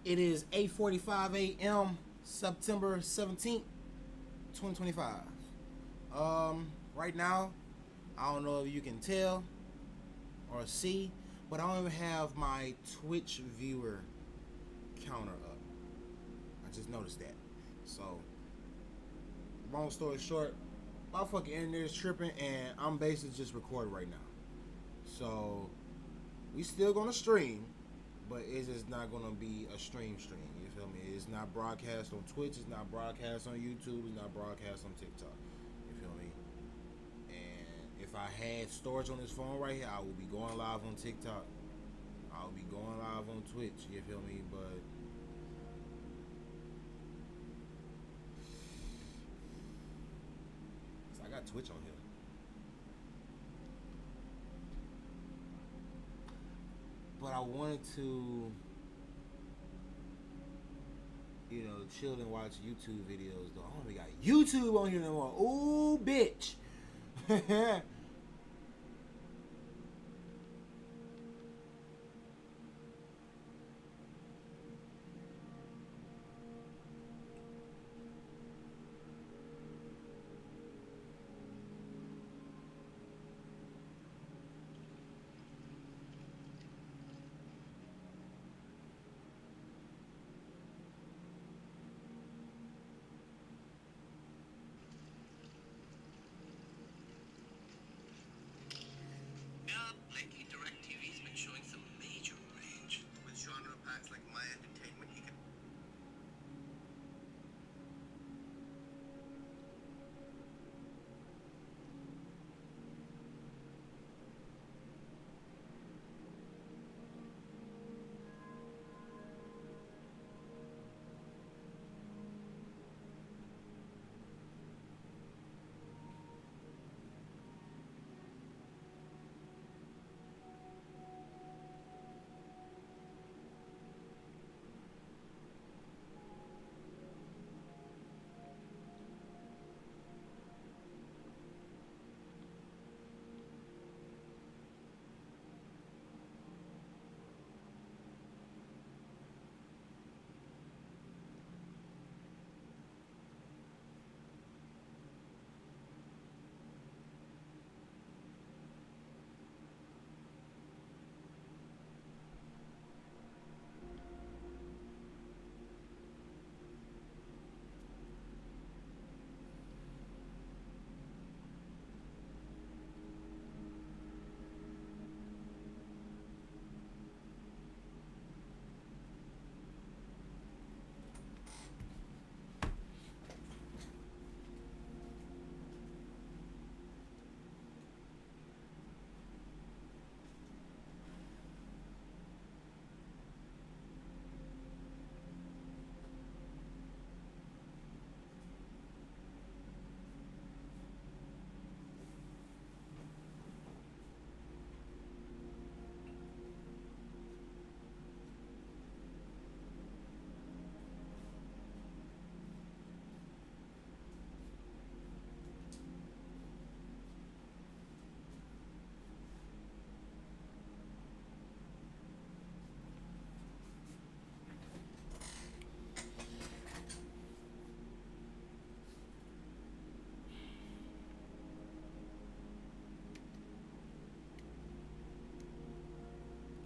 It is 8:45 a.m. September 17th, 2025. Right now, I don't know if you can tell or see, but I don't even have my Twitch viewer counter up. I just noticed that. So, long story short, my fucking internet is tripping, and I'm basically just recording right now. So, we still gonna stream, but it's just not gonna be a stream. You feel me? It's not broadcast on Twitch. It's not broadcast on YouTube. It's not broadcast on TikTok. You feel me? And if I had storage on this phone right here, I would be going live on TikTok. I would be going live on Twitch. You feel me? But I got Twitch on here. But I wanted to, chill and watch YouTube videos though. I don't even got YouTube on here no more. Ooh, bitch. Lately, DirecTV's been showing some major range. With genre packs like My Entertainment, you can...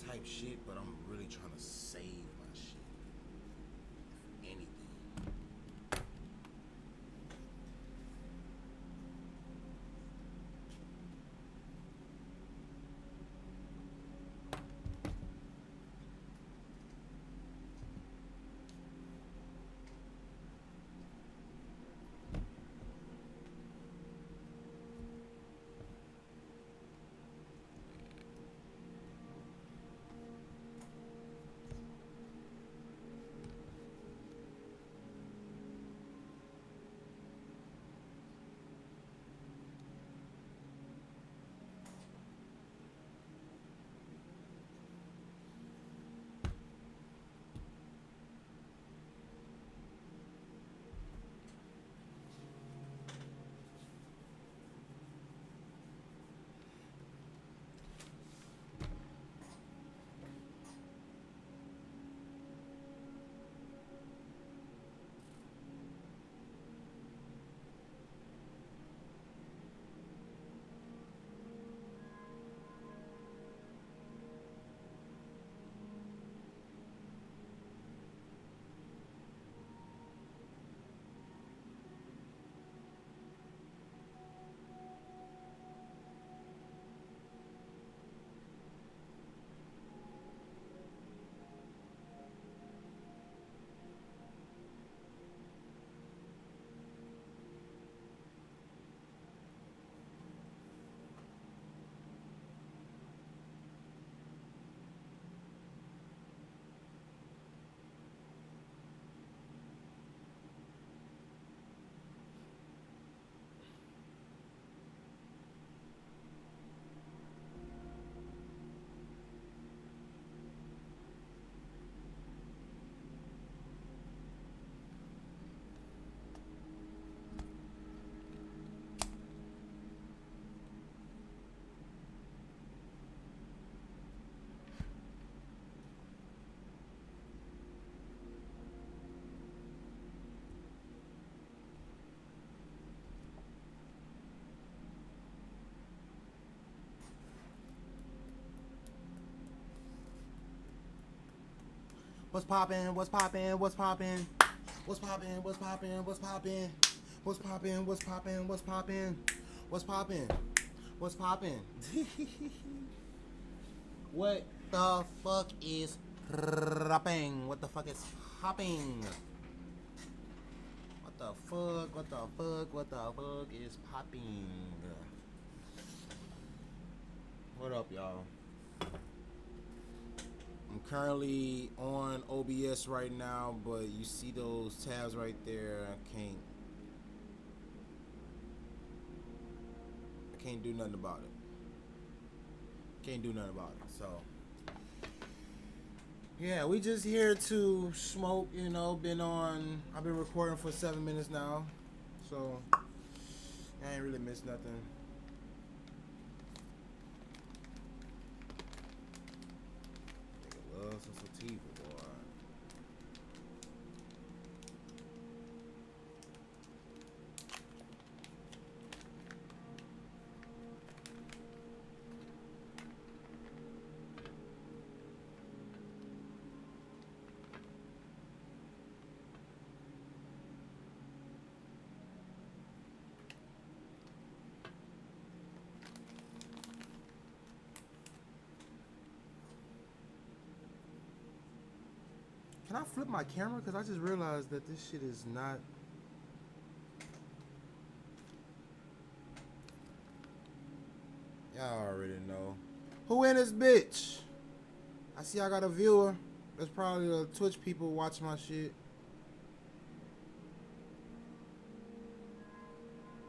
Type shit, but I'm really trying to save my shit. If anything. What's poppin'? What's poppin'? What's poppin'? What's poppin'? What's poppin'? What's poppin'? What's poppin'? What's poppin'? What's poppin'? What's poppin'? What's poppin'? What the fuck is popping? What the fuck is hopping? What the fuck? What the fuck? What the fuck is popping? What up, y'all? I'm currently on OBS right now, but you see those tabs right there. I can't do nothing about it. Can't do nothing about it. So yeah, we just here to smoke, you know. I've been recording for 7 minutes now, so I ain't really missed nothing. Nigga love some sativa, boy. Can I flip my camera? Because I just realized that this shit is not... Y'all already know. Who in this bitch? I see I got a viewer. That's probably the Twitch people watching my shit.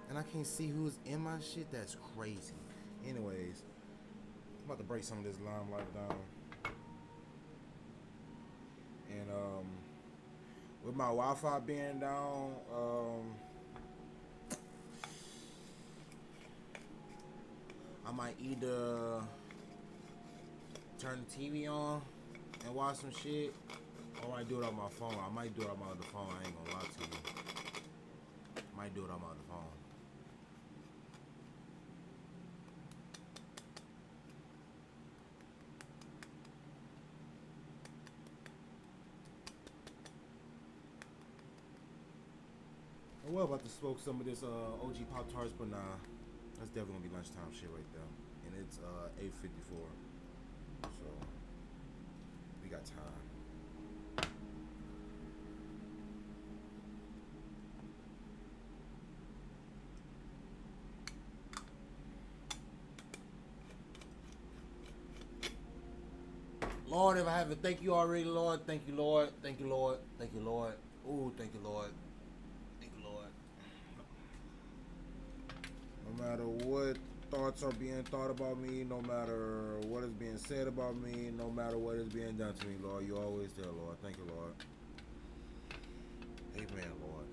And I can't see who's in my shit. That's crazy. Anyways, I'm about to break some of this limelight down. And with my Wi-Fi being down, I might either turn the TV on and watch some shit, or I might do it on my phone. I might do it on my other phone. I ain't gonna lie to you. I might do it on my other phone. I was about to smoke some of this OG Pop Tarts, but nah, that's definitely gonna be lunchtime shit right there. And it's 8:54, so we got time. Lord, if I haven't, thank you already, Lord. Thank you, Lord. Thank you, Lord. Thank you, Lord. Ooh, thank you, Lord. No matter what thoughts are being thought about me, no matter what is being said about me, no matter what is being done to me, Lord, you're always there, Lord. Thank you, Lord. Amen, Lord.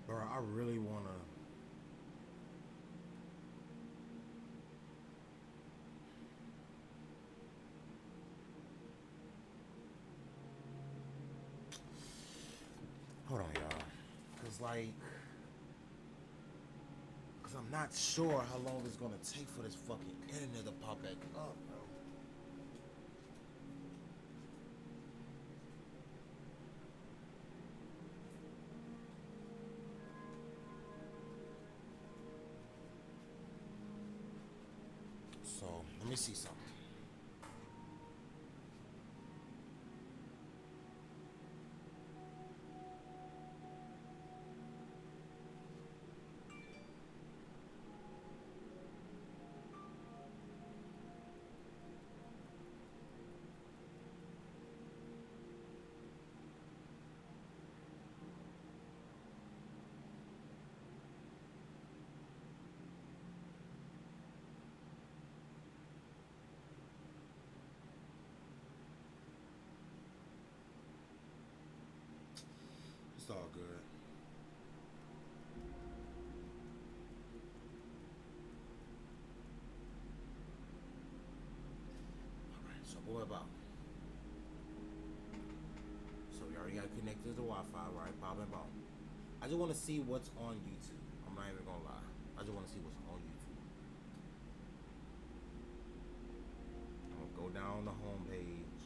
Bro, I really wanna. Hold on, y'all. Cause I'm not sure how long it's gonna take for this fucking internet to pop back up, bro. Let me see something. It's all good. Alright, so what about? So we already got connected to the Wi-Fi, right? Bob and Bob. I just want to see what's on YouTube. I'm not even gonna lie. I just want to see what's on YouTube. I'm gonna go down the home page.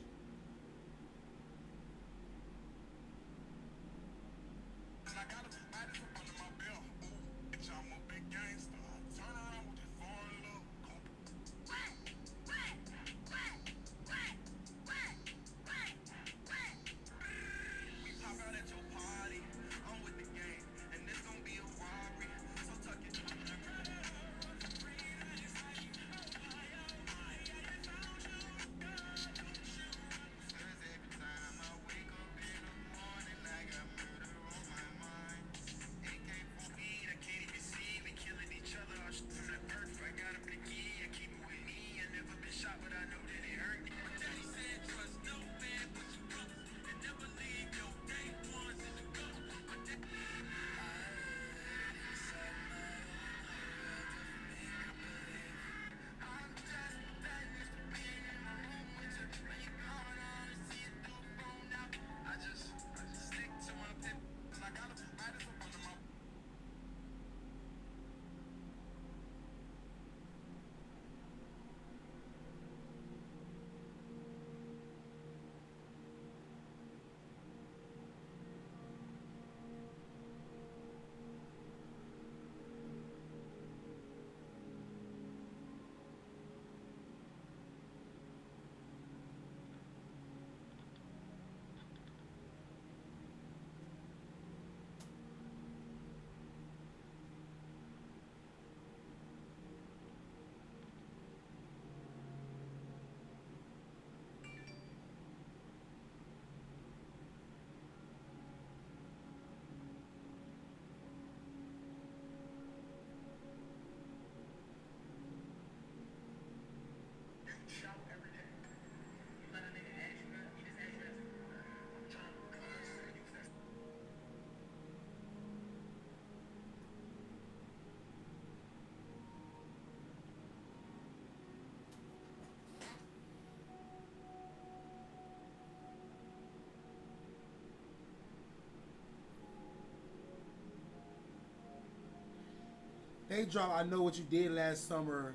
They drop I Know What You Did Last Summer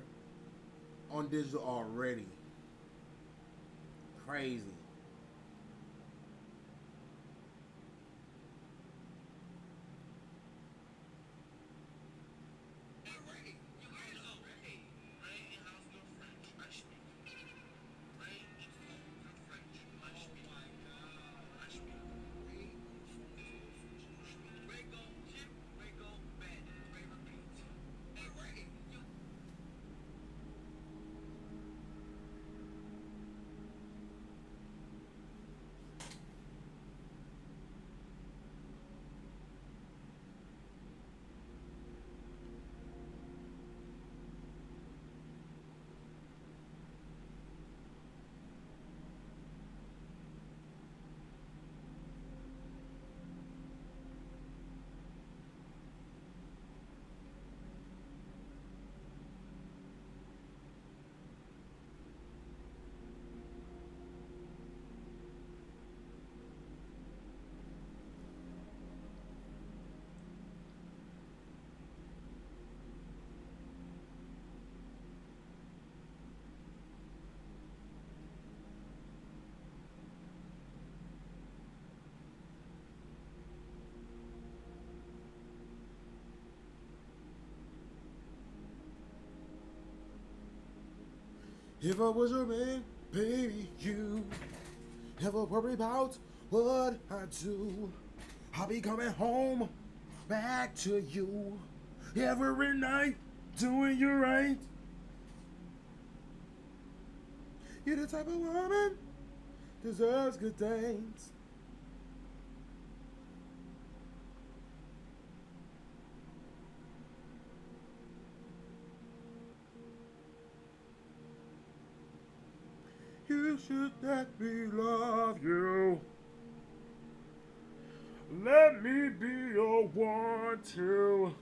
on digital already. Crazy. If I was your man, baby, you never worry about what I do. I'll be coming home back to you every night, doing you right. You're the type of woman deserves good things. You should let me love you. Let me be your one, two.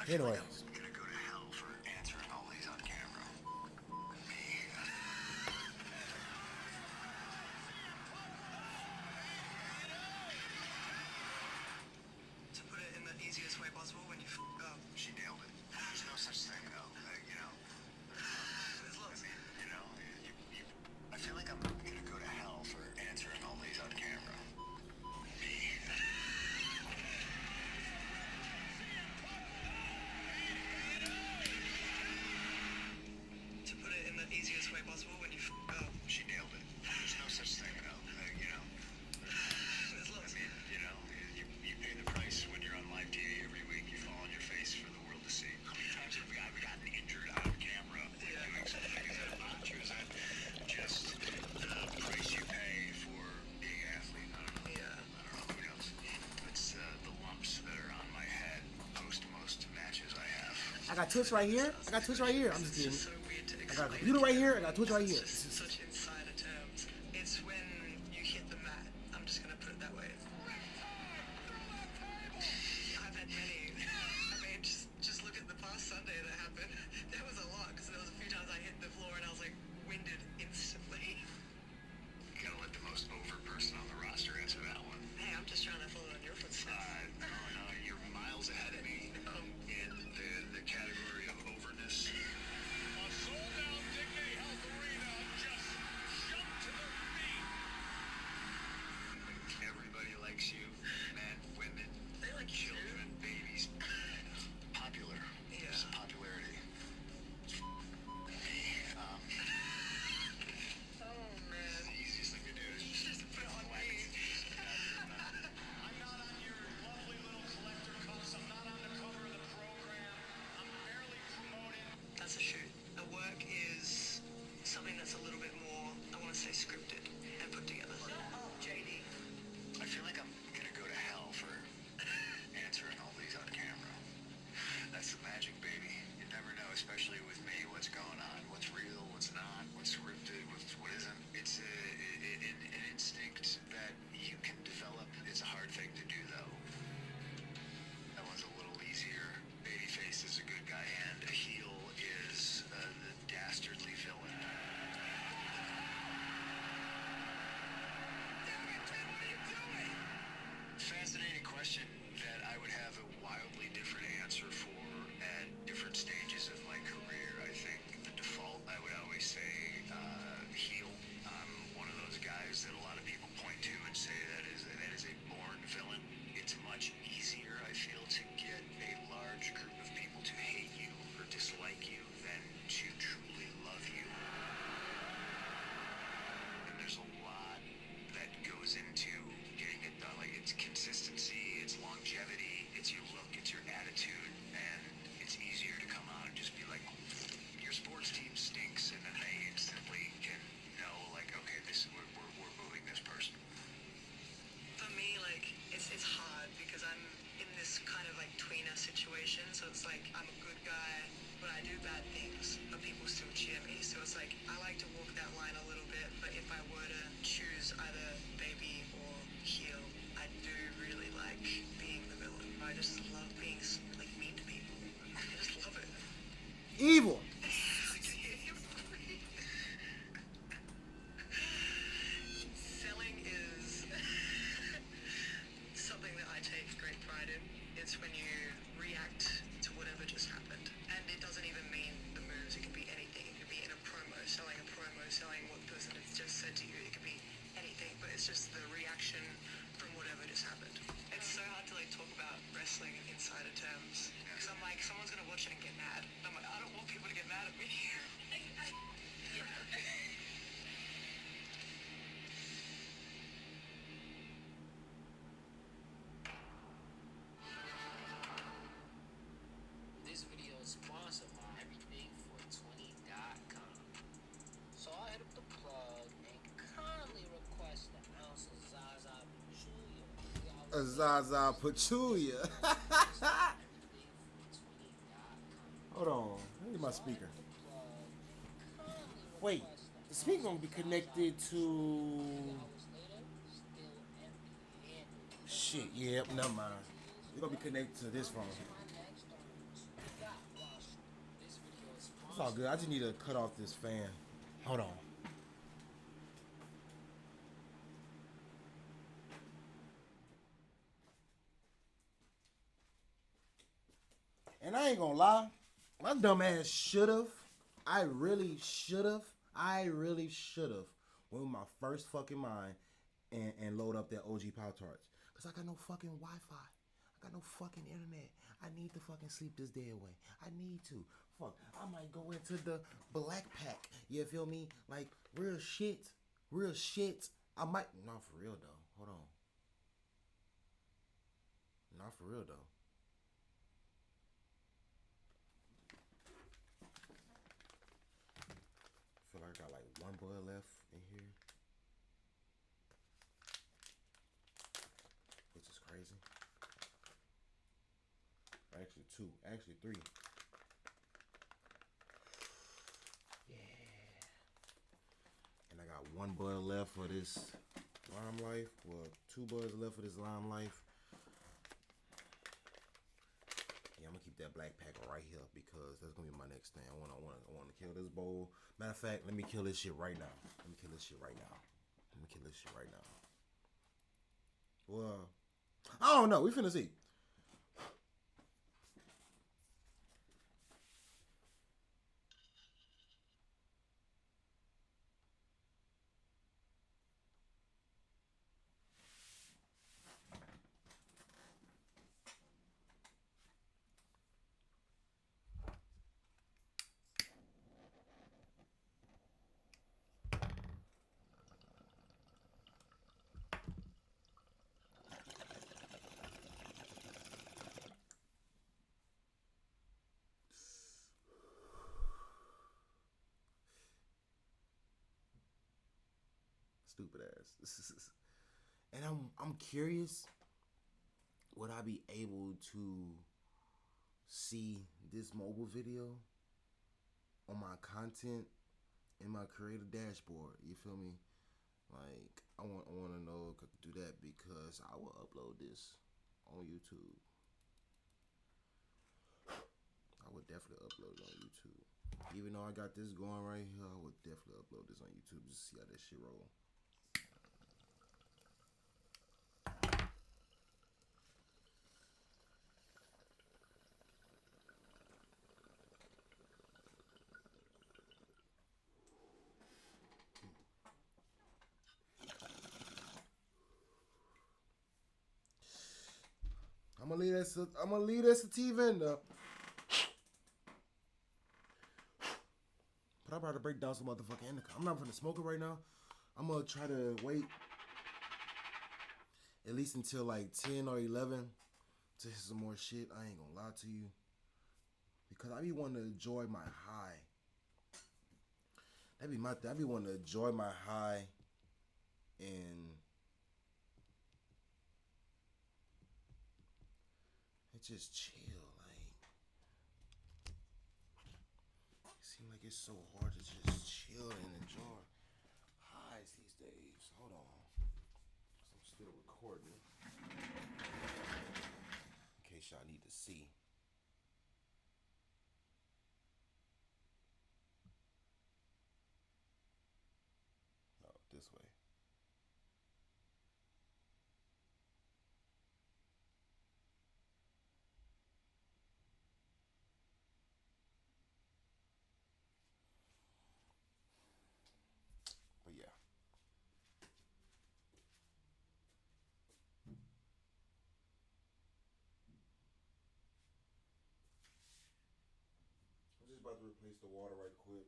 Anyways. I'm gonna go to hell for answering all these on camera. To put it in the easiest way possible, when you up. She nailed it. There's no such thing, though. You know. I mean, you know, I feel like I'm gonna go to hell for answering all these on camera. To put it in the easiest way possible, when you up. She nailed it. There's no such thing, though. You know. I mean, you know, you pay the price when you're on live TV every week. You fall on your face for the world to see. How many times have we gotten injured on camera doing something? Is that not true? Is that just the price you pay for being an athlete? I don't know. Yeah. I don't know. Who knows? It's the lumps that are on my head most matches I have. I got Twitch right here. I got Twitch right here. I'm just kidding. It's so weird to I got a explain. computer right here. I got Twitch right here. Such insider terms. It's when you hit the mat. I'm just gonna put it that way. I've had many. I mean, just look at the past Sunday that happened. There was a lot because there was a few times I hit the floor and I was like winded instantly. You gotta let the most over person on the roster answer that one. Hey, I'm just trying to follow in your footsteps. No, you're miles ahead of me in the category of overness. A sold-out Dignity Health Arena just So it's like I'm a good guy, but I do bad things, but people still cheer me. So it's like I like to walk that line a little bit, but if I were to choose either baby or heel, I do really like being the villain. I just love being like mean to people. I just love it. Evil. Selling is something that I take great pride in. It's when you react to whatever just happened. And it doesn't even mean the moves. It could be anything. It could be in a promo, selling what the person has just said to you. It could be anything, but it's just the reaction from whatever just happened. It's so hard to like talk about wrestling in insider terms. Because I'm like, someone's gonna watch it and get mad. I'm like, I don't want people to get mad at me. This video is sponsored by everything420.com. So I hit up the plug and kindly request an ounce of Zaza Pachulia. A Zaza Pachulia. Hold on. Let me get my speaker. Wait, the speaker gonna be connected to. Shit, yeah, never mind. It's gonna be connected to this phone. It's all good. I just need to cut off this fan. Hold on. And I ain't gonna lie, my dumb ass should've. I really should've went with my first fucking mind and load up that OG Pop-Tarts. Cause I got no fucking Wi-Fi. I got no fucking internet. I need to fucking sleep this day away. I need to. Fuck, I might go into the Black Pack. You feel me? Like, real shit. Real shit. I might. Not for real, though. Hold on. Not for real, though. I feel like I got like one boy left in here. Which is crazy. Actually two. Actually three. Yeah. And I got one bud left for this Lime Life. Well, two buds left for this Lime Life. Yeah, I'm gonna keep that Black Pack right here because that's gonna be my next thing. I wanna kill this bowl. Matter of fact, let me kill this shit right now. Well, I don't know. We finna see. Stupid ass. And I'm curious, would I be able to see this mobile video on my content in my creator dashboard? You feel me? Like I want to know if I could do that because I will upload this on YouTube. I would definitely upload it on YouTube. Even though I got this going right here, I would definitely upload this on YouTube just to see how that shit roll. I'm gonna leave that sativa vendor. But I'm about to break down some motherfucking indica. I'm not gonna smoke it right now. I'm gonna try to wait at least until like 10 or 11 to hit some more shit. I ain't gonna lie to you. Because I be wanting to enjoy my high. That'd be my thing. I be wanting to enjoy my high and just chill. Like, Seems like it's so hard to just chill and enjoy highs these days. Hold on. I'm still recording. In case y'all need to see. No, this way. But yeah. I'm just about to replace the water right quick.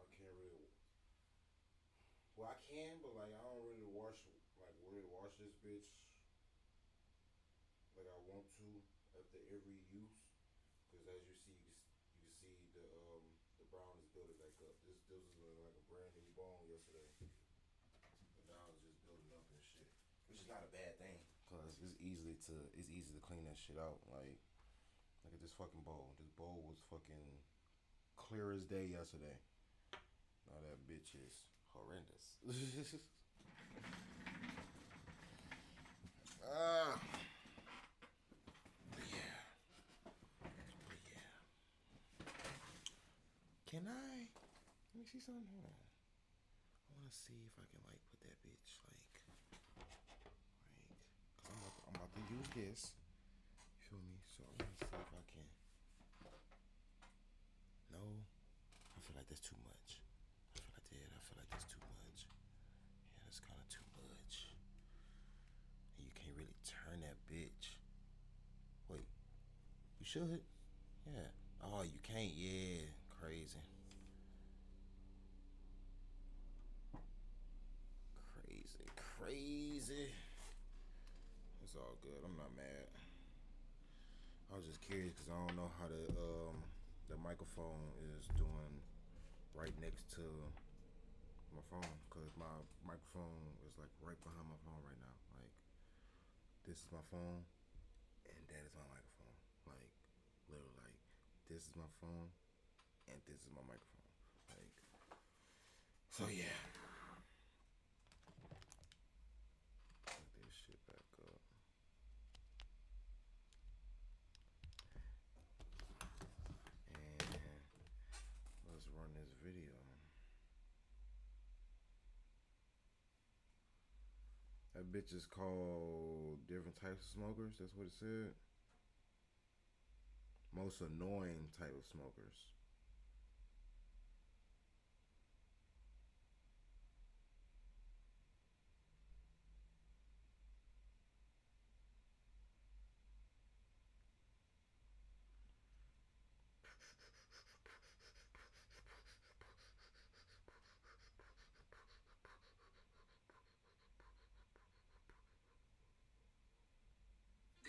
I can't really. Well, I can, but like I don't really wash this bitch like I want to after every use. Because as you see, you can see the brown is building back up. This was like a brand new bone yesterday, but now it's just building up and shit, which is not a bad thing. Cause it's easy to clean that shit out. Like look at this fucking bowl. This bowl was fucking clear as day yesterday. Now that bitch is horrendous. Ah. Can I? Let me see something. Hold on. I want to see if I can like put that bitch like, cause I'm about to use this. You feel me? So I want to see if I can. No, I feel like that's too much. I feel like that's too much. Yeah, that's kind of too much. And you can't really turn that bitch. Wait, you should. Yeah. Oh, you can't. Yeah, crazy. Crazy. It's all good. I'm not mad. I was just curious because I don't know how the microphone is doing right next to my phone. Because my microphone is like right behind my phone right now. Like this is my phone, and that is my microphone. Like literally, like this is my phone, and this is my microphone. Like so, yeah. Put this shit back up. And let's run this video. That bitch is called different types of smokers. That's what it said. Most annoying type of smokers.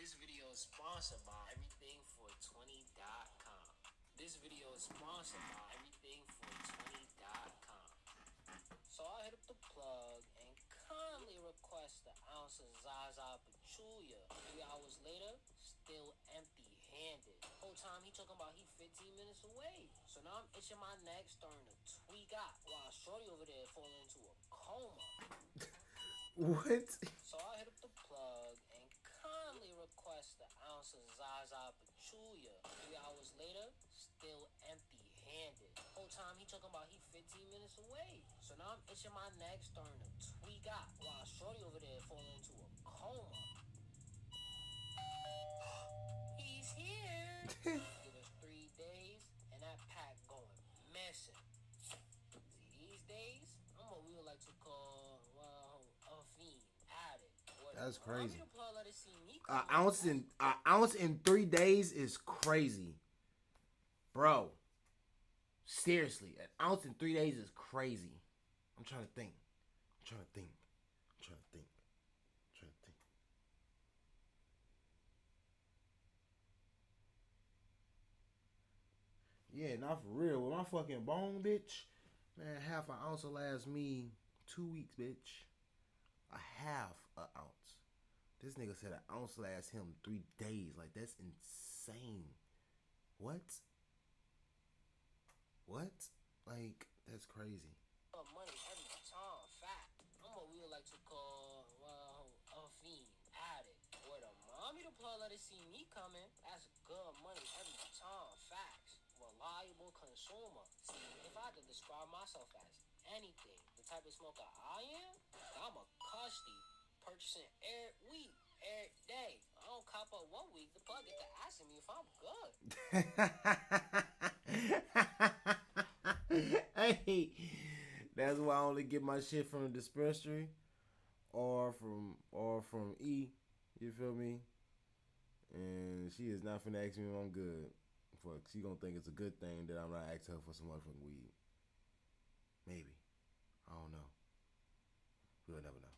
This video is sponsored by everythingfor20.com. This video is sponsored by everythingfor20.com. So I hit up the plug and kindly request an ounce of Zaza Pachulia. 3 hours later, still empty-handed. Whole time he talking about he 15 minutes away. So now I'm itching my neck, starting to tweak out while shorty over there falling into a coma. What? So I hit up the plug and kindly request an ounce of Zaza Pachulia. 3 hours later, still empty-handed. Whole time he talking about he 15 minutes away. So now I'm itching my neck, starting to tweak out while shorty over there falling into a coma. He's here. Give us 3 days and that pack going missing. See, these days, I'm what we would like to call, well, a fiend, addict. That's crazy. The plug let it see me An ounce in 3 days is crazy, bro. Seriously, an ounce in 3 days is crazy. I'm trying to think. Yeah, not for real. With my fucking bone, bitch, man, half an ounce will last me 2 weeks, bitch. A half an ounce. This nigga said an ounce lasts him 3 days. Like, that's insane. What? Like, that's crazy. Money every time, fact. I'm what we would like to call, well, a fiend, addict. Where the mommy the plug let it see me coming, that's good money every time, facts. Reliable consumer. See, if I had to describe myself as anything, the type of smoker I am, I'm a custy. Purchasing every week, every day. I don't cop up 1 week, the plug get to asking me if I'm good. Hey, that's why I only get my shit from the dispensary or from E. You feel me? And she is not finna ask me if I'm good. Fuck, she gonna think it's a good thing that I'm not asking her for some motherfucking weed. Maybe. I don't know. We'll never know.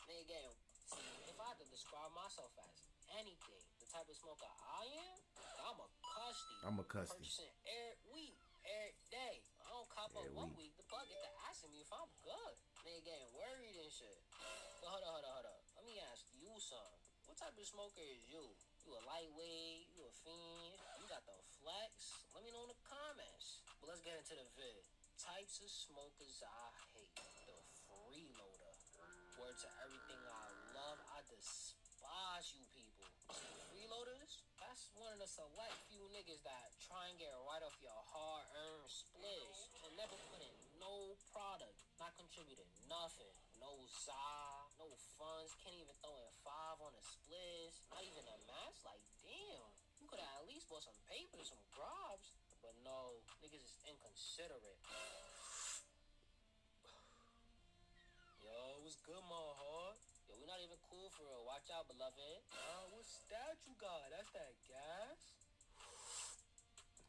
Again, see, if I had to describe myself as anything, the type of smoker I am, I'm a custy. Purchasing every week, every day. I don't cop up 1 week, the plug get to asking me if I'm good. Nigga getting worried and shit. But hold up. Let me ask you something. What type of smoker is you? You a lightweight? You a fiend? You got the flex? Let me know in the comments. But let's get into the vid. Types of smokers I hate. The freeloader. Word to everything I love, I despise you people. See, freeloaders, that's one of the select few niggas that try and get right off your hard-earned splits and never put in no product, not contributing nothing. No za, no funds, can't even throw in 5 on the splits, not even a match. Like, damn, you could have at least bought some paper, some grobs. But no, niggas is inconsiderate. Yo, what's good, my heart? Yo, we not even cool for real. Watch out, beloved. What's that you got? That's that gas?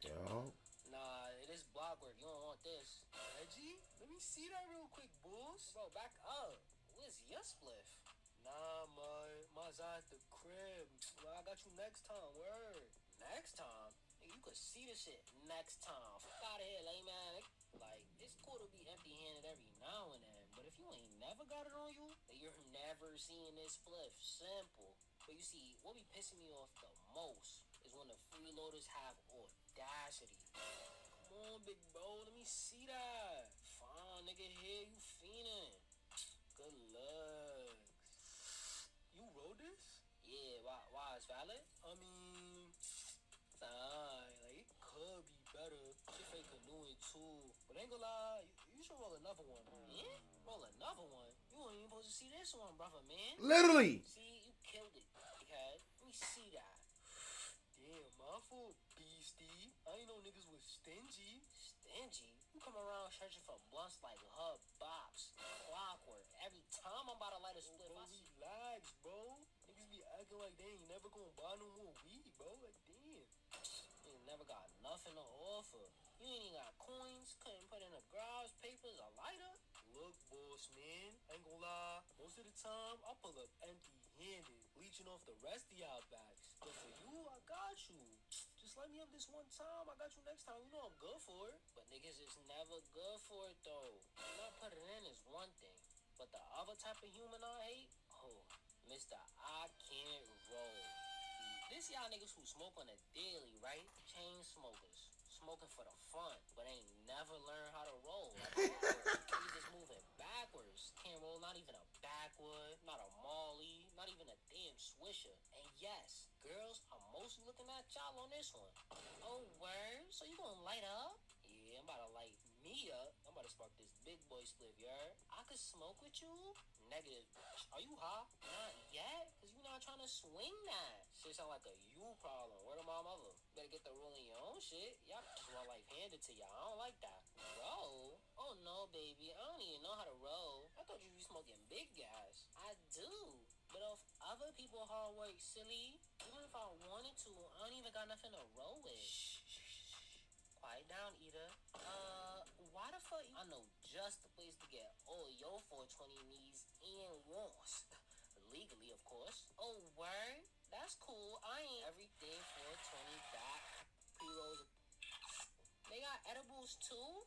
Yo. Nah, it is block work. You don't want this. Reggie? Let me see that real quick, bulls. Bro, back up. Where's your spliff? Nah, mine's at the crib. Well, I got you next time, word. Next time? Nigga, you could see this shit next time. Fuck out of here, lame man. Like, it's cool to be empty-handed every now and then, but if you ain't never got it on you, then you're never seeing this spliff. Simple. But you see, what be pissing me off the most is when the freeloaders have audacity. Come on, big bro, let me see that. Fine, nigga, here, you fiending. Good luck. You wrote this? Yeah, why it's valid? I mean, like, it could be better. Shit fake canoeing too. But ain't gonna lie, you should roll another one. Yeah? Roll another one? You weren't even supposed to see this one, brother, man. Literally. See, you killed it, okay? Let me see that. Damn, my fault, beastie. I ain't know niggas was stingy. Stingy? You come around searching for blunts like hub bops, clockwork. Every time I'm about to light a split, bro, relax, bro. Niggas be acting like they ain't never gonna buy no more weed, bro. Like, damn. You ain't never got nothing to offer. You ain't even got coins, couldn't put in the garage, papers, a lighter. Look, boss, man, I ain't gonna lie. Most of the time, I pull up empty-handed, leeching off the rest of y'all backs. But for you, I got you. Just let me up this one time, I got you next time. You know I'm good for it. But niggas is never good for it, though. Not put it in is one thing. But the other type of human I hate, Mr. I can't roll. This y'all niggas who smoke on a daily, right? Chain smokers. smoking for the fun, but ain't never learned how to roll. Like, you just moving backwards. Can't roll not even a backwood, not a molly, not even a damn swisher. And yes, girls are mostly looking at y'all on this one. Oh, word? So you gonna light up? Yeah, I'm about to light me up. I'm about to spark this big boy spliff, you heard? I could smoke with you? Negative. Are you high? Not yet, because you not trying to swing that. Shit sound like a you problem. Word of my mother. Better get the rolling your own shit. Y'all just want life handed to y'all. I don't like that. Roll? Oh no, baby. I don't even know how to roll. I thought you be smoking big gas. I do. But if other people hard work, silly, even if I wanted to, I don't even got nothing to roll with. Shh. Quiet down, Ida. Why the fuck? I know just the place to get all your 420 needs and wants. Legally, of course. Oh, word? That's cool. I ain't everything 420 back. Pre-rolls. They got edibles too?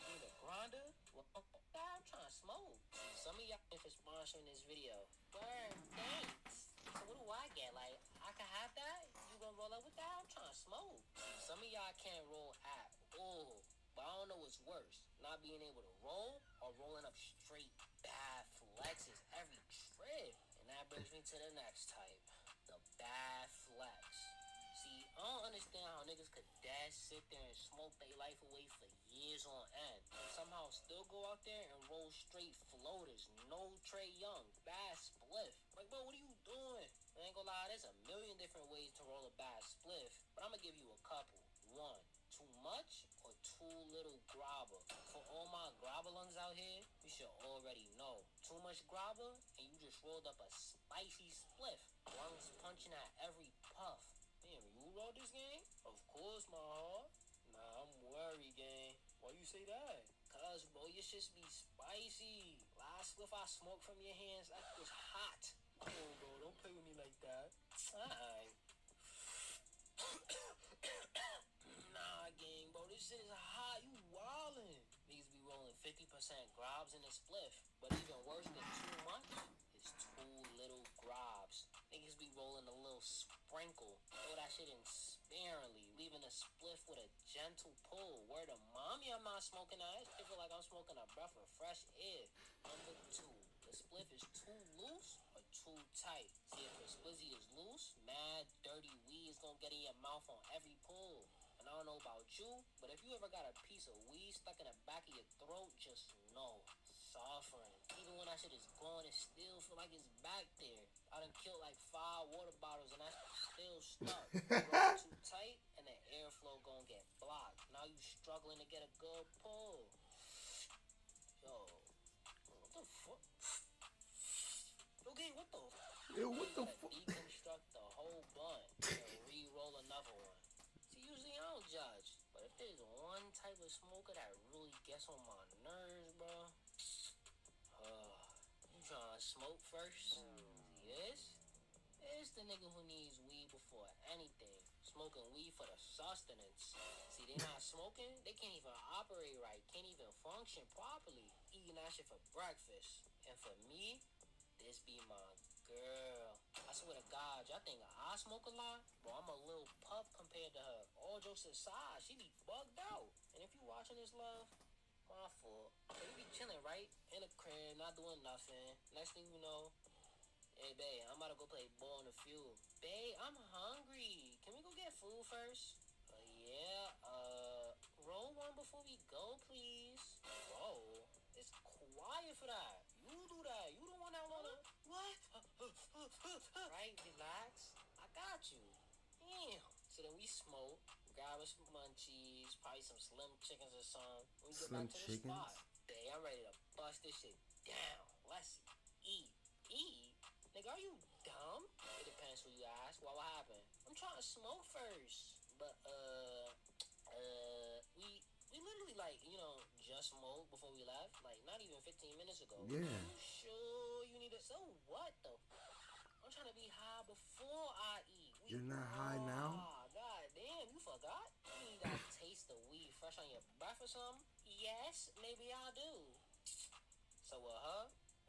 Need a grinder? Well, I'm trying to smoke. See, some of y'all for sponsoring this video. Word, thanks. So what do I get? Like, I can have that? You gonna roll up with that? I'm trying to smoke. See, some of y'all can't roll at all. But I don't know what's worse. Not being able to roll or rolling up straight bad flexes every trip. And that brings me to the next type. The bad flex. See, I don't understand how niggas could dead sit there and smoke their life away for years on end and somehow still go out there and roll straight floaters, no Trey Young, bad spliff. Like, bro, what are you doing? I ain't gonna lie, there's a million different ways to roll a bad spliff, but I'm gonna give you a couple. One, too much or too little grabber. For all my grabber lungs out here, you should already know. Too much grabber and you just rolled up a spicy spliff. Lungs punching at every puff. Damn, you roll this game? Of course, my heart. Nah, I'm worried, gang. Why you say that? Cause, bro, your shit be spicy. Last spliff I smoked from your hands, that was hot. Come on, bro, don't play with me like that. Alright. Nah, gang, bro, this shit is hot. You wildin'. Niggas be rolling 50% grobs in the spliff. But even worse than too much is too little grobs. Niggas be rolling a little sprinkle. Throw that shit in sparingly, leaving a spliff with a gentle pull. Word of mommy, I'm not smoking that. I feel like I'm smoking a breath of fresh air. Number 2. The spliff is too loose or too tight. See, if the splizzy is loose, mad dirty weed is gonna get in your mouth on every pull. And I don't know about you, but if you ever got a piece of weed stuck in the back of your throat, just know, suffering. Even when that shit is gone, it still feel like it's back there. I done killed like 5 water bottles and that's still stuck. Roll too tight and the airflow gonna get blocked. Now you struggling to get a good pull. Yo, what the fuck? Okay, what the fuck? Yo, what the fuck? Deconstruct the whole blunt and re-roll another one. See, usually I don't judge, but if there's one type of smoker that really gets on my nerves, bro, you trying to smoke first? See this? It's the nigga who needs weed before anything. Smoking weed for the sustenance. See, they not smoking, they can't even operate right, can't even function properly. Eating that shit for breakfast. And for me, this be my girl. I swear to God, y'all think I smoke a lot? Bro, I'm a little pup compared to her. All jokes aside, she be bugged out. And if you watching this, love, my fault. So you be chilling, right? In the crib, not doing nothing. Next thing you know, hey, babe, I'm about to go play ball in the field. Babe, I'm hungry. Can we go get food first? Yeah, roll one before we go, please. Bro, it's quiet for that. You do that. You the one that wanna... What? Right, relax. I got you. Damn. So then we smoke, grab us some munchies, probably some slim chickens or something. We get Slim back to the chickens? spot. Babe, I'm ready to bust this shit down. Let's eat. Eat? Nigga, are you dumb? It depends who you ask. What happened? I'm trying to smoke first. But, we literally, like, you know, just smoked before we left. Like, not even 15 minutes ago. Yeah. You sure you need it? So what, though? I'm trying to be high before I eat. You're not high now? God damn, you forgot? You need that taste of weed fresh on your breath or something? Yes, maybe I do. So with her,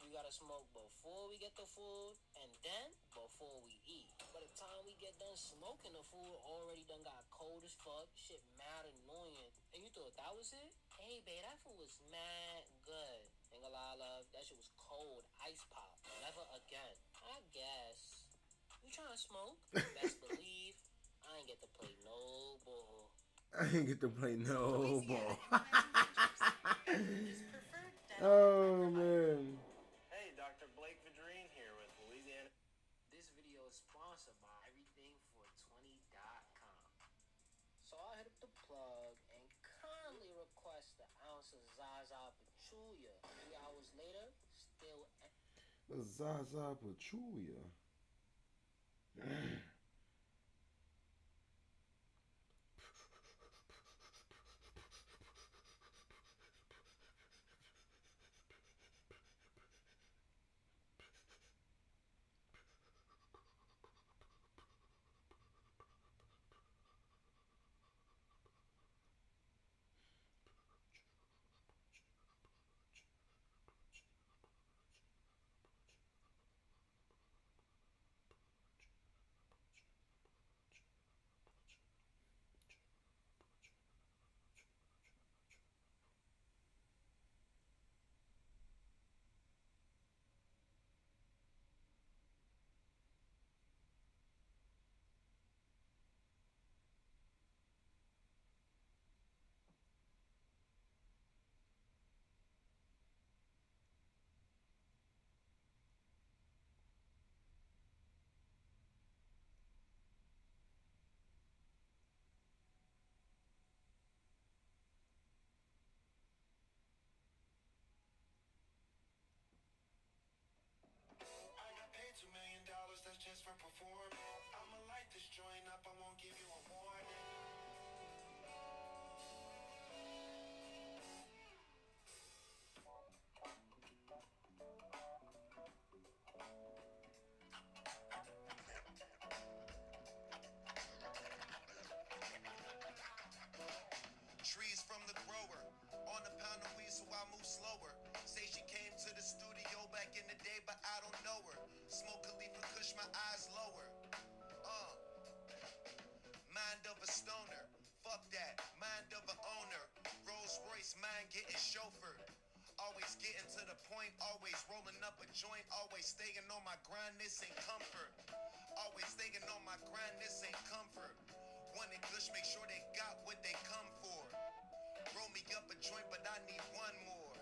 we gotta smoke before we get the food and then before we eat. By the time we get done smoking, the food already done got cold as fuck. Shit mad annoying. And you thought that was it? Hey, babe, that food was mad good. Ain't gonna lie, love. That shit was cold. Ice pop. Never again. I guess. You trying to smoke? Best believe I ain't get to play no ball. I didn't get to play no ball. Oh, man. Hey, Dr. Blake Vidrine here with Louisiana. This video is sponsored by everythingfor20.com. So I hit up the plug and kindly request an ounce of Zaza Pachulia. 3 hours later, still The Zaza Pachulia. $2 million, that's just for performing. I'ma light this joint up, I won't give you a warning. Trees from the grower, on a pound of weed so I move slower. Say she came to the studio back in the day, but I don't know her. Smoke Khalifa Kush, my eyes lower. Mind of a stoner, fuck that, mind of an owner. Rolls Royce, mind getting chauffeured. Always getting to the point, always rolling up a joint, always staying on my grind, this ain't comfort. Always staying on my grind, this ain't comfort. Wanting Kush, make sure they got what they come for. Roll me up a joint, but I need one more.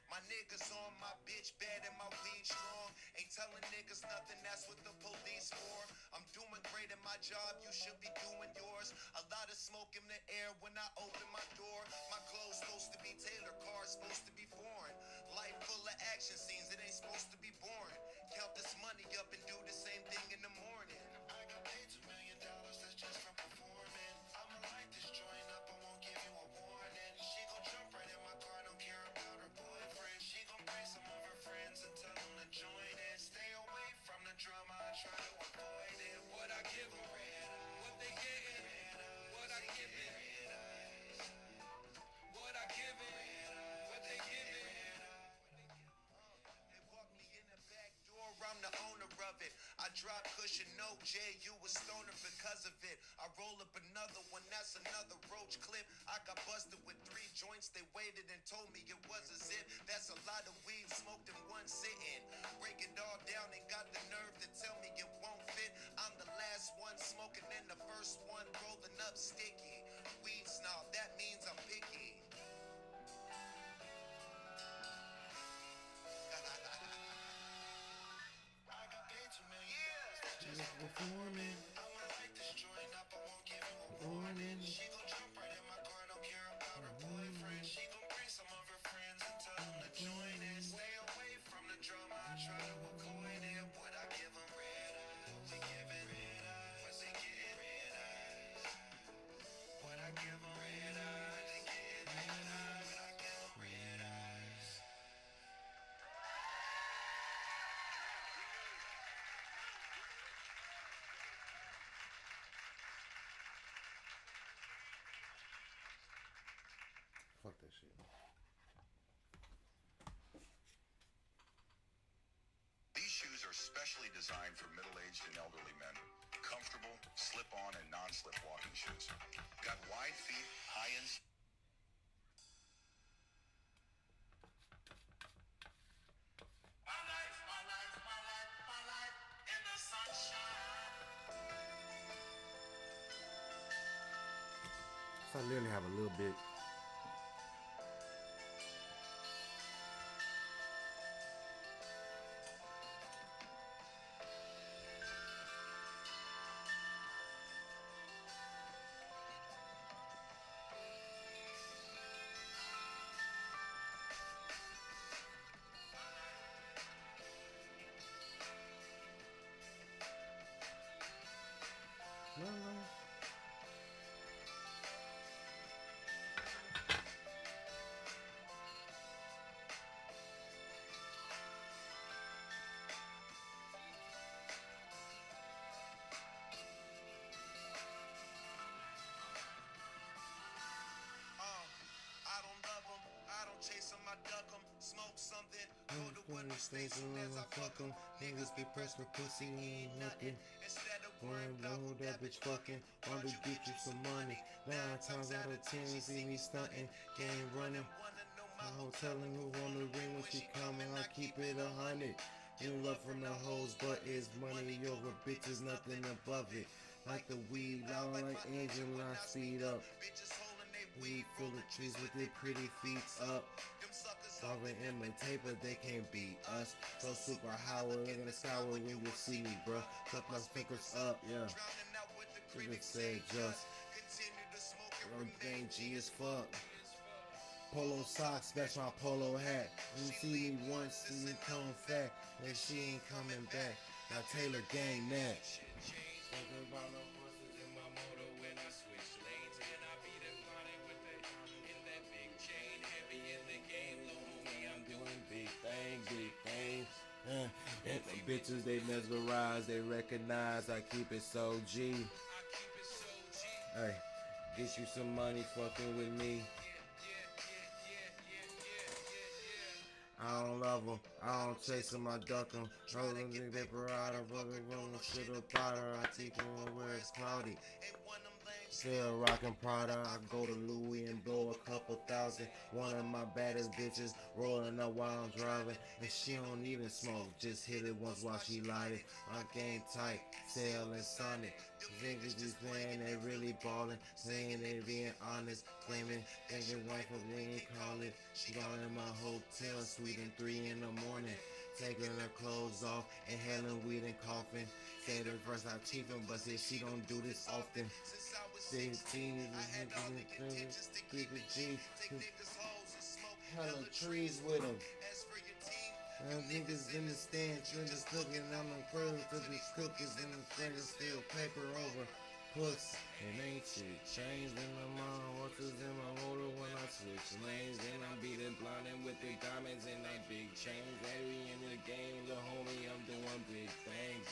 My niggas on my bitch bed and my weed strong. Ain't telling niggas nothing, that's what the police for. I'm doing great at my job, you should be doing yours. A lot of smoke in the air when I open my door. My clothes supposed to be tailored, cars supposed to be foreign. Life full of action scenes, it ain't supposed to be boring. Count this money up and do the same thing in the morning. I got paid $2 million, that's just from performing. I'ma light this joint up, I won't give you a warning. She gon' jump right in my car, don't care about her boyfriend. She gon' bring some of her friends and tell them to join in. Stay away from the drama, I try to avoid it. What I give them, what they getting, what I give it, what I give it, what they giving. They walk me in the back door, I'm the owner of it. I drop cushion, no J, you a stoner because of it. I roll up another one, that's another roach clip. I got busted with 3 joints, they waited and told me it was a zip. That's a lot of weed smoked in one sitting. Break it all down and got the nerve to tell me it won't fit. I'm the last one smoking and the first one rolling up sticky. Weed snob, that means I'm picky. I got paid $2 million, that's just for performing. I'ma light this joint up, I won't give you a warning. She gon' jump right in my car, don't care about her boyfriend. She gon' bring some of her friends and tell them to join in. Stay away from the drama, I try to avoid it. What I give them, red eyes, we giving red eyes, what they getting, red eyes. specially designed for middle-aged and elderly men. Comfortable, slip-on, and non-slip walking shoes. Got wide feet, high ins. My life in the sunshine. So I literally have a little bit. No. I don't love them, I don't chase them, I duck them. Smoke something, go to winter station as I fuck them. Niggas be pressed for pussy, he ain't nothing. Instead of worrying about who that bitch fucking, want to get you some money. 9 times out of 10, see me stunting, game running. My hotel and who on the ring when she coming, I keep it 100. You love from the hoes, but it's money over bitches, nothing above it. Like the weed, loud like engine line, speed up. Weed full of trees with their pretty feet up. Solving imitate, but they can't beat us. So super Howard in the sky when you see me, bruh. Tuck my fingers up, yeah. Niggas said just. Everything G as fuck. Polo socks, match my polo hat. You see me once, see me come fat. And she ain't coming back. Now Taylor gang that. Thinking about no horses in my motor when I switch lanes. And I beat it running with it in that big chain. Heavy in the game, little homie, I'm doing big things. And the bitches, they mesmerize, they recognize I keep it so G. Hey, get you some money fucking with me. I don't love them, I don't chase them, I duck them. Rolling the desperado, rolling shit up out her. I take them where it's cloudy. Still rockin' Prada, I go to Louis and blow a couple thousand. One of my baddest bitches rolling up while I'm driving. And she don't even smoke, just hit it once while she light it. My game tight, sailing Sonic. Niggas just playing, they really ballin'. Saying they being honest, claiming thinking wife of they ain't call it. She gone in my hotel suite at 3 in the morning. Taking her clothes off, inhaling weed and coughing. Said her first I cheap him, but said she don't do this often. 16, hella trees with them. Niggas in the stands, just looking on the curve to be cookies and the fingers still paper over. Puss, and ain't shit changed in my mind. Horses in my motor when I switch lanes. Then I beat it blinding with the diamonds and they big chains. Every in the game, the homie, I'm doing big things.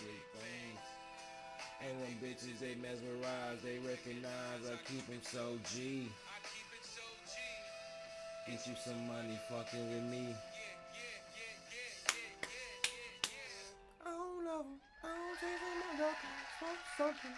And them bitches, they mesmerize, they recognize I keep him so G. Get you some money fucking with me. I don't love him, I don't chase him, I duck him, smoke something.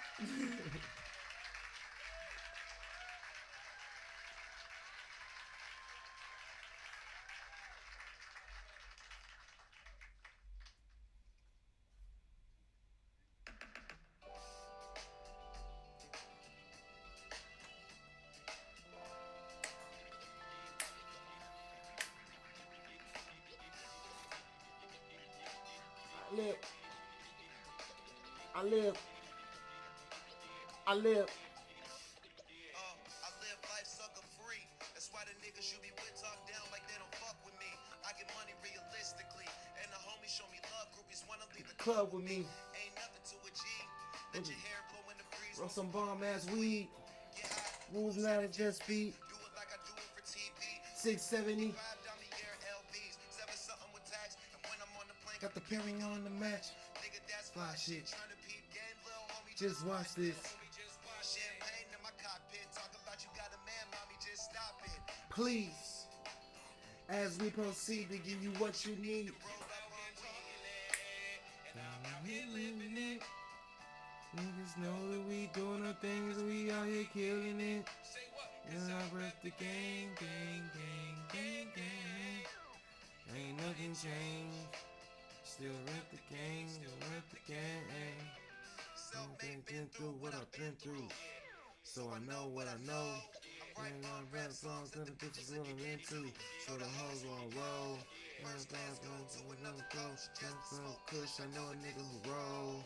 I live. I live life sucker free. That's why the niggas you be with talk down like they don't fuck with me. I get money realistically, and the homies show me love. Groupies wanna leave the club with me. Ain't nothing to a G. Let your hair blow in the breeze. Roll some bomb ass weed. Rules not a just beat. Do it like I do it for TV. 670. Got the Perry on the match. Nigga, that's fly shit. Just watch this. Champagne in my cockpit. Talk about you got a man, mommy, just stop it. Please. As we proceed to give you what you need. here killing it. And I rep the gang, gang, gang, gang, gang. Ain't nothing changed. Still rep the gang, still rep the gang. Something been through what I've been through. So I know what I know. And I rap songs that the bitches willing into. So the hoes gon' roll. And dance gon' we're gonna go. Jump on kush, I know a nigga who roll.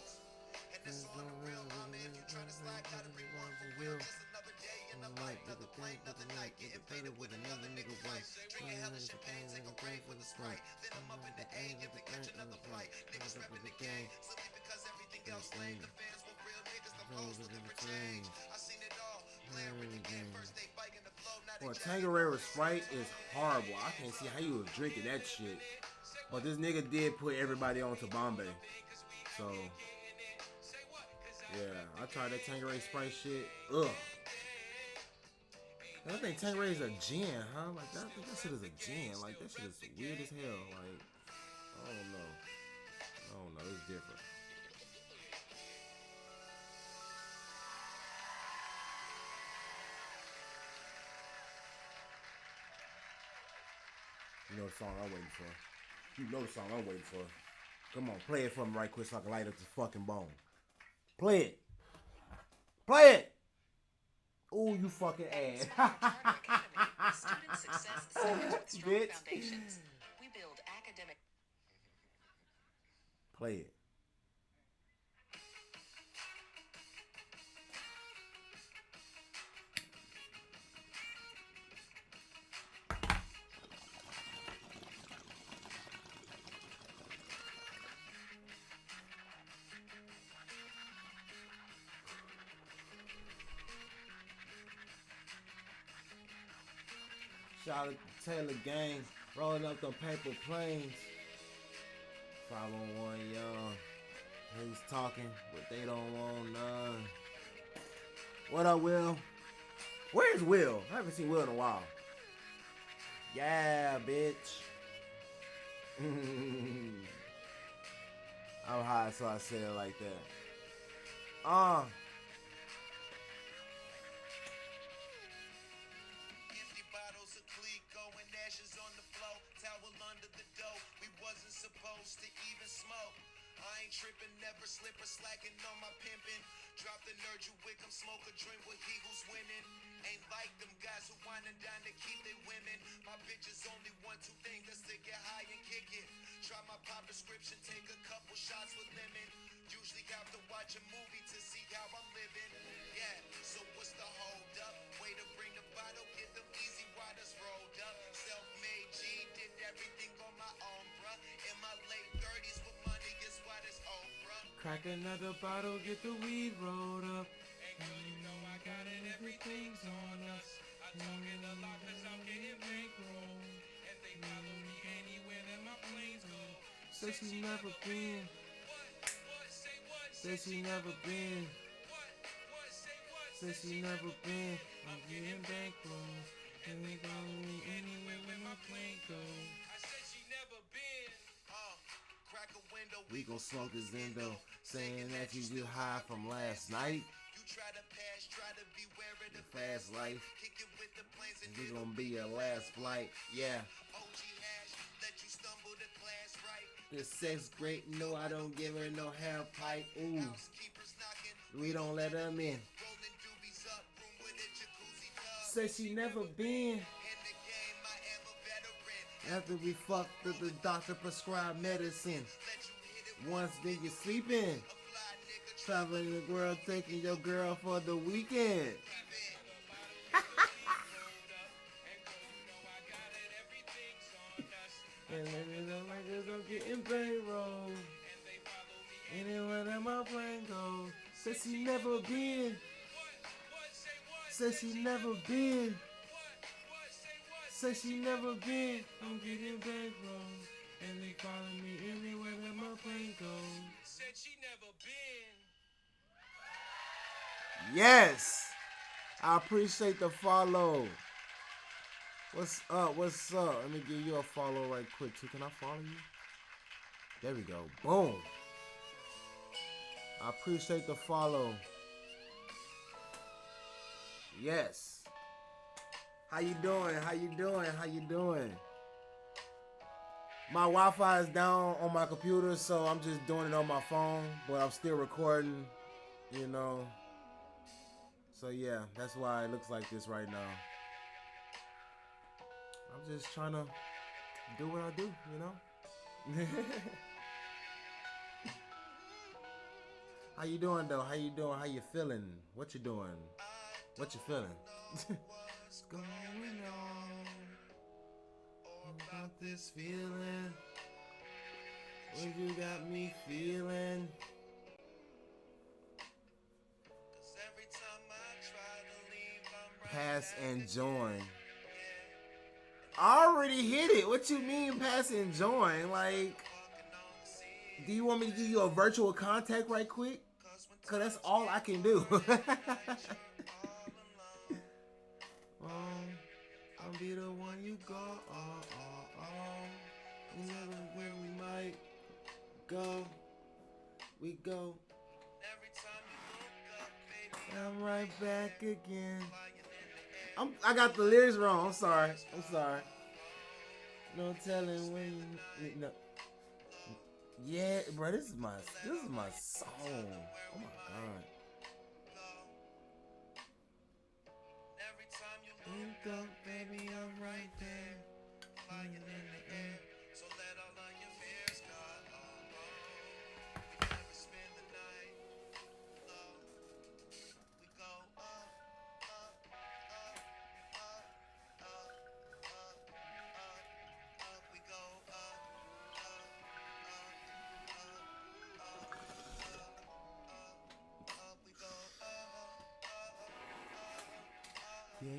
And it's all the real, my man. You try to slide, gotta rewind for real. Just another day in the life, another day, another night. Getting faded with another nigga wife. Drinking hella champagne, take a break for the Sprite. Then I'm up in the A, get to catch another flight. Niggas reppin' the gang, simply because everything else lame. The fans were real niggas, the hoes looking for change. I seen it all. Blair with the gang, first day biking the flow. Well, Tangerera Sprite is horrible. I can't see how you was drinking that shit. But this nigga did put everybody on to Bombay. So, yeah, I tried that Tangerera Sprite shit. Ugh. I think Tangerera is a gin, huh? Like, I think that shit is a gin. Like, that shit is weird as hell. Like, I don't know. It's different. You know the song I'm waiting for. You know the song I'm waiting for. Come on, play it for me right quick so I can light up this fucking bone. Play it. Play it. Ooh, you fucking ass. Student Success Center with strong Bitch. foundations. We build academic. Play it. Shout out to Taylor Gang, rolling up them paper planes. 501 Young. He's talking, but they don't want none. What up, Will? Where's Will? I haven't seen Will in a while. Yeah, bitch. I'm high, so I said it like that. Empty bottles of Clico and ashes on the floor. Towel under the dough. We wasn't supposed to even smoke. I ain't tripping, never slip or slacking on my pimping. Drop the nerd, you wick 'em, smoke a drink with he who's winning. Ain't like them guys who wine and dine to keep their women. My bitches only want two things, that's to get high and kick it. Try my pop prescription, take a couple shots with lemon. Usually have to watch a movie to see how I'm living. Yeah, so what's the hold up? Way to bring the bottle, get them easy riders rolled up. Self-made G, did everything on my own, bruh. In my late 30s with money, guess what it's Oprah. Crack another bottle, get the weed rolled up. And you know I got it, everything's on us. I talk it a lot cause I'm getting bankroll. And they follow me anywhere that my planes go. Says she never been. Says she never been. Says she never been. I'm getting bankroll. And they follow me anywhere where my plane go. I said she never been. Crack a window, We gon' smoke this endo. Saying that you do high from last night. you try to pass, try to beware of the Fast life. Kick it with the planes and We gon' be your last flight. Yeah. OG hash, let you stumble to class right. The sex great, no, I don't give her no hair pipe. Ooh, Housekeepers knocking, we don't let them in. rolling doobies up, room with a jacuzzi tub. Says she never been. In the game, I am a veteran. After we fucked with the doctor prescribed medicine. Let you hit it Once then you sleeping. a fly nigga. Traveling the world, taking your girl for the weekend. And let me know like this, I'm getting payroll. Anywhere that my plane goes. Says she never been. Says she never been. Says she never been. I'm getting bankroll. And they follow me anywhere that my plane goes. Said she never been. Yes. I appreciate the follow. What's up? What's up? Let me give you a follow right quick too. Can I follow you? There we go. Boom. I appreciate the follow. Yes. How you doing? How you doing? How you doing? My Wi-Fi is down on my computer, so I'm just doing it on my phone, but I'm still recording, you know. So yeah, that's why it looks like this right now. I'm just trying to do what I do, you know. How you doing though? How you doing? How you feeling? What you doing? What you feeling? What's going on? About this feeling? What you got me feeling? Pass and join. I already hit it. What you mean pass and join? Like, do you want me to give you a virtual contact right quick? Cause that's all I can do. I'll be the one you go. You never where we might go. We go. I'm right back again. I got the lyrics wrong. I'm sorry. No telling when you no. Yeah, bro, this is my song. Oh my god. Wake up, baby, I'm right there. Flying in the air. So let all of your fears go. We never spend the night low. We go up, up, up, up, up, up, up. We go up, up, up, up, we go up. Yeah.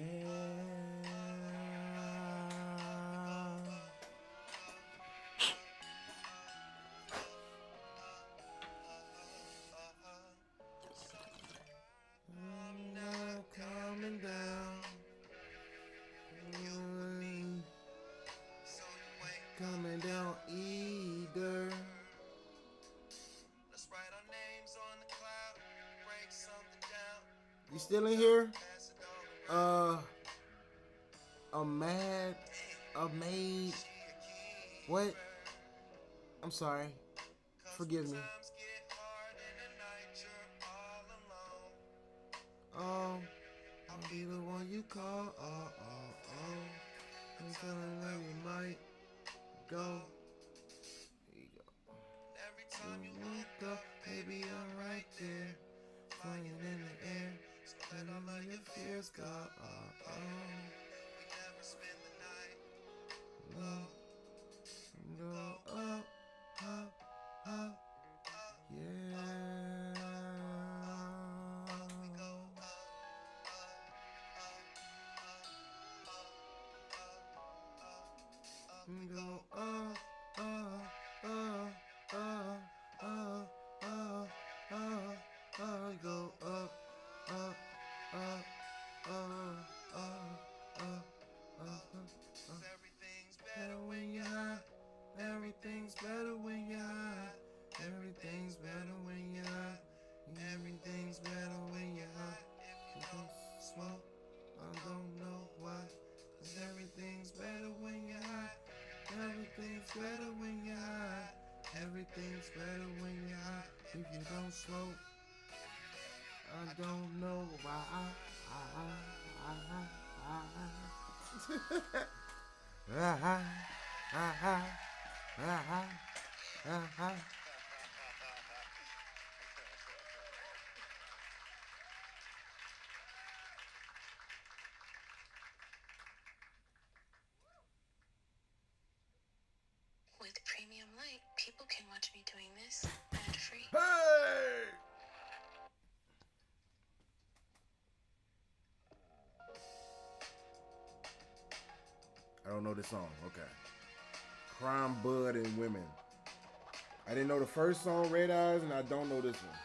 I'm not coming down. Coming down either. Let's write our names on the cloud. Break something down. You still in here? A maid. What? I'm sorry. Forgive me. I'll be the one you call. I'm feeling where we might go. Here you go. Every time you look up, baby, I'm right there. Flying in the air. So let all of your fears go. We never spend the night low. Go up, up, up. Yeah. We go up, up, we go up, go up, Everything's better when you're high. Everything's better when you're high. Everything's better when you're high. Everything's better when you're high. If you don't smoke, I don't know why. 'Cause everything's better when you're high. Everything's better when you're high. Everything's better when you're high. If you don't smoke, I don't know why. With Premium Light, people can watch me doing this ad-free. Hey! I don't know this song. Okay. Crime, Bud, and Women. I didn't know the first song, Red Eyes, and I don't know this one.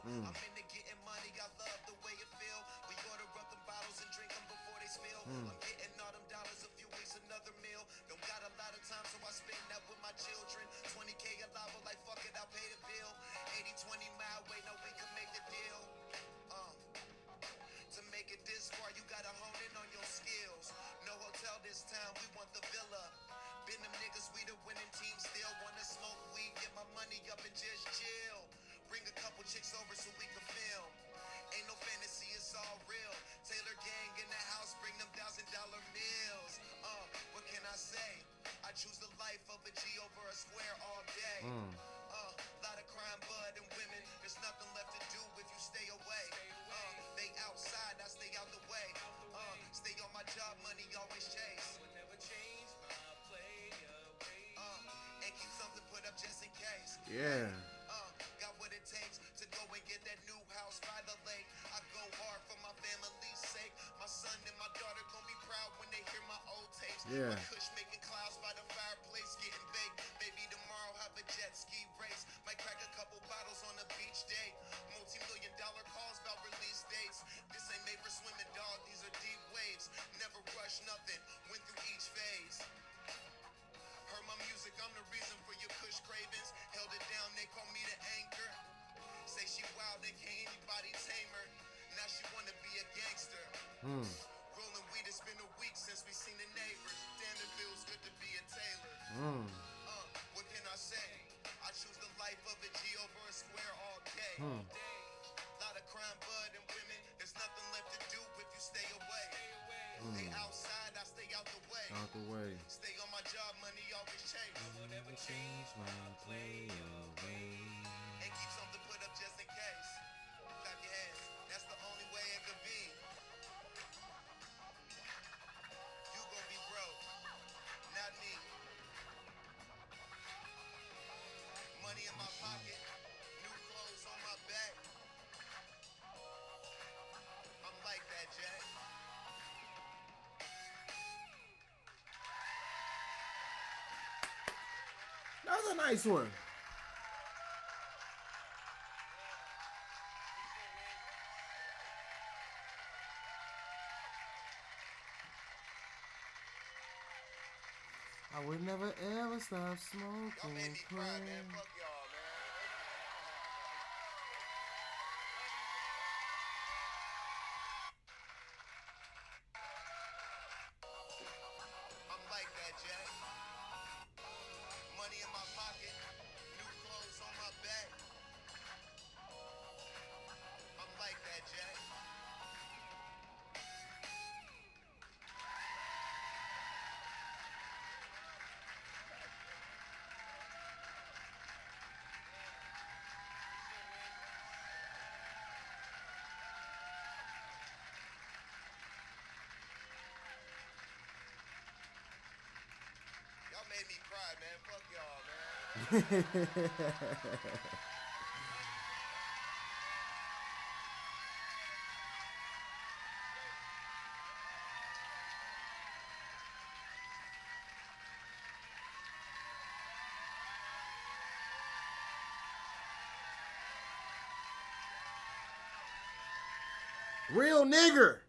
I'm into getting money, I love the way it feel. We order I'm getting all them dollars, a few weeks, another meal. Don't got a lot of time, so I spend that with my children. 20K a lot, but like fuck it, I'll pay the bill. 80-20 my way, now we can make the deal. To make it this far, you gotta hone in on your skills. No hotel this time, we want the villa. Been them niggas, we the winning team, still wanna smoke weed, get my money up and just chill. Bring a couple chicks over so we can film. Ain't no fantasy, it's all real. Taylor gang in the house, bring them $1,000 meals. What can I say? I choose the life of a G over a square all day. Lot of crime, bud, and women. There's nothing left to do if you stay away. They outside, I stay out the way. Stay on my job, money always chase. Would never change my play away. And keep something put up just in case. Yeah. Got what it takes to go and get that new house by the lake. I go hard for my family's sake. My son and my daughter gon' be proud when they hear my old tapes. Yeah. My kush making clouds by the fireplace, getting baked. Maybe tomorrow have a jet ski race. Might crack a couple bottles on a beach day. Multi-million-dollar calls about release dates. This ain't made for swimming, dog. These are deep waves. Never rush nothing. Went through each phase. Heard my music, I'm the reason for your kush cravings. Held it down, they call me the anchor. Say she wild, they can't anybody tame her. Now she wanna be a gangster. Rolling weed, it's been a week since we seen the neighbors. Damn, it feels good to be a Taylor. What can I say? I choose the life of a G over a square all day. Lot of crime, bud, and women. There's nothing left to do if you stay away. They outside, I stay out the way. Out the way. Stay on my job, money always chase. Would never change my play away. And keep something put up just in case. Clap your hands. That's the only way it could be. You gon' be broke, not me. Money in my pocket, new clothes on my back. I'm like that, Jack. That was a nice one. I would never ever stop smoking. Y'all made me cry, man. Fuck y'all, man. I'm like that, Jack. Money in my pocket, new clothes on my back. I'm like that, Jack. Y'all made me cry, man. Fuck y'all, man. Real nigger.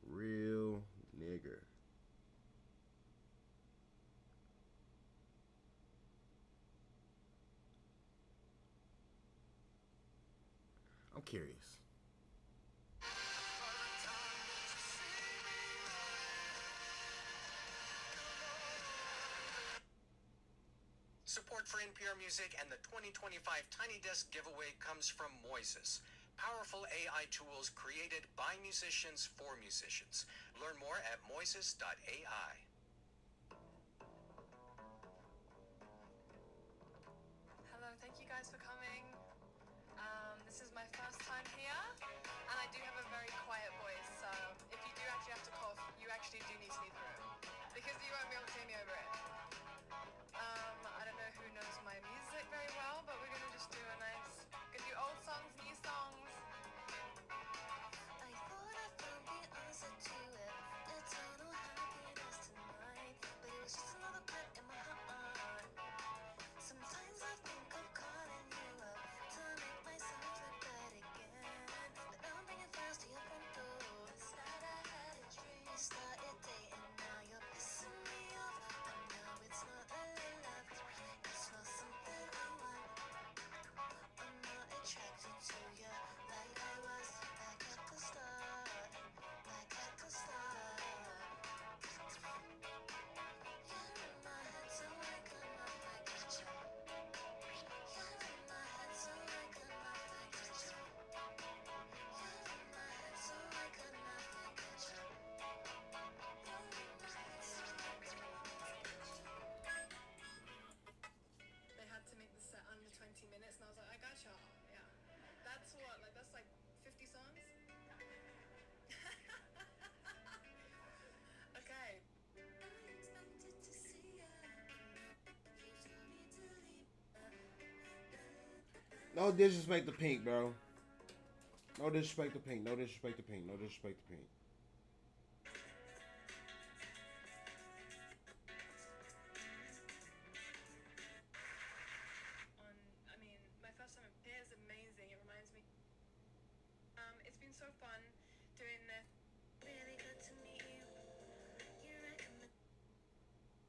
Real nigger. I'm curious. Support for NPR Music and the 2025 Tiny Desk giveaway comes from Moises, powerful AI tools created by musicians for musicians. Learn more at moises.ai. Hello, thank you guys for coming. This is my first time here, and I do have a very quiet voice, so if you do actually have to cough, you actually do need to leave the room, because you won't be able to hear me over it. I don't know who knows my music very well, but we're gonna just do a nice, gonna do old songs, new songs. I thought I found the answer to it. Eternal happiness tonight. That's what, like that's like 50 songs? Okay. No disrespect to Pink, bro. No disrespect to Pink. No disrespect to Pink. No disrespect to Pink. I mean, my first time here is amazing. It reminds me. It's been so fun doing this. Really good to meet you. You recommend.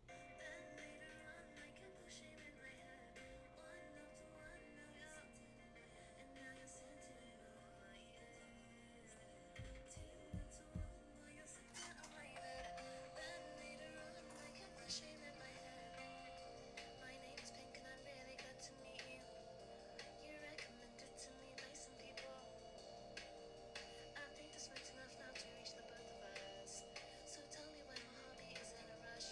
Then later on, I can push it in my head. One after one, now you're sitting, and now you're sitting on my head. Two into one, now you're sitting on my bed. Then later on, I can push it in my head. My name is Pink, and I'm really glad to meet you. You're recommended to me by some people. I think this went enough now to reach the both of us. So tell me when my hobby is in a rush.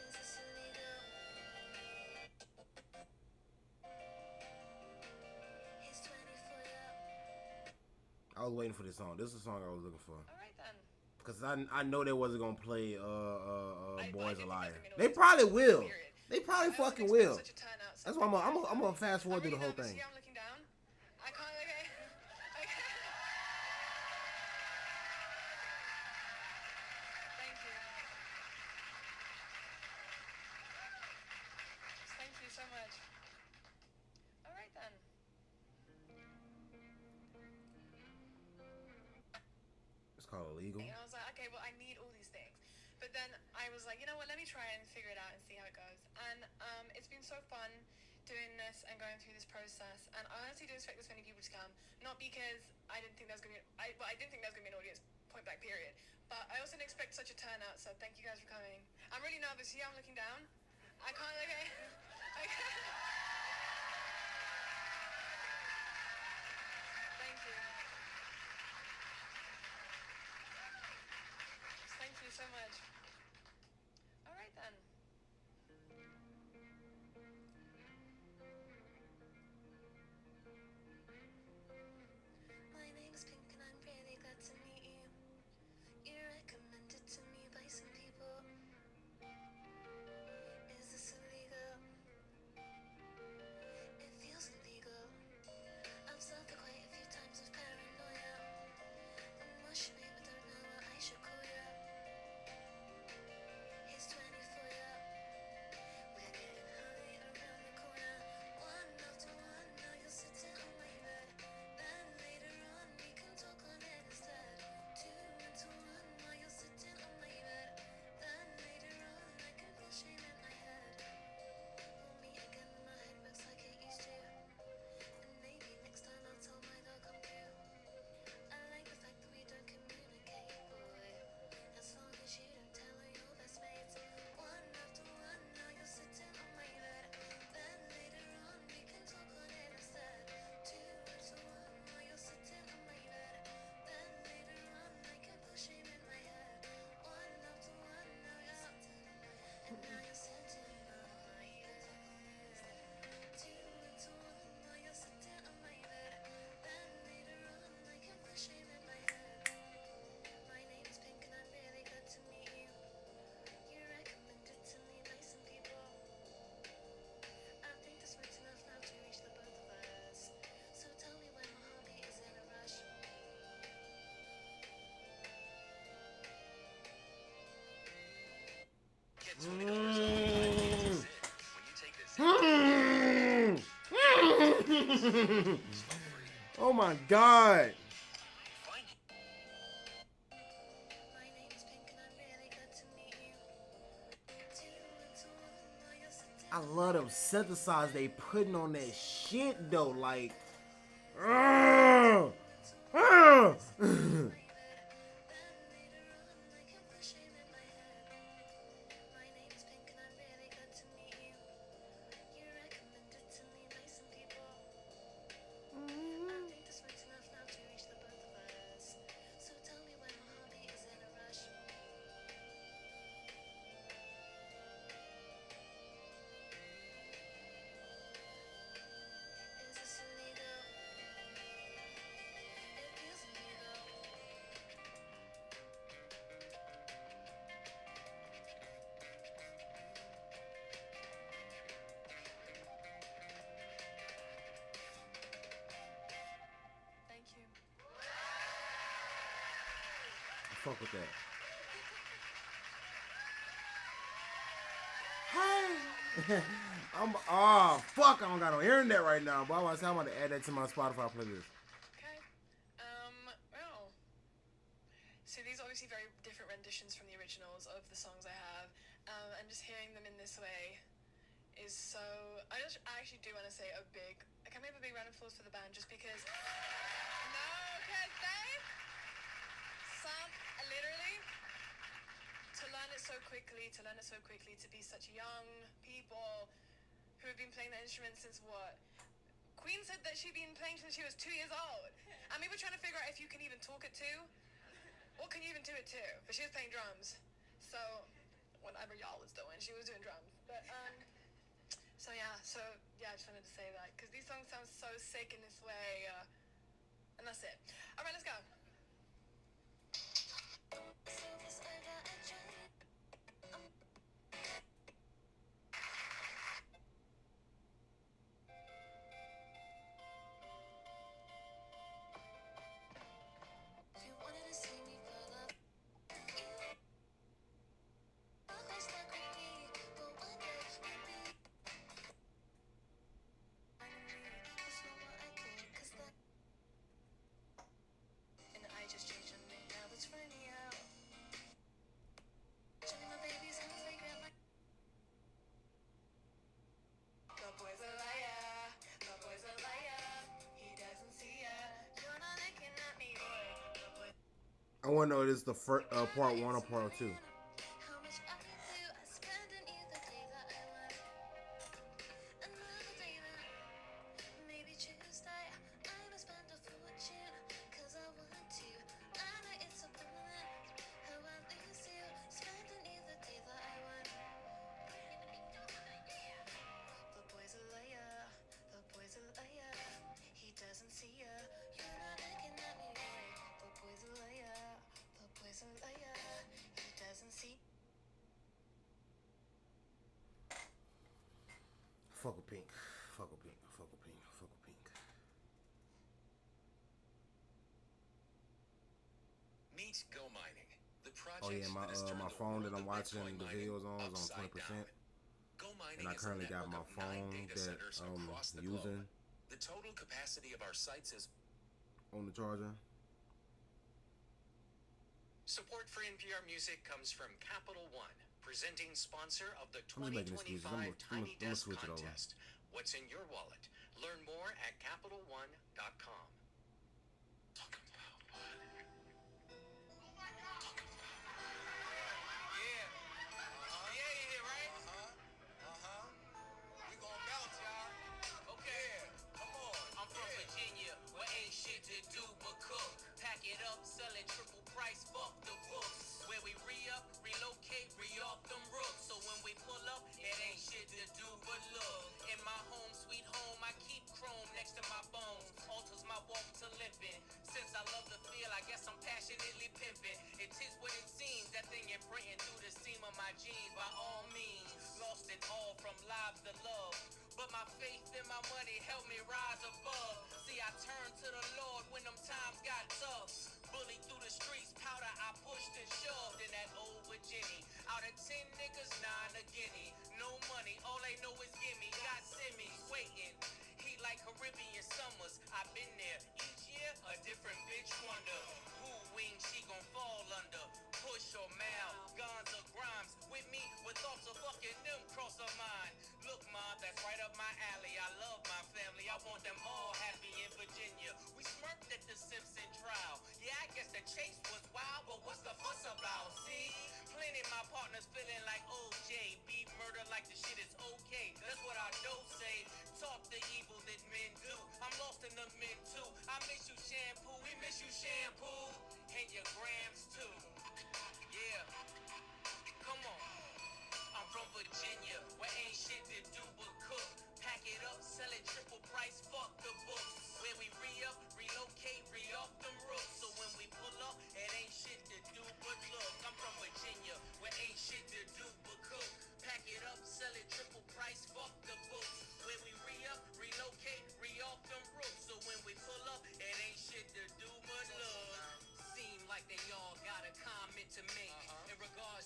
Is this illegal? He's 24, yeah. I was waiting for this song. This is the song I was looking for. Alright then. Because I know they wasn't gonna play Boys a I Liar. didn't think They that was probably gonna be will. period. They probably I wasn't fucking expecting will. such a turnout, so That's why I'm thank you guys gonna for fast forward through coming. the whole I'm really thing. nervous. See, I'm looking down. I can't, okay. Okay. Thank you. Thank you so much. Alright then. It's called Illegal. And I was like, okay, well, I need all these things. But then I was like, you know what, let me try and figure it out and see how it goes. And it's been so fun doing this and going through this process. And I honestly didn't expect this many people to come. Not because I didn't think there was going to be, I didn't think there was going to be an audience, point blank period. But I also didn't expect such a turnout, so thank you guys for coming. I'm really nervous. See how I'm looking down? I can't, okay. Okay. Thank you. Thank you so much. Alright then. My name's Pink and I'm really glad to meet you. You're recommended to me by some people. Is this illegal? It feels illegal. I've suffered quite a few times of paranoia. What's your name? I don't know what I should call you. He's 24, yeah. We're getting high around the corner. One after one, now you're sitting on my bed. Then later on, we can talk on it instead. Two into one, now you're sitting on my bed. Then later on, I can feel shame in my head. We'll meet again, my head works like it used to. And maybe next time I'll tell my dog I'm cute. I like the fact that we don't communicate, boy. As long as you don't tell her your best mates. One after one, now you're sitting on my bed. Then later on, we can talk on it instead. Two after one, now you're sitting on my bed. Then later on, I can feel shame in my head. One after one, now you're sitting, and now you're sitting on my bed. Two into one, now you're sitting on my bed. Then later on, I can feel shame in my head. My name is Pink and I'm really glad to meet you. You're recommended to me by some people. I think this went enough now to reach the both of us. So tell me when my hobby is in a rush. Get $20 off my When you take this Oh my God. find it. My name is Pink and I'm really glad to meet you. Two into one, now you're sitting. I love them synthesizers they putting on that shit though. Like, uh, uh. Then later on, I can feel shame in my head. My name is Pink and I'm really glad to meet you. You're recommended to me by some people. I think this went enough now to reach the both of us. So tell me when my hobby is in a rush. Fuck with that. Hey. Fuck, I don't got no internet right now. But I'm about to add that to my Spotify playlist. Okay. Well. So these are obviously very different renditions from the originals of the songs I have. And just hearing them in this way is so... I actually do want to say can we have a big round of applause for the band just because... No, because literally, to learn it so quickly, to be such young people who have been playing the instruments since what? Queen said that she'd been playing since she was 2 years old. And we were trying to figure out if you can even talk it to. What can you even do it to? But she was playing drums. So, whatever y'all was doing, she was doing drums. But, so yeah, I just wanted to say that. Because these songs sound so sick in this way. And that's it. Alright, let's go. I want to know if this is the first, part 1 or part 2. Fuck with Pink. Fuck with Pink. Fuck with Pink. Fuck with Pink. Meet Go Mining. The project Oh yeah, that has turned my the phone world that I'm of watching Bitcoin the mining videos on is on upside 20%. down. Go Mining And I is a currently got network my of 9 phone data that centers across the using globe. The total capacity of our sites is on the charger. Support for NPR Music comes from Capital One, presenting sponsor of the I'm just making excuses. 2025 Tiny I'm gonna Desk switch it over. Contest. What's in your wallet? Learn more at CapitalOne.com. Talking about what? Yeah, you hear, right? We gon' bounce, y'all. Okay, come on. I'm from Virginia, where ain't shit to do but cook. Pack it up, sell it triple price, fuck the books. Where we re-up, relocate, re-off them rooks. So when we pull up, it ain't shit to do but look. In my home, sweet home, I keep chrome next to my bones. Alters my walk to limping. Since I love the feel, I guess I'm passionately pimping. It is what it seems, that thing imprinting through the seam of my jeans. By all means, lost it all from lives to love. But my faith and my money helped me rise above. See, I turned to the Lord when them times got tough. Bullied through the streets, powder I pushed and shoved in that old Virginia. Out of 10 niggas, 9 a guinea. No money, all they know is gimme. Got semis waiting. Heat like Caribbean summers. I've been there. Each year, a different bitch wonder. Who wing she gon' fall under? Push or Mal, guns or Grimes. With me, with thoughts of fucking them cross her mind. Look, Mom, that's right up my alley. I love my family. I want them all happy in Virginia. We smirked at the Simpson trial. Yeah, I guess the chase was wild, but what's the fuss about? See, plenty of my partners feeling like OJ. Beat murder like the shit is okay. That's what I don't say. Talk the evil that men do. I'm lost in the men too. I miss you, shampoo. We miss you, shampoo. And your grams too. Yeah, come on. I'm from Virginia, where ain't shit to do but cook. Pack it up, sell it triple price, fuck the books. Where we re-up, relocate, re-off them rooks. So when we pull up, it ain't shit to do but look. I'm from Virginia, where ain't shit to do but cook. Pack it up, sell it triple price, fuck the books. Where we re-up, relocate, re-off them rooks. So when we pull up, it ain't shit to do but look. Seem like they all got a con.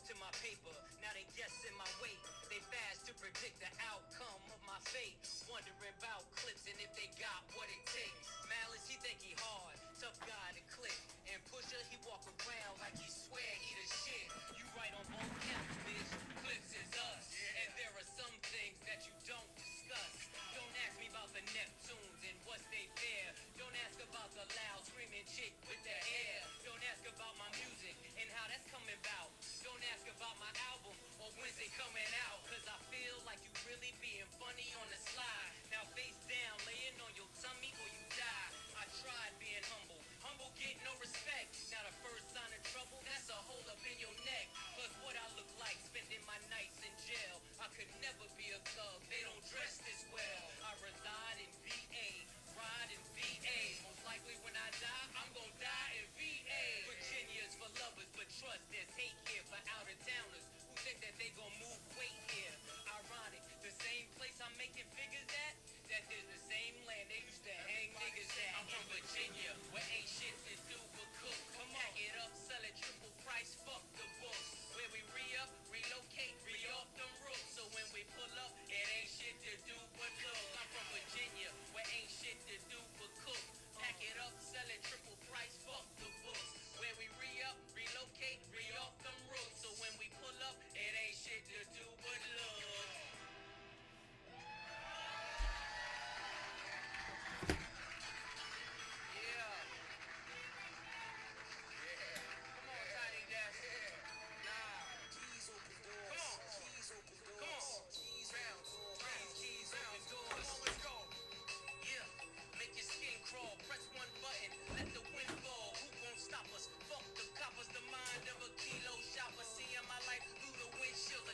to my paper, now they guessing my weight. They fast to predict the outcome of my fate. Wondering about clips and if they got what it takes. Malice, he think he hard, tough guy to click. And Pusher, he walk around like he swear he the shit. You right on both counts, bitch. Clips is us. And there are some things that you don't discuss. Don't ask me about the Neptunes and what's they fare. Don't ask about the loud screaming chick with the hair. Don't ask about my music and how that's coming about. Don't ask about my album or when's it coming out. Cause I feel like you really being funny on the slide. Now face down, laying on your tummy or you die. I tried being humble. Humble get no respect. Now the first sign of trouble, that's a hole up in your neck. Plus what I look like spending my nights in jail. I could never be a thug, they don't dress this well. I reside in VA, ride in VA. Most likely when I die, I'm gonna die in VA. Virginia's for lovers, but trust there's hate here for out-of-towners who think that they gonna move weight here. Ironic, the same place I'm making figures at, that is the same land they used to hang niggas at. I'm from Virginia, where ain't shit to do but cook. Come pack it up, sell it triple price, fuck the books. Where we re-up, relocate, re-off them roofs. So when we pull up, it ain't shit to do but look. I'm from Virginia, where ain't shit to do but cook. Pack it up, sell it triple price, fuck the books. Where we re-up, relocate, re-off them roofs. So when we pull up, it ain't shit to do but look.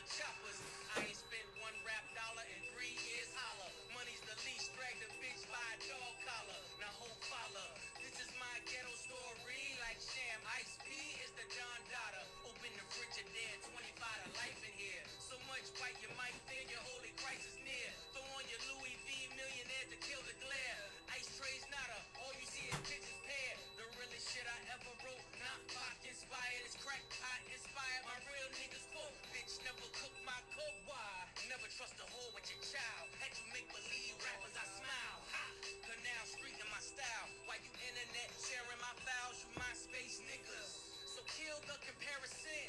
Choppers. I ain't spent one rap dollar in 3 years, holla. Money's the least, drag the bitch by a dog collar. Now hope follow. This is my ghetto story, like Sham. Ice P is the Don Dada. Open the fridge and there, 25 to life in here. So much white you might think your holy Christ is near. Throw on your Louis V millionaire to kill the glare. Ice trays nada, all you see is bitches pair. The realest shit I ever wrote, not pop inspired. It's crack pot inspired. My real niggas quote, bitch never cook my coke. Why? Never trust a whore with your child. Had you make believe rappers, I smile. Ha! Canal Street in my style. Why you internet sharing my files? You MySpace niggas. So kill the comparison.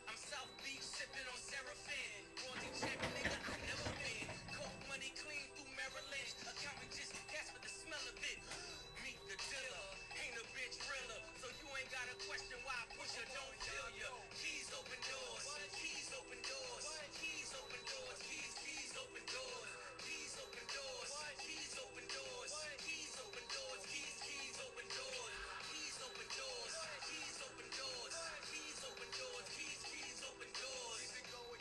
I'm South Beach sipping on Seraphim. Royalty check nigga, I never been. Coke money clean through Maryland. Accountant just gasp for the smell of it. Meet the dealer, ain't a bitch realer. So you ain't gotta question why I push her, don't feel ya. Keys open doors, keys open doors, keys open doors, keys open doors, keys open doors, keys open doors, keys open doors, keys open doors, keys open doors, keys open doors, keys open doors, keys open doors.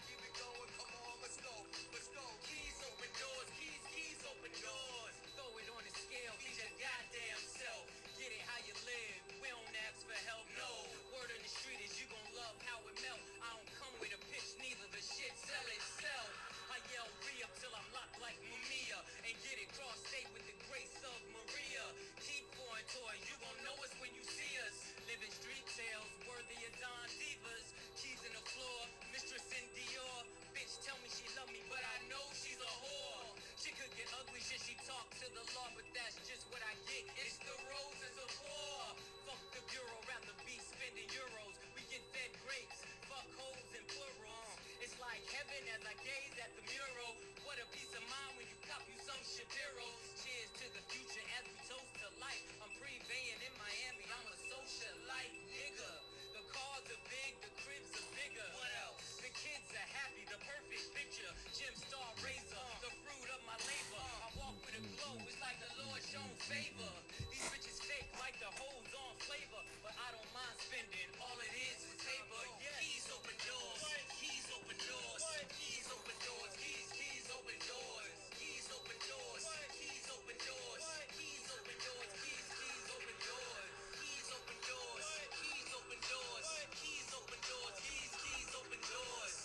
Keep it going, come on, let's go, keys open doors, keys open doors. Throw it on the scale, be your goddamn self. Get it how you live, we don't ask for help, no. Word on the street is you gon' love how it melt. I don't come with a pitch, neither the shit sell itself. I yell re-up till I'm locked like Mumia and get it cross state with the grace of Maria. Keep pouring toy, you gon' know us when you see us. Living street tales, worthy of Don Divas. Keys in the floor, mistress in Dior. Bitch tell me she love me, but I know she's a whore. She could get ugly, shit she talk to the law, but that's just what I get. It's the roses of war. Fuck the bureau, rather be spending euros. We get fed grapes, fuck hoes and plurals. It's like heaven as I gaze at the mural. What a peace of mind when you cop you some Shapiro. Cheers to the future as we toast to life. I'm prevailing in Miami, I'm a socialite nigga. The cars are big, the cribs are bigger. What else? The kids are happy, the perfect picture. Gym star razor, the fruit of my labor. I walk with a glow, it's like the Lord shown favor. These bitches fake like the hoes on flavor, but I don't mind spending. All it is paper. Keys open doors, keys open doors, keys open doors, keys open doors, keys open doors, keys open doors, keys open doors, keys open doors, keys open doors, keys open doors, keys open doors, keys open doors.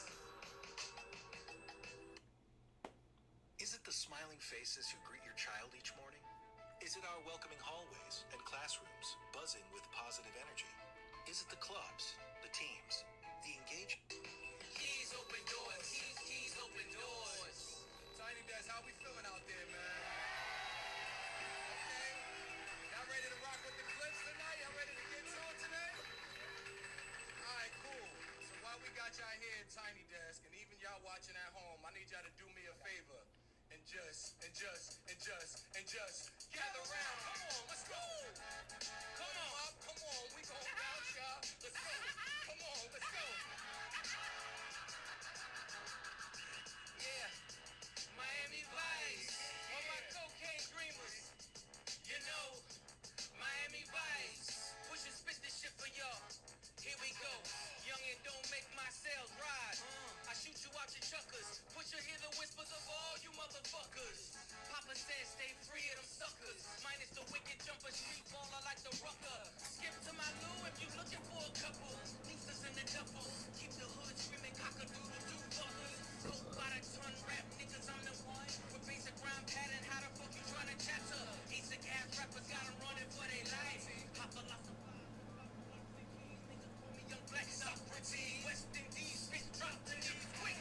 Is it the smiling faces who greet your child each morning? Is it our welcoming hallways and classrooms buzzing with positive energy? Is it the clubs, the teams, the engagement? here Tiny Desk, and even y'all watching at home, I need y'all to do me a favor and just gather around. Come on, let's go. Come on, we gon' bounce, y'all. Let's go. Come on, let's go. Yeah, Miami Vice, all my cocaine dreamers. You know, Miami Vice, push and spit this shit for y'all. Here we go. Youngin', don't make my sales rise. I shoot you out your chuckers. Push you hear the whispers of all you motherfuckers. Papa says stay free of them suckers. Minus the wicked jumper, street baller like the rucker. Skip to my loo if you looking for a couple. Leases in the duffel. Keep the hood screaming cock-a-doodle-doo fuckers. Coke by the ton rap niggas, I'm the one. With basic rhyme pattern, how the fuck you tryna chatter? Basic ass rappers got 'em running for their life. Papa lost young black Socrates, West Indies, bitch drop to these quick.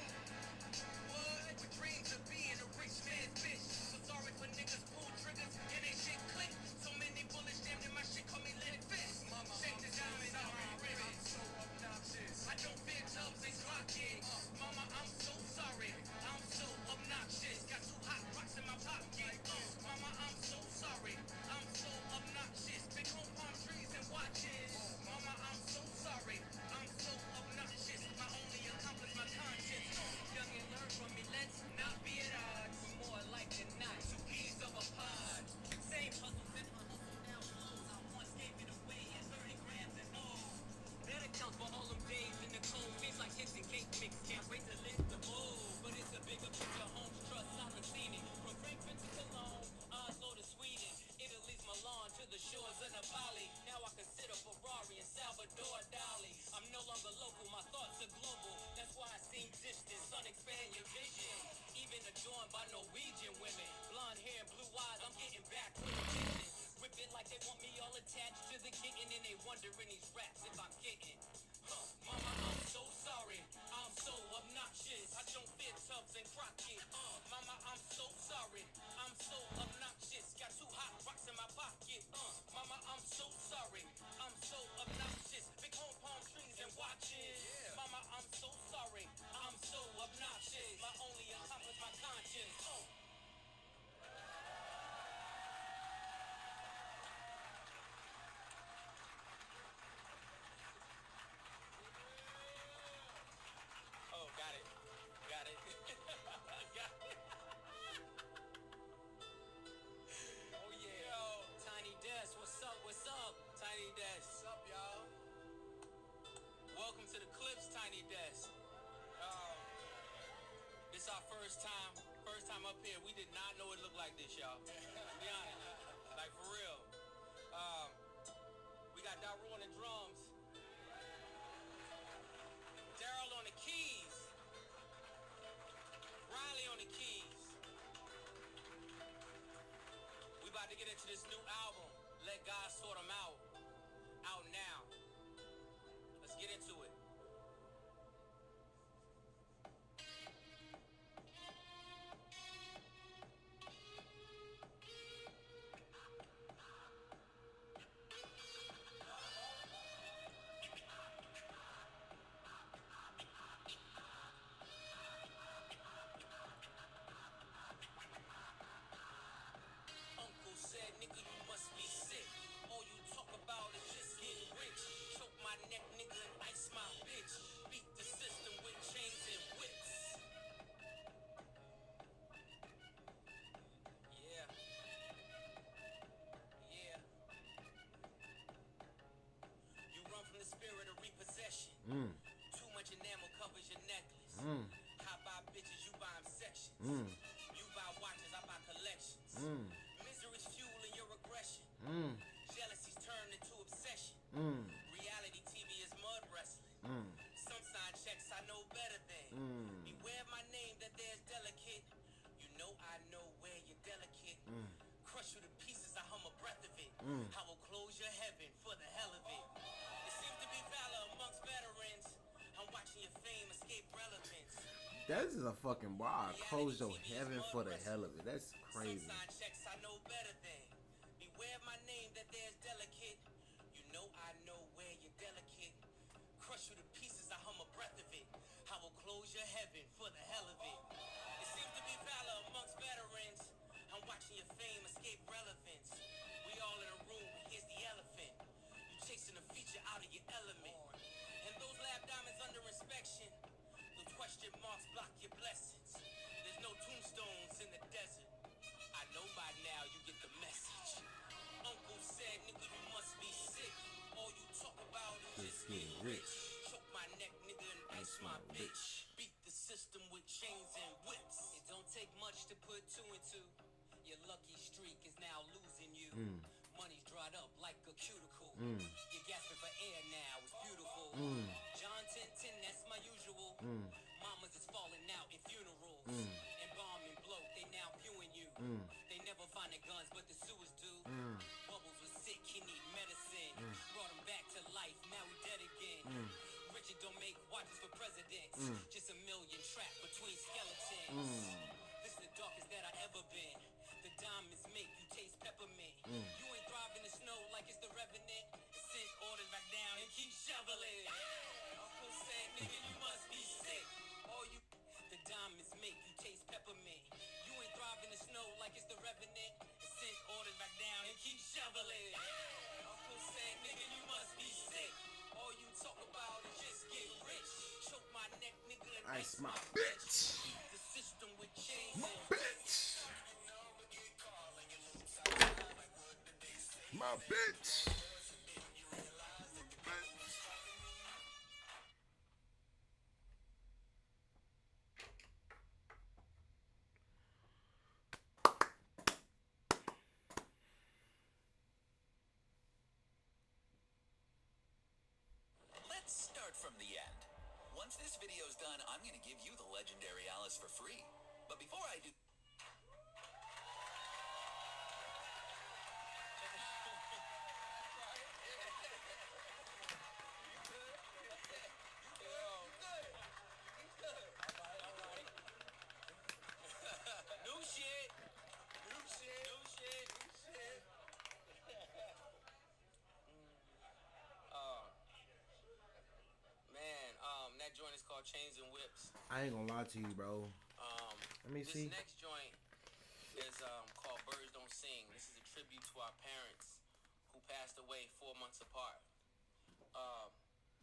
What? With dreams of being a rich man's bitch. So sorry for niggas pull triggers and they shit click. So many bullets jammed in my shit, call me lead fist. Mama, shake the diamond on my ribs. So obnoxious. I don't fear tubs, they clock it. Mama, I'm so sorry. I'm so obnoxious. Got 2 hot rocks in my pocket. Mama, I'm so sorry. I'm so obnoxious. Big home palm trees and watches. Mama, I'm so sorry. I'm so obnoxious. My only accomplice, my conscience. Young and learn from me. Let's not be at odds. We're more alike than not. 2 peas of a pod. Same hustle, sent my hustle down clothes. I once gave it away at 30 grams and all. That accounts for all them days in the cold. Tastes like hits and cake mix. Can't wait to lift the bowl. But it's a bigger picture. Homes trust, not scenic. From Frankfurt to Cologne, Oslo to Sweden. Italy's Milan to the shores of Bali. Now I consider Ferrari and Salvador Dali. I'm no longer local, my thoughts are global. That's why I seem distant. Sun, expand your vision. Even adorned by Norwegian women. Blonde hair and blue eyes, I'm getting back with the vision. Whip it like they want me all attached to the kitten. And they wonder in these raps if I'm getting. Mama, I'm so sorry. I'm so obnoxious. I don't fear tubs and Crockett. Mama, I'm so sorry. I'm so obnoxious. Got 2 hot rocks in my pocket. Mama, I'm so sorry. I'm so obnoxious. Big home palm trees and watches. Mama, I'm so sorry. I'm so obnoxious. My only accomplice, my conscience. Oh, got it. Got it. Got it. Oh, yeah. Yo, Tiny Desk, what's up? What's up, Tiny Desk? What's up, y'all? Welcome to the Clips, Tiny Desk. This our first time up here. We did not know it looked like this, y'all. To be honest. Like, for real. We got Daru on the drums. Daryl on the keys. Riley on the keys. We about to get into this new album, Let God Sort 'Em Out. Out now. Let's get into it. Uncle said, nigga, you must be sick. All you talk about is just getting rich. Choke my neck, nigga, and ice my bitch. Beat the system with chains and whips. Yeah. Yeah. You run from the spirit of repossession. Too much enamel covers your necklace. How buy bitches, you buy them sections. You buy watches, I buy collections. Misery's fueling your aggression. Jealousy's turned into obsession. Reality TV is mud wrestling. Some sign checks I know better than. Beware of my name that there's delicate. You know I know where you're delicate. Crush you to pieces, I hum a breath of it. I will close your heaven for the hell of it. There seems to be valor amongst veterans. I'm watching your fame escape relevance. That is a fucking bar. Close your heaven for the hell of it. That's crazy. Some sign checks I know better than. Beware of my name that there's delicate. You know I know where you're delicate. Crush you to pieces, I hum a breath of it. I will heaven for the hell of it. It seems to be valor amongst veterans. I'm watching your fame escape relevance. We all in a room, here's the elephant. You chasing a feature out of your element. And those lab diamonds under inspection. Those question marks block your blessings. There's no tombstones in the desert. I know by now you get the message. Uncle said, nigga, you must be sick. All you talk about is just getting rich. Choke my neck, nigga, and ice my bitch. Beat the system with chains and whips. It don't take much to put two and two. Your lucky streak is now losing you. Money's dried up like a cuticle. You're gasping for air now, it's beautiful. John 10:10, that's my usual. Mamas is falling out in funerals. Embalm and bloat, they now viewing you. They never find their guns, but the sewers do. Bubbles was sick, he need medicine. Brought him back to life, now he dead again. Richard don't make watches for presidents. Just a million trapped between skeletons. This is the darkest that I ever been. The diamonds make you taste peppermint. You ain't thriving in the snow like it's the revenant. Send orders back down and keep shoveling. Uncle said, nigga, you must be sick. All you, the diamonds make you taste peppermint. You ain't thriving in the snow like it's the revenant. Send orders back down and keep shoveling. Uncle said, nigga, you must be sick. All you talk about is just get rich. Choke my neck, nigga, and Ice my bitch. beat the system with chains My and bitch. My bitch. Let's start from the end. Once this video's done, I'm gonna give you the legendary Alice for free. But before I do... New shit. New shit. New shit. New shit. Man, that joint is called Chains and Whips. I ain't gonna lie to you, bro. Let me see. This next joint is called Birds Don't Sing. This is a tribute to our parents who passed away 4 months apart.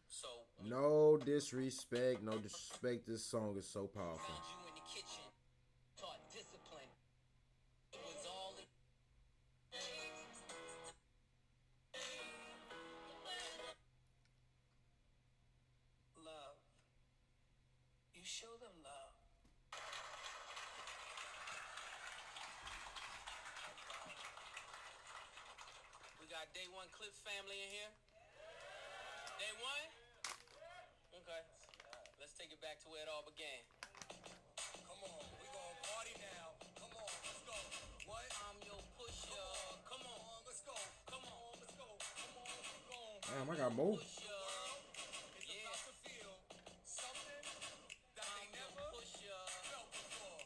So No disrespect. No disrespect. This song is so powerful. found you in the kitchen, taught discipline. It was all in love. You show them love. We got Day One Clips family in here. Day One? Okay. Let's take it back to where it all began. Come on, we gon' party now. Come on, let's go. What? I'm your pusher. Come on. Let's go. Come on, let's go. Come on, keep going. Damn, I got more. Pusher. It's Yeah. about to feel something that they I'm your never pusher. felt before.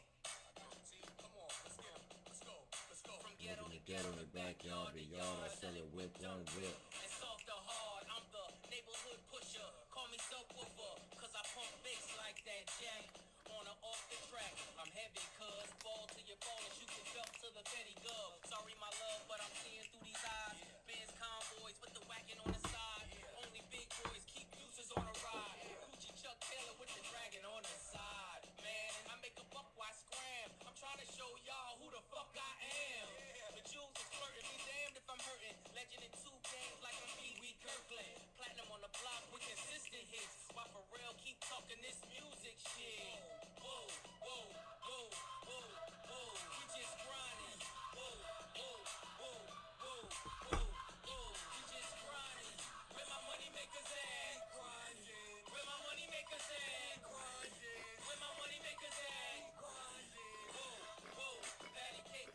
See, come on, let's get 'em. Let's go. Let's go. From ghetto to Get ghetto in the backyard, the yard. I sell it with one whip. and soft to hard. I'm the neighborhood pusher. Call me subwoofer, cause I pump bass like that jack. On or off the track, I'm heavy, cuz fall till you fall and shoot your belt to the Fetty Gov. Sorry, my love, but I'm seeing through these eyes. Benz convoys, put the wagon on the side. Only big boys keep deuces on a ride. Gucci Chuck Taylor with the dragon on the side. Man, I make a buck, why scram? I'm trying to show y'all who the fuck I am. The jewels is flirting, be damned if I'm hurting. Legend in 2 games like I'm Pee Wee Kirkland. Platinum on the block with consistent hits. While Pharrell keep talking this music shit. Whoa, whoa, whoa, whoa, whoa. We just grinding. Whoa, whoa, whoa, whoa, whoa, whoa. We just grinding. Where my money makers at? Grinding. Where my money makers at? Grinding. Where my money makers at? Grinding. Whoa, whoa. Patty cake.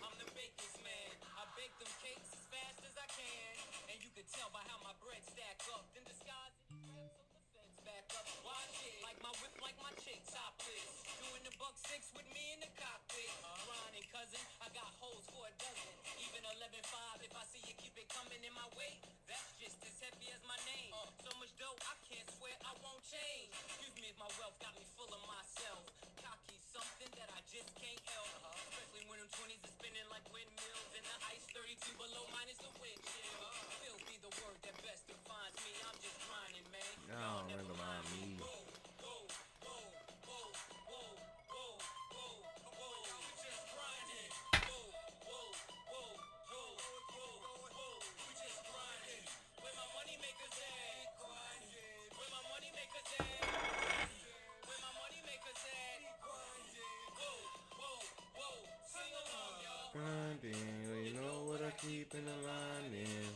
I'm the baker's man. I bake them cakes as fast as I can. And you can tell by how my bread stack up. Then disguise it, grab some the feds back up. Watch it, like my whip, like my chick topless. Doing the buck 6 with me in the cockpit. Grinding, cousin, I got hoes for a dozen. Even 11.5, if I see you keep it coming in my way, that's just as heavy as my name. So much dough, I can't swear I won't change. Excuse me if my wealth got me full. them 20s are spinning like windmills, and the ice 32 below minus the wind chill. Filthy the word that best defines me. I'm just grinding, man. No, never mind me. Whoa, whoa, whoa, whoa, whoa, whoa, whoa, whoa. We just grinding. Whoa, whoa, whoa, whoa, whoa, whoa. We just grinding. Where my money makers at? Grinding. Where my money makers at? Where my money makers at? Grinding. Whoa, whoa, whoa. Sing along, y'all. Grinding, you know what I keep in the line in.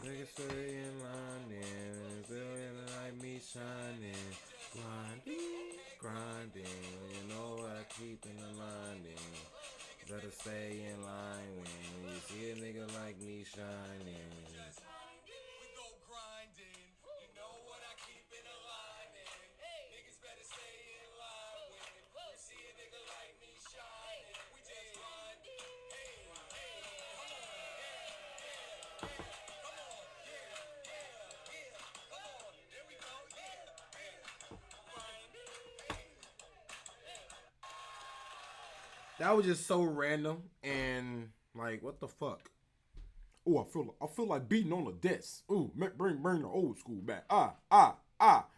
Niggas stay in line in. Feeling like me shining. Grinding, grinding, you know what I keep in the line in. Better stay in line when you see a nigga like me shining. We go grinding. You know what I keep in a line in. Niggas better stay in line when you see a nigga like me shining. We just grinding. Hey, hey, come on, yeah, yeah, yeah. Come on, yeah, yeah, yeah. Come on, there we go, yeah, yeah. Grinding, hey. That was just so random and like, what the fuck? Oh, I feel like beating on the desk. Ooh, bring the old school back.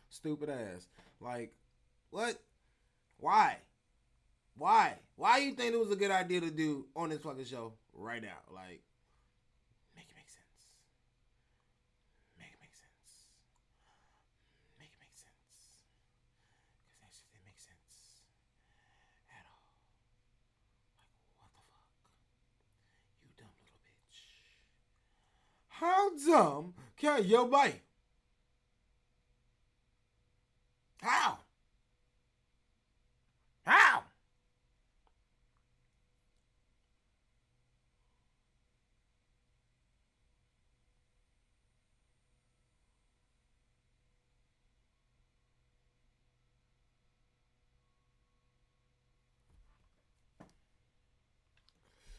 Stupid ass. Like, what? Why? Why you think it was a good idea to do on this fucking show right now? Like, make it make sense. Make it make sense. Make it make sense. Because that shit didn't make sense at all. Like, what the fuck? You dumb little bitch. How dumb can you be? How? How?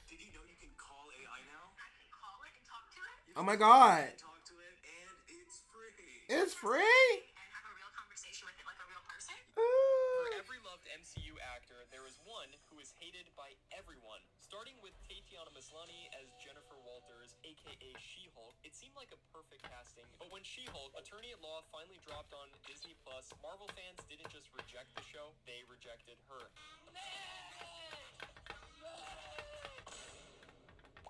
Did you know you can call AI now? I can call it and talk to it Oh my god. Talk to it, and it's free. It's free? and have a real conversation with it like a real person. For every loved MCU actor, there is one who is hated by everyone. Starting with Tatiana Maslany as Jennifer Walters, aka She-Hulk, it seemed like a perfect casting. But when She-Hulk, Attorney at Law, finally dropped on Disney Plus, Marvel fans didn't just reject the show, they rejected her.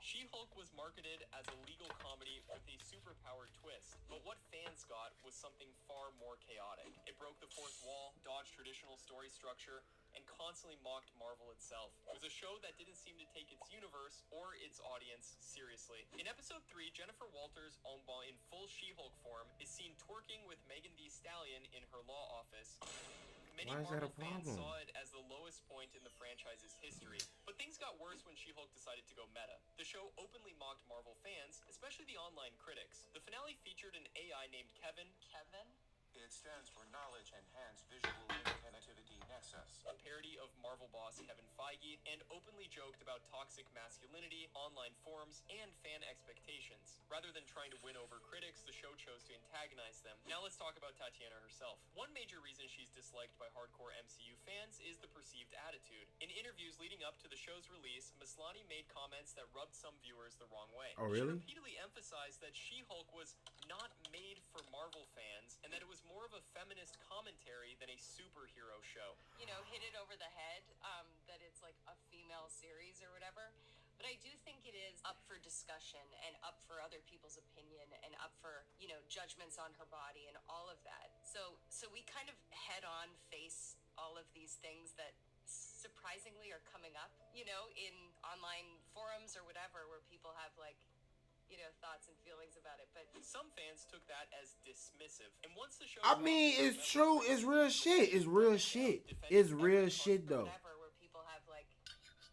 She-Hulk was marketed as a legal comedy with a superpowered twist, but what fans got was something far more chaotic. It broke the fourth wall, dodged traditional story structure, and constantly mocked Marvel itself. It was a show that didn't seem to take its universe or its audience seriously. In episode 3, Jennifer Walters, in full She-Hulk form, is seen twerking with Megan Thee Stallion in her law office. Many Why is that a Marvel fans problem? saw it as the lowest point in the franchise's history, but things got worse when She-Hulk decided to go meta. The show openly mocked Marvel fans, especially the online critics. The finale featured an AI named Kevin. It stands for Knowledge Enhanced Visual Interconnectivity Nexus. A parody of Marvel boss Kevin Feige, and openly joked about toxic masculinity, online forums, and fan expectations. Rather than trying to win over critics, the show chose to antagonize them. Now let's talk about Tatiana herself. One major reason she's disliked by hardcore MCU fans is the perceived attitude. In interviews leading up to the show's release, Maslany made comments that rubbed some viewers the wrong way. Oh, really? She repeatedly emphasized that She-Hulk was not made for Marvel fans, and that it was more of a feminist commentary than a superhero show. You know, hit it over the head, that it's like a female series or whatever. But I do think it is up for discussion and up for other people's opinion and up for, you know, judgments on her body and all of that. So we kind of head on face all of these things that surprisingly are coming up, you know, in online forums or whatever, where people have like, you know, thoughts and feelings about it. But some fans took that as dismissive, and once the show I mean, it's true. It's real shit. It's real shit. It's real shit, though. whatever, where people have like,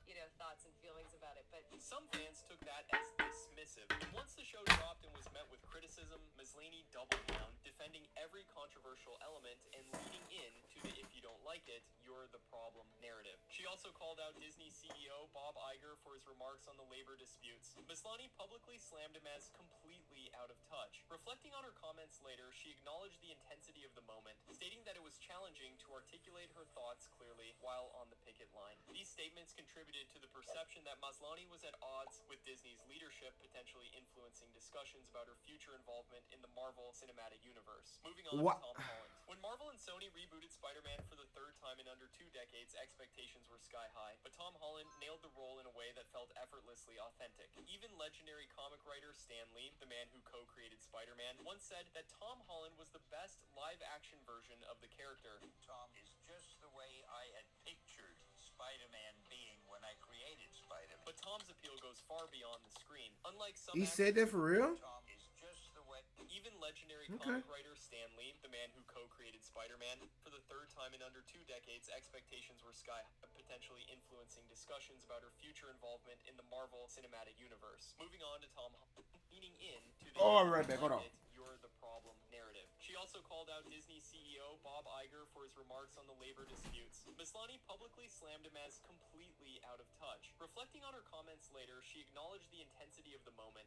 you know, thoughts and feelings about it. But some fans took that as dismissive, and once the show dropped and was met with criticism, Maslany doubled down, defending every controversial element and leading in to the "if you don't like it, you're the problem" narrative. She also called out Disney CEO Bob Iger for his remarks on the labor disputes. Maslany publicly slammed him as completely out of touch. Reflecting on her comments later, she acknowledged the intensity of the moment, stating that it was challenging to articulate her thoughts clearly while on the picket line. These statements contributed to the perception that Maslany was at odds with Disney's leadership, potentially influencing discussions about her future involvement in the Marvel Cinematic Universe. Moving on to Tom Holland. When Marvel and Sony rebooted Spider-Man for the third time in under 2 decades, expectations were sky high, but Tom Holland nailed the role in a way that felt effortlessly authentic. Even legendary comic writer Stan Lee, the man who co-created Spider-Man, once said that Tom Holland was the best live-action version of the character. Tom is just the way I had pictured Spider-Man being when I created Spider-Man. But Tom's appeal goes far beyond the screen. Unlike some He said that for real? Tom is just the way. Even legendary comic writer Stan Lee, the man who co-created Spider-Man, for the third time in under 2 decades, expectations were sky high, potentially influencing discussions about her future involvement in the Marvel Cinematic Universe. Moving on to Tom Holland, leaning in to the I'll be right back. Hold on. "You're the problem" narrative. She also called out Disney CEO Bob Iger for his remarks on the labor disputes. Maslany publicly slammed him as completely out of touch. Reflecting on her comments later, she acknowledged the intensity of the moment,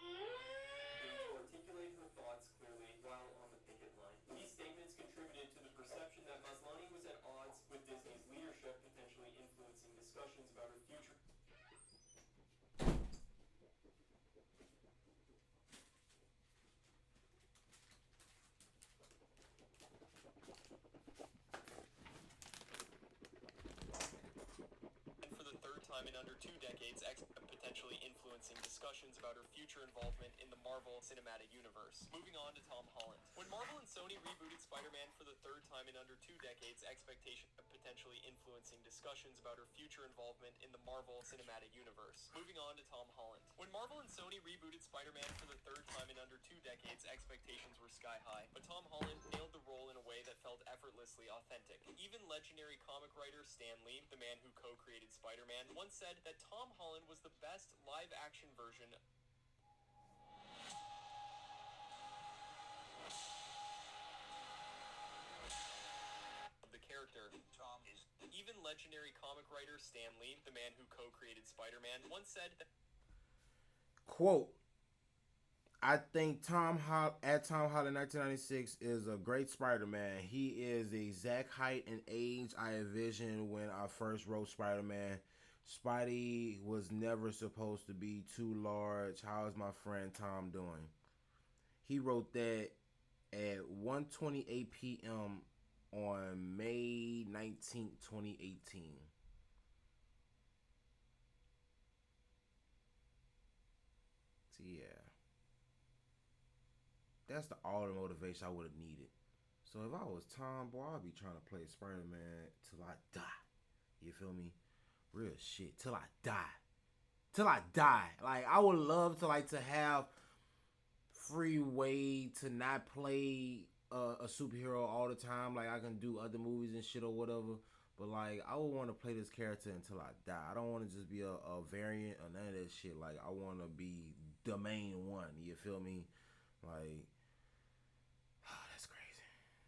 to articulate her thoughts clearly while on the picket line. These statements contributed to the perception that Maslany was at odds with Disney's leadership, potentially influencing discussions about her future. And for the third time in under 2 decades, potentially influencing discussions about her future involvement in the Marvel Cinematic Universe. Moving on to Tom Holland. When Marvel and Sony rebooted Spider-Man for the third time in under 2 decades, expectations potentially influencing discussions about her future involvement in the Marvel Cinematic Universe. Moving on to Tom Holland. When Marvel and Sony rebooted Spider-Man for the third time in under 2 decades, expectations were sky high, but Tom Holland nailed the role in a way that felt effortlessly authentic. Even legendary comic writer Stan Lee, the man who co-created Spider-Man, once said that Tom Holland was the best live-action version of the character. Tom is. Even legendary comic writer Stan Lee, the man who co-created Spider-Man, once said that. Quote, I think Tom Holland 1996 is a great Spider-Man. He is the exact height and age I envisioned when I first wrote Spider-Man. Spidey was never supposed to be too large. How is my friend Tom doing? He wrote that at 1:28 p.m. on May 19, 2018. So yeah. That's all the motivation I would have needed. So if I was Tom, boy, I'd be trying to play Spider-Man till I die. You feel me? Real shit. Till I die. Till I die. Like, I would love to have free way to not play a superhero all the time. Like, I can do other movies and shit or whatever. But, like, I would want to play this character until I die. I don't want to just be a variant or none of that shit. Like, I want to be the main one. You feel me? Like, that's crazy.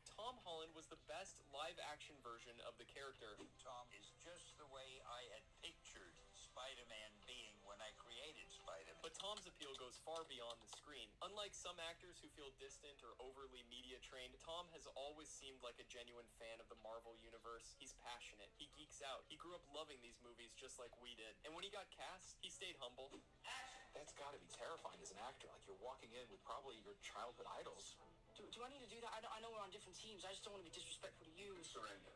Tom Holland was the best live-action version of the character. Tom is just the way I had pictured Spider-Man being when I created Spider-Man. But Tom's appeal goes far beyond the screen. Unlike some actors who feel distant or overly media-trained, Tom has always seemed like a genuine fan of the Marvel Universe. He's passionate. He geeks out. He grew up loving these movies just like we did. And when he got cast, he stayed humble. That's gotta be terrifying as an actor. Like, you're walking in with probably your childhood idols. Do I need to do that? I know we're on different teams. I just don't want to be disrespectful to you. Surrender.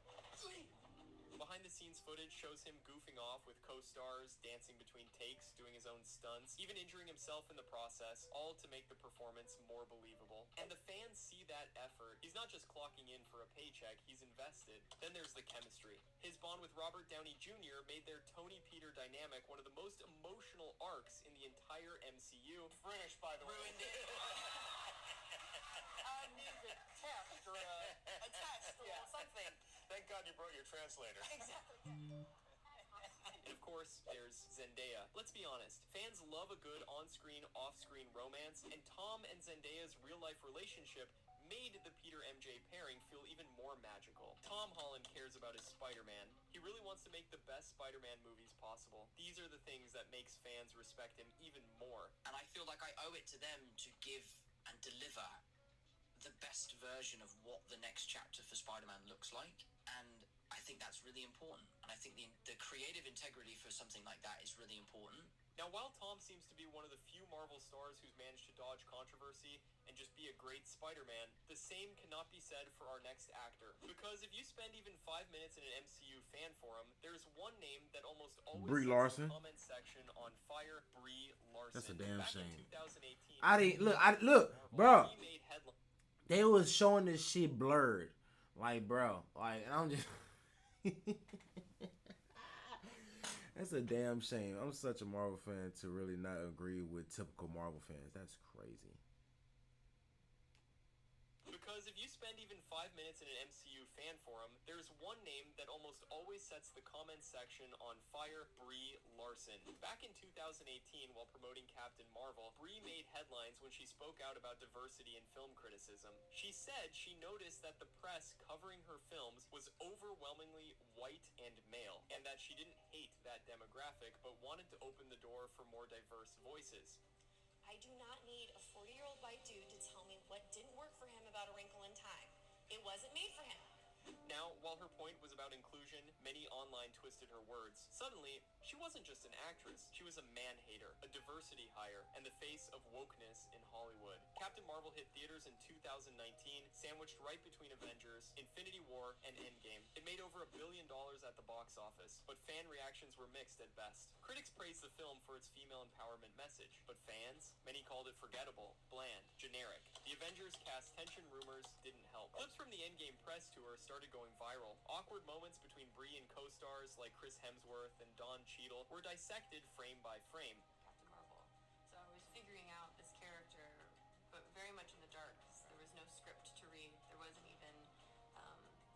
Behind-the-scenes footage shows him goofing off with co-stars, dancing between takes, doing his own stunts, even injuring himself in the process, all to make the performance more believable. And the fans see that effort. He's not just clocking in for a paycheck, he's invested. Then there's the chemistry. His bond with Robert Downey Jr. made their Tony-Peter dynamic one of the most emotional arcs in the entire MCU. British, by the way. Ruined it. I need a text or a text or something. Thank God you brought your translator. Exactly. And of course, there's Zendaya. Let's be honest, fans love a good on-screen, off-screen romance, and Tom and Zendaya's real-life relationship made the Peter MJ pairing feel even more magical. Tom Holland cares about his Spider-Man. He He really wants to make the best Spider-Man movies possible. These are the things that makes fans respect him even more. And I feel like I owe it to them to give and deliver the best version of what the next chapter for Spider-Man looks like. And I think that's really important. And I think the creative integrity for something like that is really important. Now, while Tom seems to be one of the few Marvel stars who's managed to dodge controversy and just be a great Spider-Man, the same cannot be said for our next actor. Because if you spend even 5 minutes in an MCU fan forum, there's one name that almost always Brie sets Larson. the comment section on fire. Brie Larson. That's a damn Back shame. in 2018, I didn't look, bro. They was showing this shit blurred, like, bro, like, and I'm just. That's a damn shame. I'm such a Marvel fan to really not agree with typical Marvel fans. That's crazy. Because if you spend even 5 minutes in an MCU fan forum, there's one name that almost always sets the comments section on fire. Brie Larson. Back in 2018, while promoting Captain Marvel, Brie made headlines when she spoke out about diversity in film criticism. She said she noticed that the press covering her films was overwhelmingly white and male, and that she didn't hate that demographic, but wanted to open the door for more diverse voices. I do not need a 40-year-old white dude to tell me what didn't work for him about A Wrinkle in Time. It wasn't made for him. Now, while her point was about inclusion, many online twisted her words. Suddenly, she wasn't just an actress. She was a man-hater, a diversity hire, and the face of wokeness in Hollywood. Captain Marvel hit theaters in 2019, sandwiched right between Avengers, Infinity War, and Endgame. It made over $1 billion at the box office, but fan reactions were mixed at best. Critics praised the film for its female empowerment message, but fans? Many called it forgettable, bland, generic. The Avengers cast tension rumors didn't help. Clips from the Endgame press tour started going viral. Awkward moments between Brie and co-stars like Chris Hemsworth and Don Cheadle were dissected frame by frame. Captain Marvel. So I was figuring out this character, but very much in the dark. There was no script to read. There wasn't even,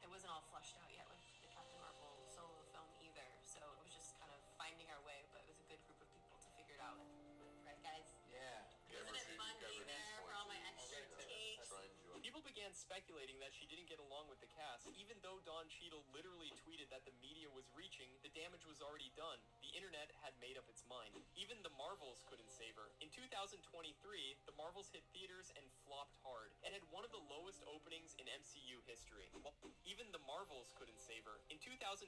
it wasn't all fleshed out yet with the Captain Marvel solo film either. So it was just kind of finding our way, but it was a good group of people to figure it out with. Right, guys? Yeah. Isn't it fun being there for all my extra takes? People began speculating that she didn't get along with the cast, even though Don Cheadle literally tweeted that the media was reaching, the damage was already done. The internet had made up its mind. Even the Marvels couldn't save her. In 2023, the Marvels hit theaters and flopped hard, and had one of the lowest openings in MCU history. Even the Marvels couldn't save her. In 2023,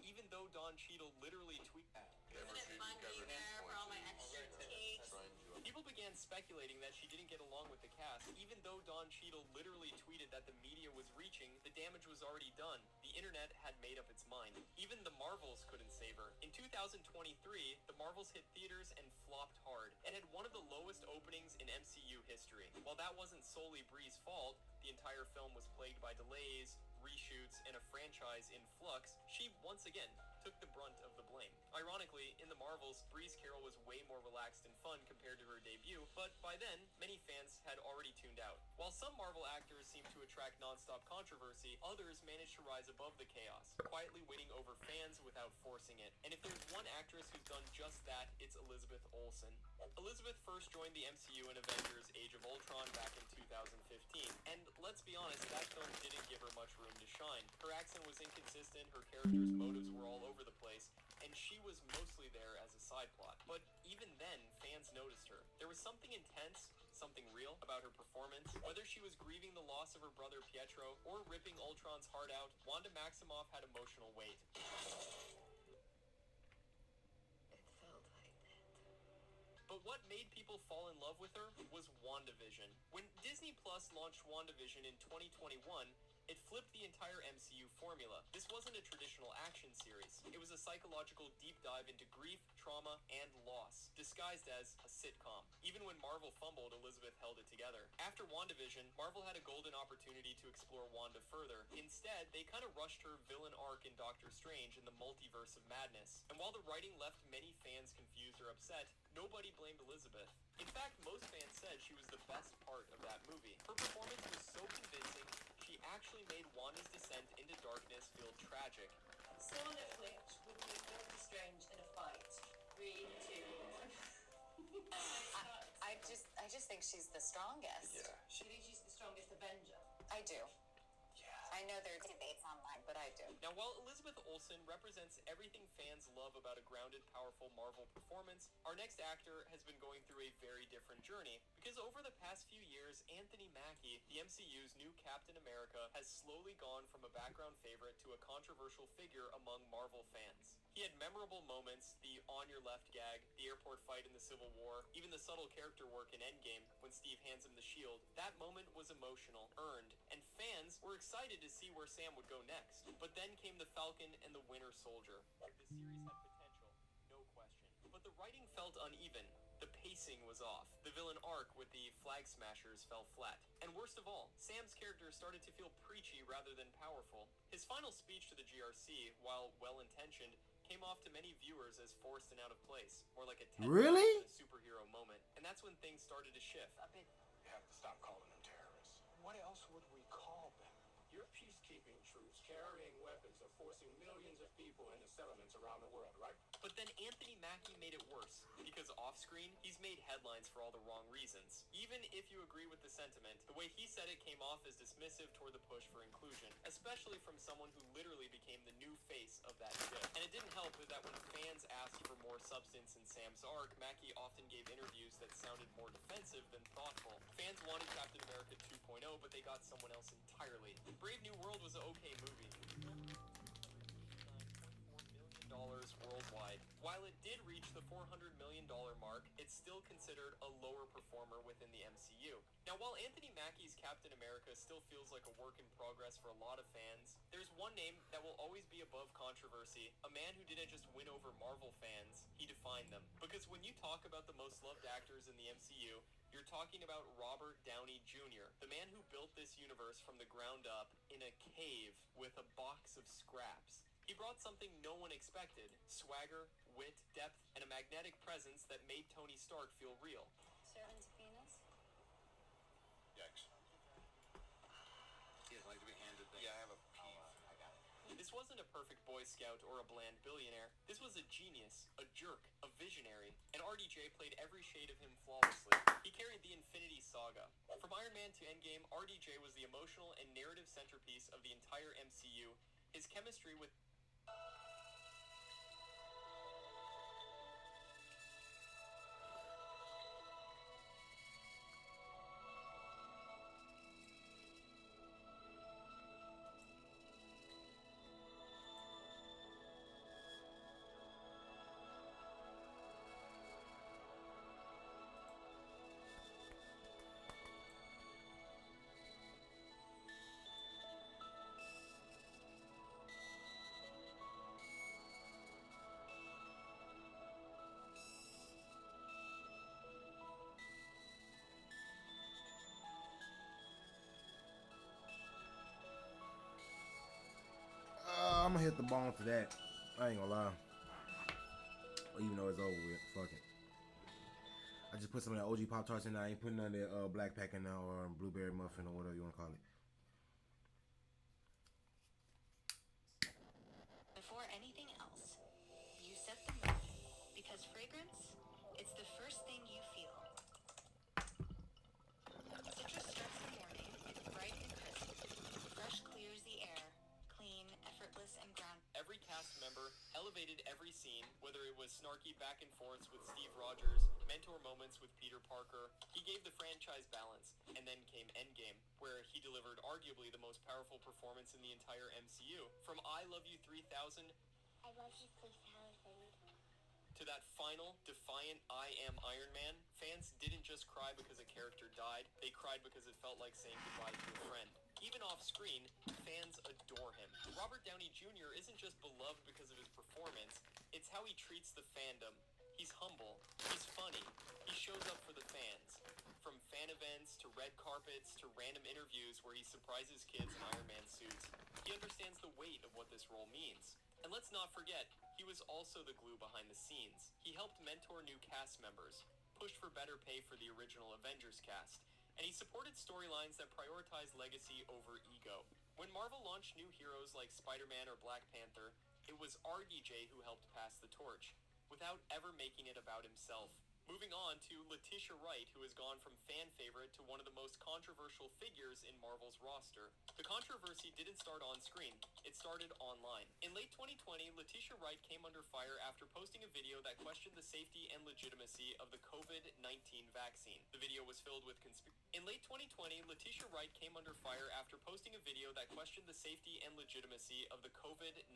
even though Don Cheadle literally tweeted... Isn't it fun being there for all my extra takes? People began speculating that she didn't get along with the cast, even though Don Cheadle literally tweeted that the media was reaching, the damage was already done. The internet had made up its mind. Even the Marvels couldn't save her. In 2023, the Marvels hit theaters and flopped hard, and had one of the lowest openings in MCU history. While that wasn't solely Brie's fault, the entire film was plagued by delays, reshoots, and a franchise in flux, she once again took the brunt of the blame. Ironically, in the Marvels, Brie's Carol was way more relaxed and fun compared to her debut, but by then, many fans had already tuned out. While some Marvel actors seemed to attract non-stop controversy, others managed to rise above the chaos, quietly winning over fans without forcing it. And if there's one actress who's done just that, it's Elizabeth Olsen. Elizabeth first joined the MCU in Avengers Age of Ultron back in 2015, and let's be honest, that film didn't give her much room to shine. Her accent was inconsistent, her character's motives were all over the place, and she was mostly there as a side plot. But even then, fans noticed her. There was something intense, something real about her performance. Whether she was grieving the loss of her brother Pietro or ripping Ultron's heart out, Wanda Maximoff had emotional weight. But what made people fall in love with her was WandaVision. When Disney Plus launched WandaVision in 2021, it flipped the entire MCU formula. This wasn't a traditional action series. It was a psychological deep dive into grief, trauma, and loss, disguised as a sitcom. Even when Marvel fumbled, Elizabeth held it together. After WandaVision, Marvel had a golden opportunity to explore Wanda further. Instead, they kind of rushed her villain arc in Doctor Strange in the Multiverse of Madness. And while the writing left many fans confused or upset, nobody blamed Elizabeth. In fact, most fans said she was the best part of that movie. Her performance was so convincing, she actually made Wanda's descent into darkness feel tragic. Someone that flipped would be Doctor Strange in a fight. 3, 2, 1. I just think she's the strongest. Yeah. You think she's the strongest Avenger? I do. Yeah. I I know there are debates online, but I do. Now, while Elizabeth Olsen represents everything fans love about a grounded, powerful Marvel performance, our next actor has been going through a very different journey, because over the past few years, Anthony Mackie, the MCU's new Captain America, has slowly gone from a background favorite to a controversial figure among Marvel fans. He had memorable moments, the on your left gag, the airport fight in the Civil War, even the subtle character work in Endgame when Steve hands him the shield. That moment was emotional, earned, and fans were excited to see where Sam would go next. But then came the Falcon and the Winter Soldier. The series had potential, no question. But the writing felt uneven. The pacing was off. The villain arc with the Flag Smashers fell flat. And worst of all, Sam's character started to feel preachy rather than powerful. His final speech to the GRC, while well-intentioned, came off to many viewers as forced and out of place, more like a Really? superhero moment. And that's when things started to shift. You have to stop calling them terrorists. What else would we call them? You're peacekeeping troops carrying weapons or forcing millions of people into settlements around the world, right? But then Anthony Mackie made it worse, because off-screen, he's made headlines for all the wrong reasons. Even if you agree with the sentiment, the way he said it came off as dismissive toward the push for inclusion, especially from someone who literally became the new face of that ship. And it didn't help that when fans asked for more substance in Sam's arc, Mackie often gave interviews that sounded more defensive than thoughtful. Fans wanted Captain America 2.0, but they got someone else entirely. Brave New World was an okay movie. $4 million worldwide. While it did reach the $400 million mark, it's still considered a lower performer within the MCU. Now, while Anthony Mackie's Captain America still feels like a work in progress for a lot of fans, there's one name that will always be above controversy, a man who didn't just win over Marvel fans, he defined them. Because when you talk about the most loved actors in the MCU, you're talking about Robert Downey Jr., the man who built this universe from the ground up in a cave with a box of scraps. He brought something no one expected: swagger, wit, depth, and a magnetic presence that made Tony Stark feel real. Servant to Venus? Yikes. You'd like to be handed things. Yeah, I have a peeve. I got it. This wasn't a perfect Boy Scout or a bland billionaire. This was a genius, a jerk, a visionary, and RDJ played every shade of him flawlessly. He carried the Infinity Saga. From Iron Man to Endgame, RDJ was the emotional and narrative centerpiece of the entire MCU. His chemistry with I'm gonna hit the bone for that. I ain't gonna lie. Even though it's over with, fuck it. I just put some of that OG Pop Tarts in there. I ain't putting none of that black pack in there or blueberry muffin or whatever you wanna call it. Before anything else, you set the mood, because fragrance, it's the first thing you feel. Citrus starts the morning, it's bright and crisp. Fresh clears the air, clean, effortless, and ground. every cast member elevated every scene, whether it was snarky back and forths with Steve Rogers, mentor moments with Peter Parker. He gave the franchise balance, and then came Endgame, where he delivered arguably the most powerful performance in the entire MCU. From I Love You 3000 I love you 3000. to that final, defiant I Am Iron Man, fans didn't just cry because a character died, they cried because it felt like saying goodbye to a friend. Even off-screen, fans adore him. Robert Downey Jr. isn't just beloved because of his performance, it's how he treats the fandom. He's humble, he's funny, he shows up for the fans. From fan events, to red carpets, to random interviews where he surprises kids in Iron Man suits, he understands the weight of what this role means. And let's not forget, he was also the glue behind the scenes. He helped mentor new cast members, pushed for better pay for the original Avengers cast, and he supported storylines that prioritized legacy over ego. When Marvel launched new heroes like Spider-Man or Black Panther, it was RDJ who helped pass the torch, without ever making it about himself. Moving on to Letitia Wright, who has gone from fan favorite to one of the most controversial figures in Marvel's roster. The controversy didn't start on screen, it started online. In late 2020, Letitia Wright came under fire after posting a video that questioned the safety and legitimacy of the COVID-19 vaccine. The video was filled with In late 2020, Letitia Wright came under fire after posting a video that questioned the safety and legitimacy of the COVID-19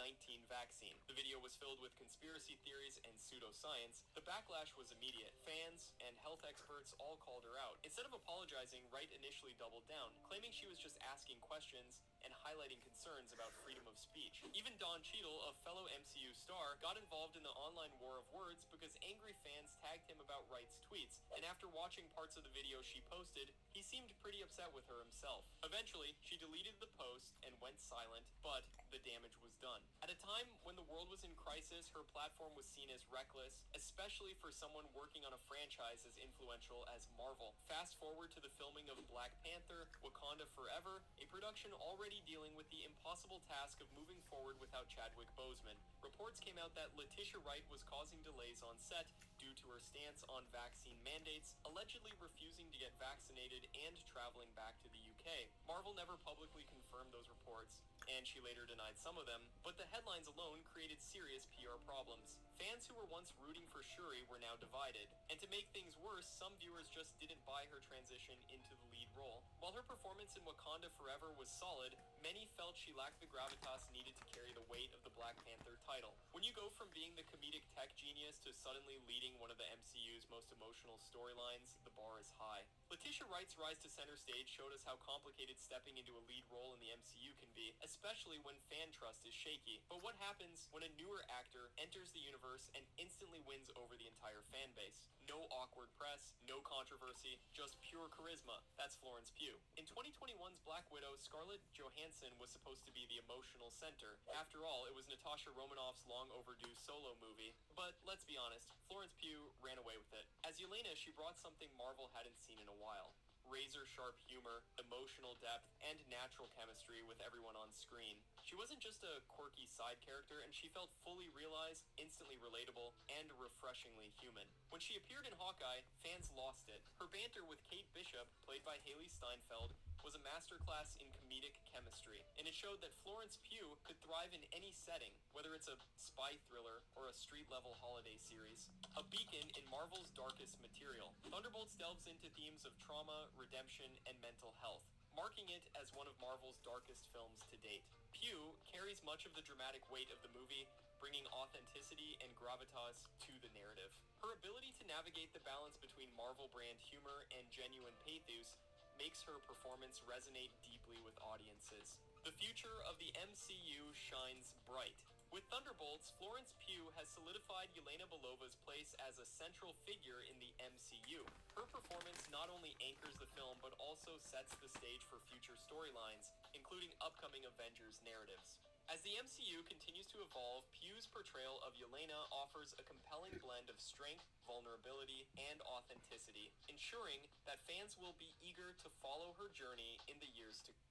vaccine. The video was filled with conspiracy theories and pseudoscience. The backlash was immediate. Fans and health experts all called her out. Instead of apologizing, Wright initially doubled down, claiming she was just asking questions and highlighting concerns about freedom of speech. Even Don Cheadle, a fellow MCU star, got involved in the online war of words because angry fans tagged him about Wright's tweets, and after watching parts of the video she posted, he seemed pretty upset with her himself. Eventually, she deleted the post and went silent, but the damage was done. At a time when the world was in crisis, her platform was seen as reckless, especially for someone working on a franchise as influential as Marvel. Fast forward to the filming of Black Panther, Wakanda Forever, a production already dealing with the impossible task of moving forward without Chadwick Boseman. Reports came out that Letitia Wright was causing delays on set due to her stance on vaccine mandates, allegedly refusing to get vaccinated and traveling back to the UK. Marvel never publicly confirmed those reports, and she later denied some of them, but the headlines alone created serious PR problems. Fans who were once rooting for Shuri were now divided, and to make things worse, some viewers just didn't buy her transition into the lead role. While her performance in Wakanda Forever was solid, many felt she lacked the gravitas needed to carry the weight of the Black Panther title. When you go from being the comedic tech genius to suddenly leading one of the MCU's most emotional storylines, the bar is high. Letitia Wright's rise to center stage showed us how complicated stepping into a lead role in the MCU can be, especially when fan trust is shaky. But what happens when a newer actor enters the universe and instantly wins over the entire fan base? No awkward press, no controversy, just pure charisma. That's Florence Pugh. In 2021's Black Widow, Scarlett Johansson was supposed to be the emotional center. After all, it was Natasha Romanoff's long overdue solo movie. But let's be honest, Florence Pugh ran away with it. As Yelena, she brought something Marvel hadn't seen in a while. Razor-sharp humor, emotional depth, and natural chemistry with everyone on screen. She wasn't just a quirky side character, and she felt fully realized, instantly relatable, and refreshingly human. When she appeared in Hawkeye, fans lost it. Her banter with Kate Bishop, played by Haley Steinfeld, was a masterclass in comedic chemistry, and it showed that Florence Pugh could thrive in any setting, whether it's a spy thriller or a street-level holiday series. A beacon in Marvel's darkest material, Thunderbolts delves into themes of trauma, redemption, and mental health, marking it as one of Marvel's darkest films to date. Pugh carries much of the dramatic weight of the movie, bringing authenticity and gravitas to the narrative. Her ability to navigate the balance between Marvel brand humor and genuine pathos makes her performance resonate deeply with audiences. The future of the MCU shines bright. With Thunderbolts, Florence Pugh has solidified Yelena Belova's place as a central figure in the MCU. Her performance not only anchors the film, but also sets the stage for future storylines, including upcoming Avengers narratives. As the MCU continues to evolve, Pugh's portrayal of Yelena offers a compelling blend of strength, vulnerability, and authenticity, ensuring that fans will be eager to follow her journey in the years to come.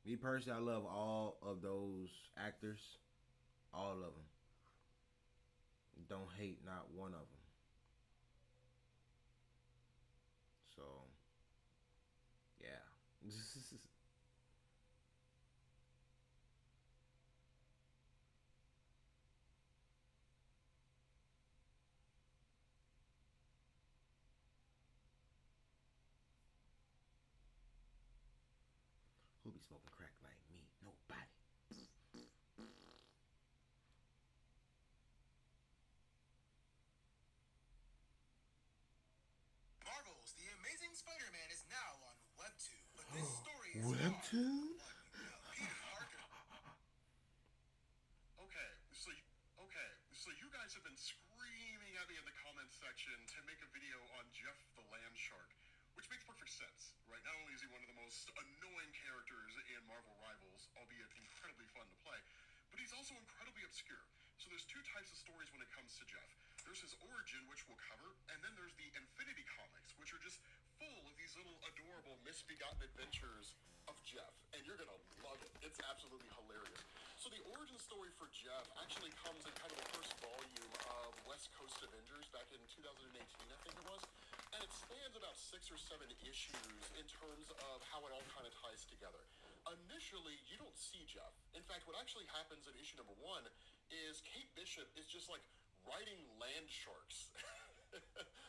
Me personally, I love all of those actors. All of them. Don't hate not one of them. So, yeah. Who be smoking crack like me? Nobody. Marvel's The Amazing Spider-Man is now on Webtoon, but this story is Webtoon? Peter Parker. So you guys have been screaming at me in the comments section to make a video on Jeff the Land Shark, which makes perfect sense, right? Not only is he one of the most annoying characters in Marvel Rivals, albeit incredibly fun to play, but he's also incredibly obscure. So there's two types of stories when it comes to Jeff. There's his origin, which we'll cover, and then there's the Infinity Comics, which are just full of these little adorable misbegotten adventures of Jeff, and you're gonna love it. It's absolutely hilarious. So the origin story for Jeff actually comes in kind of the first volume of West Coast Avengers back in 2018, I think it was. And it spans about 6 or 7 issues in terms of how it all kind of ties together. Initially, you don't see Jeff. In fact, what actually happens in issue number 1 is Kate Bishop is just like riding land sharks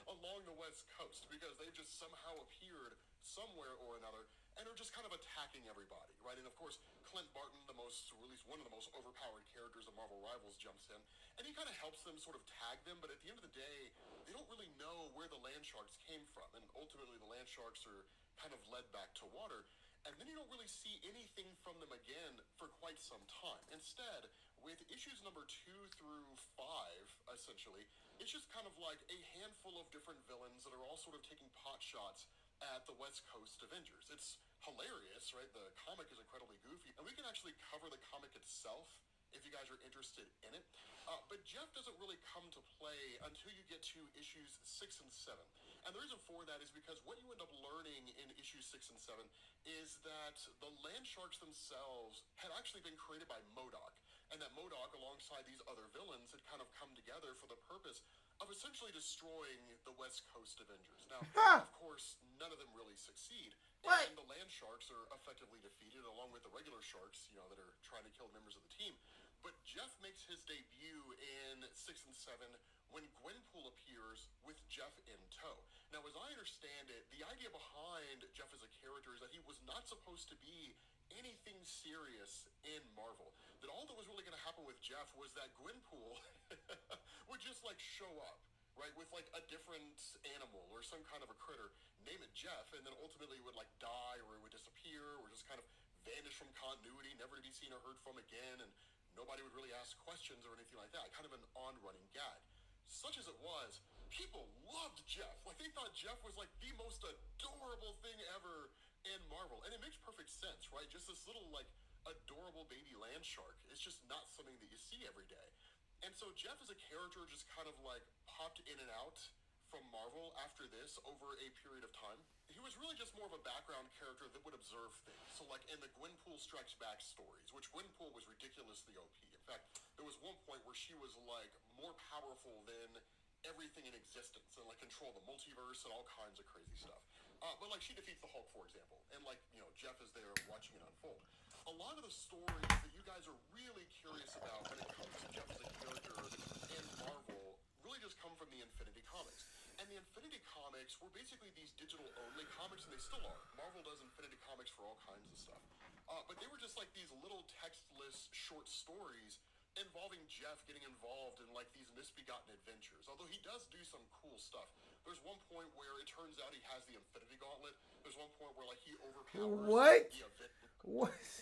along the West Coast because they've just somehow appeared somewhere or another and are just kind of attacking everybody, right? And of course, Clint Barton, or at least one of the most overpowered characters of Marvel Rivals, jumps in, and he kind of helps them sort of tag them, but at the end of the day, they don't really know where the land sharks came from, and ultimately the land sharks are kind of led back to water, and then you don't really see anything from them again for quite some time. Instead, with issues number 2 through 5, essentially, it's just kind of like a handful of different villains that are all sort of taking pot shots at the West Coast Avengers. It's hilarious, right? The comic is incredibly goofy, and we can actually cover the comic itself if you guys are interested in it. But Jeff doesn't really come to play until you get to issues 6 and 7. And the reason for that is because what you end up learning in issues 6 and 7 is that the land sharks themselves had actually been created by MODOK, and that MODOK, alongside these other villains, had kind of come together for the purpose of essentially destroying the West Coast Avengers. Now, of course, none of them really succeed, and the land sharks are effectively defeated, along with the regular sharks, that are trying to kill members of the team. But Jeff makes his debut in 6 and 7 when Gwenpool appears with Jeff in tow. Now, as I understand it, the idea behind Jeff as a character is that he was not supposed to be anything serious in Marvel. That all that was really going to happen with Jeff was that Gwenpool would just show up, right, with a different animal or some kind of a critter, name it Jeff, and then ultimately it would die, or it would disappear, or just kind of vanish from continuity, never to be seen or heard from again, and nobody would really ask questions or anything like that. Kind of an on-running gag. Such as it was, people loved Jeff. They thought Jeff was the most adorable thing ever in Marvel. And it makes perfect sense, right? Just this little adorable baby land shark. It's just not something that you see every day. And so Jeff as a character just kind of popped in and out from Marvel after this over a period of time. He was really just more of a background character that would observe things. So in the Gwenpool Strikes Back stories, which Gwenpool was ridiculously OP. In fact, there was one point where she was more powerful than everything in existence and control the multiverse and all kinds of crazy stuff. But she defeats the Hulk, for example, and Jeff is there watching it unfold. A lot of the stories that you guys are really curious about when it comes to Jeff as a character in Marvel really just come from the Infinity Comics. And the Infinity Comics were basically these digital-only comics, and they still are. Marvel does Infinity Comics for all kinds of stuff. But they were just these little textless short stories involving Jeff getting involved in these misbegotten adventures. Although he does do some cool stuff. There's one point where it turns out he has the Infinity Gauntlet. There's one point where he overpowers the event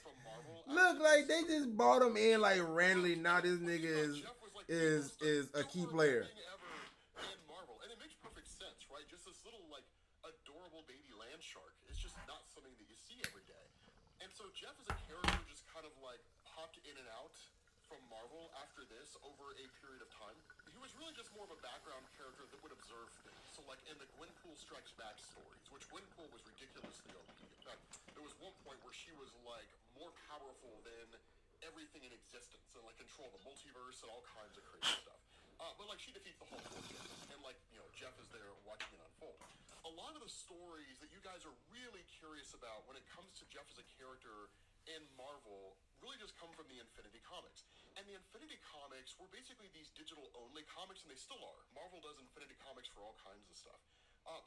from Marvel. Look, they just brought him in randomly. Now this nigga is a key player. In Marvel, and it makes perfect sense, right? Just this little adorable baby land shark. It's just not something that you see every day. And so Jeff as a character just kind of popped in and out from Marvel after this over a period of time. He was really just more of a background character that would observe things. So in the Gwenpool Strikes Back stories, which Gwenpool was ridiculously OP. In fact, there was one point where she was more powerful than everything in existence and control the multiverse and all kinds of crazy stuff. But she defeats the Hulk, and Jeff is there watching it unfold. A lot of the stories that you guys are really curious about when it comes to Jeff as a character in Marvel really just come from the Infinity Comics. And the Infinity Comics were basically these digital-only comics, and they still are. Marvel does Infinity Comics for all kinds of stuff.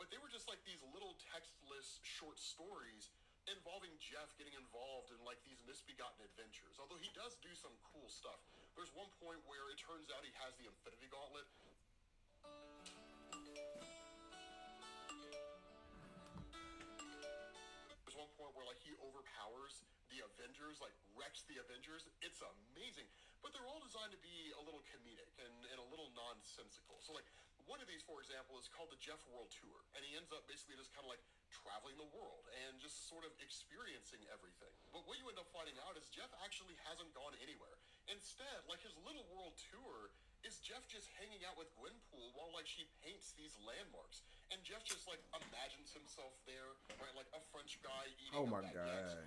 But they were just these little textless short stories involving Jeff getting involved in these misbegotten adventures. Although he does do some cool stuff. There's one point where it turns out he has the Infinity Gauntlet. There's one point where he overpowers the Avengers, wrecks the Avengers. It's amazing. But they're all designed to be a little comedic and a little nonsensical. So one of these, for example, is called the Jeff World Tour. And he ends up basically just kind of traveling the world and just sort of experiencing everything. But what you end up finding out is Jeff actually hasn't gone anywhere. Instead, his little world tour is Jeff just hanging out with Gwenpool while she paints these landmarks. And Jeff just imagines himself there, right? A French guy eating a baguette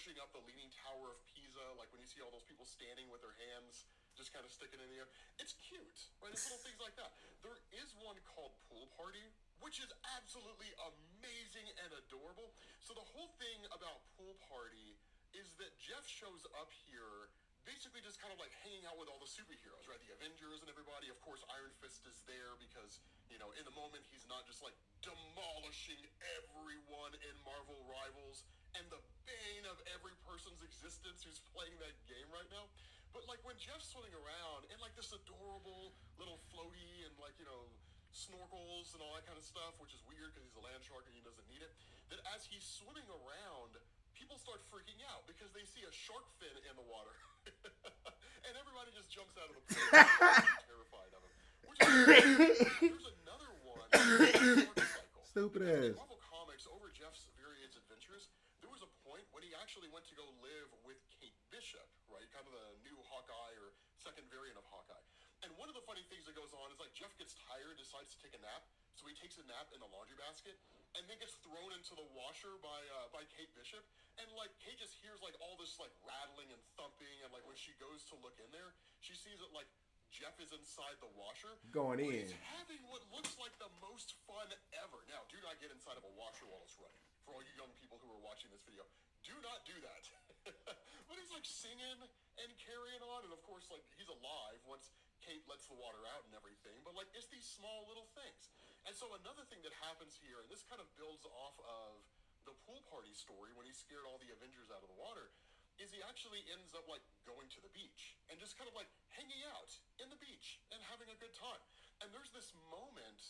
pushing up the Leaning Tower of Pisa, like when you see all those people standing with their hands just kind of sticking in the air. It's cute, right? It's little things like that. There is one called Pool Party, which is absolutely amazing and adorable. So the whole thing about Pool Party is that Jeff shows up here basically just kind of like hanging out with all the superheroes, right? The Avengers and everybody. Of course, Iron Fist is there because, you know, in the moment he's not just like demolishing everyone in Marvel Rivals and the bane of every person's existence who's playing that game right now. But like when Jeff's swimming around in like this adorable little floaty and like, you know, snorkels and all that kind of stuff, which is weird because he's a land shark and he doesn't need it, that as he's swimming around, people start freaking out because they see a shark fin in the water. And everybody just jumps out of the pool terrified of him. Which there's another one, Stupid ass. In Marvel Comics, over Jeff's various adventures, there was a point when he actually went to go live with Kate Bishop, right? Kind of the new Hawkeye or second variant of Hawkeye. And one of the funny things that goes on is like Jeff gets tired, decides to take a nap, so he takes a nap in the laundry basket, and then gets thrown into the washer by Kate Bishop, and like Kate just hears like all this like rattling and thumping, and like when she goes to look in there, she sees that like Jeff is inside the washer, going in. He's having what looks like the most fun ever. Now, do not get inside of a washer while it's running. For all you young people who are watching this video, do not do that. But he's like singing and carrying on, and of course, like he's alive once Kate lets the water out and everything. But like it's these small little things. And so another thing that happens here, and this kind of builds off of the Pool Party story when he scared all the Avengers out of the water, is he actually ends up like going to the beach and just kind of like hanging out in the beach and having a good time. And there's this moment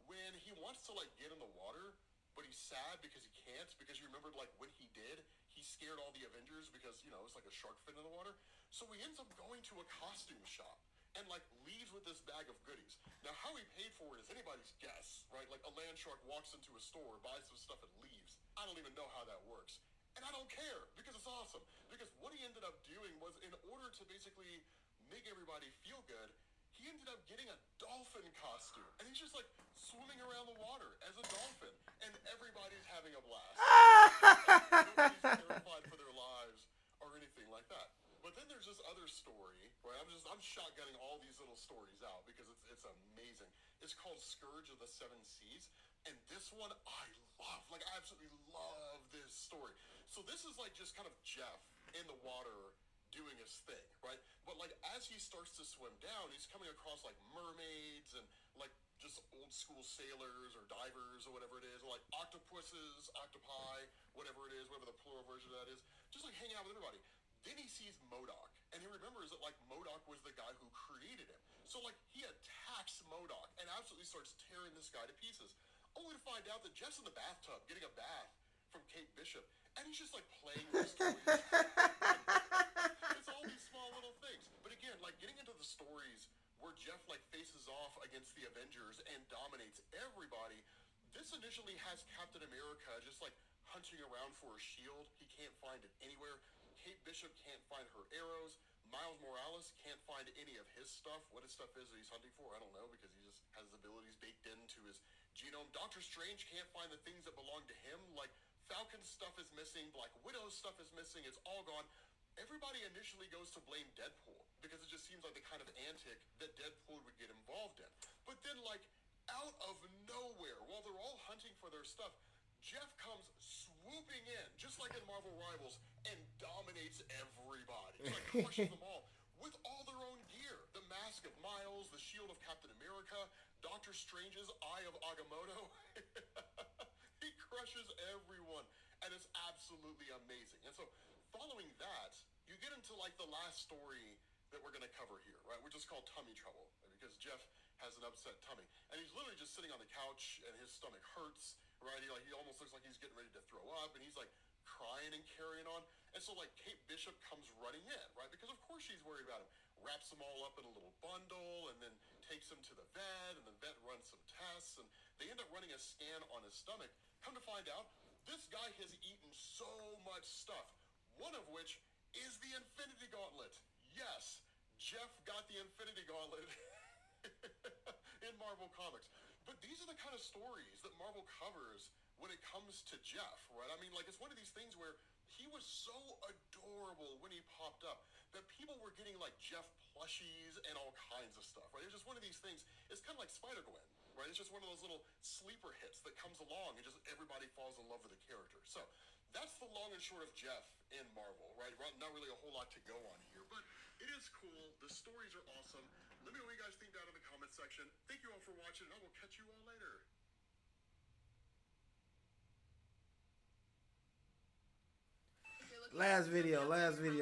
when he wants to like get in the water, but he's sad because he can't, because you remembered like when he did, he scared all the Avengers because, you know, it's like a shark fin in the water. So he ends up going to a costume shop and like leaves with this bag of goodies. Now, how he paid for it is anybody's guess, right? Like a land shark walks into a store, buys some stuff and leaves. I don't even know how that works. And I don't care because it's awesome. Because what he ended up doing was, in order to basically make everybody feel good, he ended up getting a dolphin costume. And he's just like swimming around the water as a dolphin. And everybody's having a blast. Nobody's terrified for their lives or anything like that. But then there's this other story, right? I'm shotgunning all these little stories out because it's amazing. It's called Scourge of the Seven Seas. And this one I love. Like, I absolutely love this story. So this is like just kind of Jeff in the water doing his thing, right? But like as he starts to swim down, he's coming across like mermaids and like just old school sailors or divers or whatever it is, or like octopuses, octopi, whatever it is, whatever the plural version of that is, just like hanging out with everybody. Then he sees MODOK, and he remembers that like MODOK was the guy who created him. So like he attacks MODOK and absolutely starts tearing this guy to pieces, only to find out that Jeff's in the bathtub getting a bath from Kate Bishop, and he's just like playing with his toys. It's all these small little things. But again, like getting into the stories where Jeff like faces off against the Avengers and dominates everybody, this initially has Captain America just like hunting around for a shield. He can't find it anywhere. Kate Bishop can't find her arrows. Miles Morales can't find any of his stuff. What his stuff is that he's hunting for, I don't know, because he just has his abilities baked into his genome. Doctor Strange can't find the things that belong to him. Like Falcon's stuff is missing. Black Widow's stuff is missing. It's all gone. Everybody initially goes to blame Deadpool because it just seems like the kind of antic that Deadpool would get involved in. But then, like, out of nowhere, while they're all hunting for their stuff, Jeff comes swooping in, just like in Marvel Rivals, and dominates everybody. He like crushes them all with all their own gear. The mask of Miles, the shield of Captain America, Doctor Strange's Eye of Agamotto. He crushes everyone, and it's absolutely amazing. And so, following that, you get into like the last story that we're going to cover here, right? Which is called Tummy Trouble, because Jeff has an upset tummy, and he's literally just sitting on the couch, and his stomach hurts, right? He almost looks like he's getting ready to throw up, and he's like crying and carrying on. And so like Kate Bishop comes running in, right? Because of course she's worried about him. Wraps them all up in a little bundle, and then takes him to the vet, and the vet runs some tests, and they end up running a scan on his stomach. Come to find out, this guy has eaten so much stuff, one of which is the Infinity Gauntlet. Yes, Jeff got the Infinity Gauntlet in Marvel Comics. But these are the kind of stories that Marvel covers when it comes to Jeff, right? I mean, like, it's one of these things where he was so adorable when he popped up that people were getting like Jeff plushies and all kinds of stuff, right? It's just one of these things. It's kind of like Spider-Gwen, right? It's just one of those little sleeper hits that comes along and just everybody falls in love with the character. So that's the long and short of Jeff in Marvel, right? Well, not really a whole lot to go on here, but it is cool. The stories are awesome. Let me know what you guys think down in the comment section. Thank you all for watching, and I will catch you all later. Last video. Buy and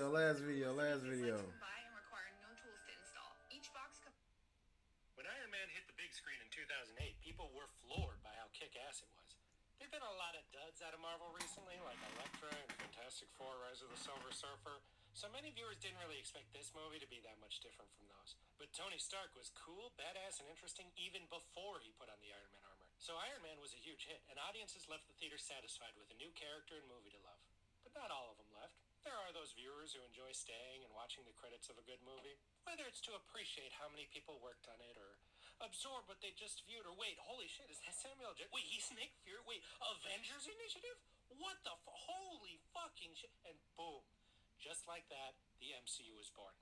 require no tools to install. Each box comes. When Iron Man hit the big screen in 2008, people were floored by how kick-ass it was. There've been a lot of duds out of Marvel recently, like Elektra and Fantastic Four: Rise of the Silver Surfer, so many viewers didn't really expect this movie to be that much different from those. But Tony Stark was cool, badass, and interesting even before he put on the Iron Man armor. So Iron Man was a huge hit, and audiences left the theater satisfied with a new character and movie to love. But not all of them left. There are those viewers who enjoy staying and watching the credits of a good movie, whether it's to appreciate how many people worked on it, or absorb what they just viewed, or wait, holy shit, is that Samuel Jackson? Wait, he's Nick Fury? Wait, Avengers Initiative? What the holy fucking shit? And boom, just like that, the MCU was born.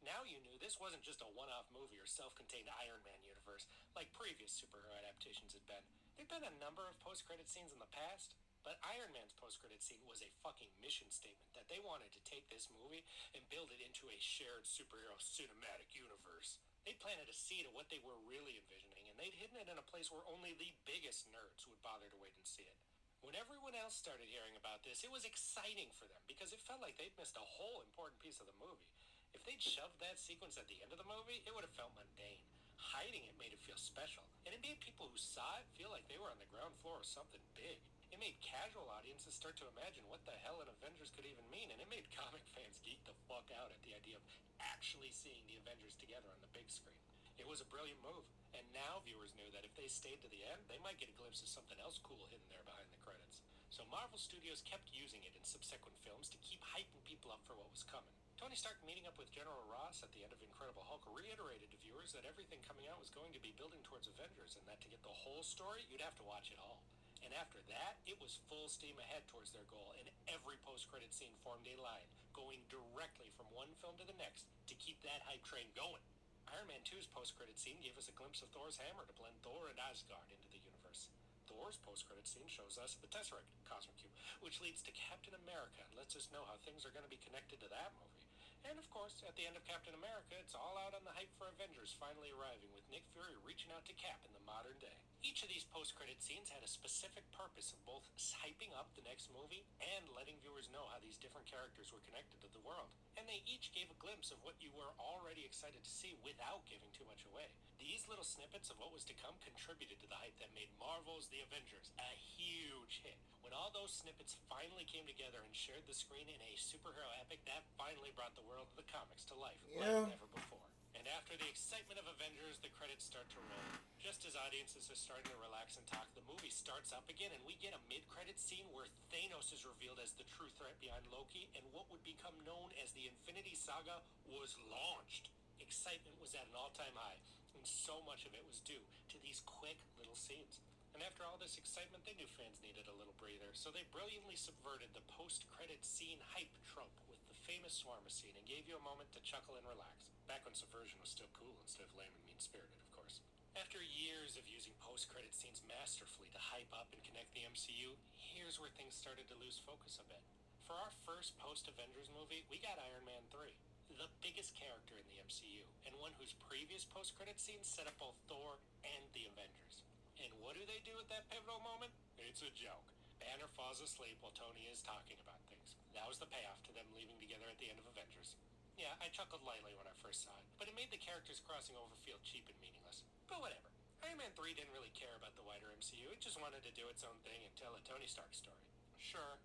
Now you knew this wasn't just a one-off movie or self-contained Iron Man universe, like previous superhero adaptations had been. There'd been a number of post-credit scenes in the past, but Iron Man's post-credit scene was a fucking mission statement that they wanted to take this movie and build it into a shared superhero cinematic universe. They planted a seed of what they were really envisioning, and they'd hidden it in a place where only the biggest nerds would bother to wait and see it. When everyone else started hearing about this, it was exciting for them because it felt like they'd missed a whole important piece of the movie. If they'd shoved that sequence at the end of the movie, it would have felt mundane. Hiding it made it feel special, and it made people who saw it feel like they were on the ground floor of something big. It made casual audiences start to imagine what the hell an Avengers could even mean, and it made comic fans geek the fuck out at the idea of actually seeing the Avengers together on the big screen. It was a brilliant move, and now viewers knew that if they stayed to the end, they might get a glimpse of something else cool hidden there behind the credits. So Marvel Studios kept using it in subsequent films to keep hyping people up for what was coming. Tony Stark meeting up with General Ross at the end of Incredible Hulk reiterated to viewers that everything coming out was going to be building towards Avengers, and that to get the whole story, you'd have to watch it all. And after that, it was full steam ahead towards their goal, and every post-credit scene formed a line, going directly from one film to the next to keep that hype train going. Iron Man 2's post-credit scene gave us a glimpse of Thor's hammer to blend Thor and Asgard into the universe. Thor's post-credit scene shows us the Tesseract, Cosmic Cube, which leads to Captain America and lets us know how things are going to be connected to that movie. And of course, at the end of Captain America, it's all out on the hype for Avengers finally arriving, with Nick Fury reaching out to Cap in the modern day. Each of these post-credit scenes had a specific purpose of both hyping up the next movie and letting viewers know how these different characters were connected to the world. And they each gave a glimpse of what you were already excited to see without giving too much away. These little snippets of what was to come contributed to the hype that made Marvel's The Avengers a huge hit. When all those snippets finally came together and shared the screen in a superhero epic, that finally brought the world of the comics to life like never before. And after the excitement of Avengers, the credits start to roll. Just as audiences are starting to relax and talk, the movie starts up again, and we get a mid-credit scene where Thanos is revealed as the true threat behind Loki, and what would become known as the Infinity Saga was launched. Excitement was at an all-time high, and so much of it was due to these quick little scenes. And after all this excitement, they knew fans needed a little breather, so they brilliantly subverted the post-credit scene hype trope with the famous shawarma scene and gave you a moment to chuckle and relax. Back when subversion was still cool instead of lame and mean-spirited, of course. After years of using post-credit scenes masterfully to hype up and connect the MCU, here's where things started to lose focus a bit. For our first post-Avengers movie, we got Iron Man 3. The biggest character in the MCU, and one whose previous post-credit scenes set up both Thor and the Avengers. And what do they do at that pivotal moment? It's a joke. Banner falls asleep while Tony is talking about things. That was the payoff to them leaving together at the end of Avengers. Yeah, I chuckled lightly when I first saw it, but it made the characters crossing over feel cheap and meaningless. But whatever. Iron Man 3 didn't really care about the wider MCU. It just wanted to do its own thing and tell a Tony Stark story. Sure.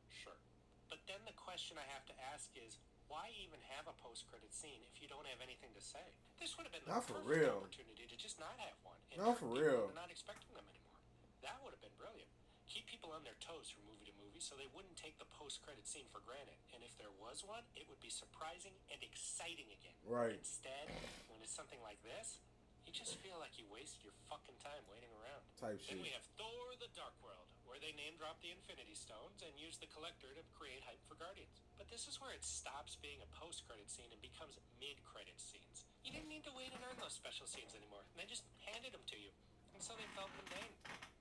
But then the question I have to ask is, why even have a post-credit scene if you don't have anything to say? This would have been the perfect opportunity to just not have one. And not for real. Not expecting them anymore. That would have been brilliant. Keep people on their toes from movie to movie so they wouldn't take the post-credit scene for granted. And if there was one, it would be surprising and exciting again. Right. Instead, when it's something like this, you just feel like you wasted your fucking time waiting around. Type then shit. we have Thor: The Dark World, where they name-drop the Infinity Stones and use the Collector to create hype for Guardians. But this is where it stops being a post-credit scene and becomes mid-credit scenes. You didn't need to wait and earn those special scenes anymore. They just handed them to you. And so they felt mundane.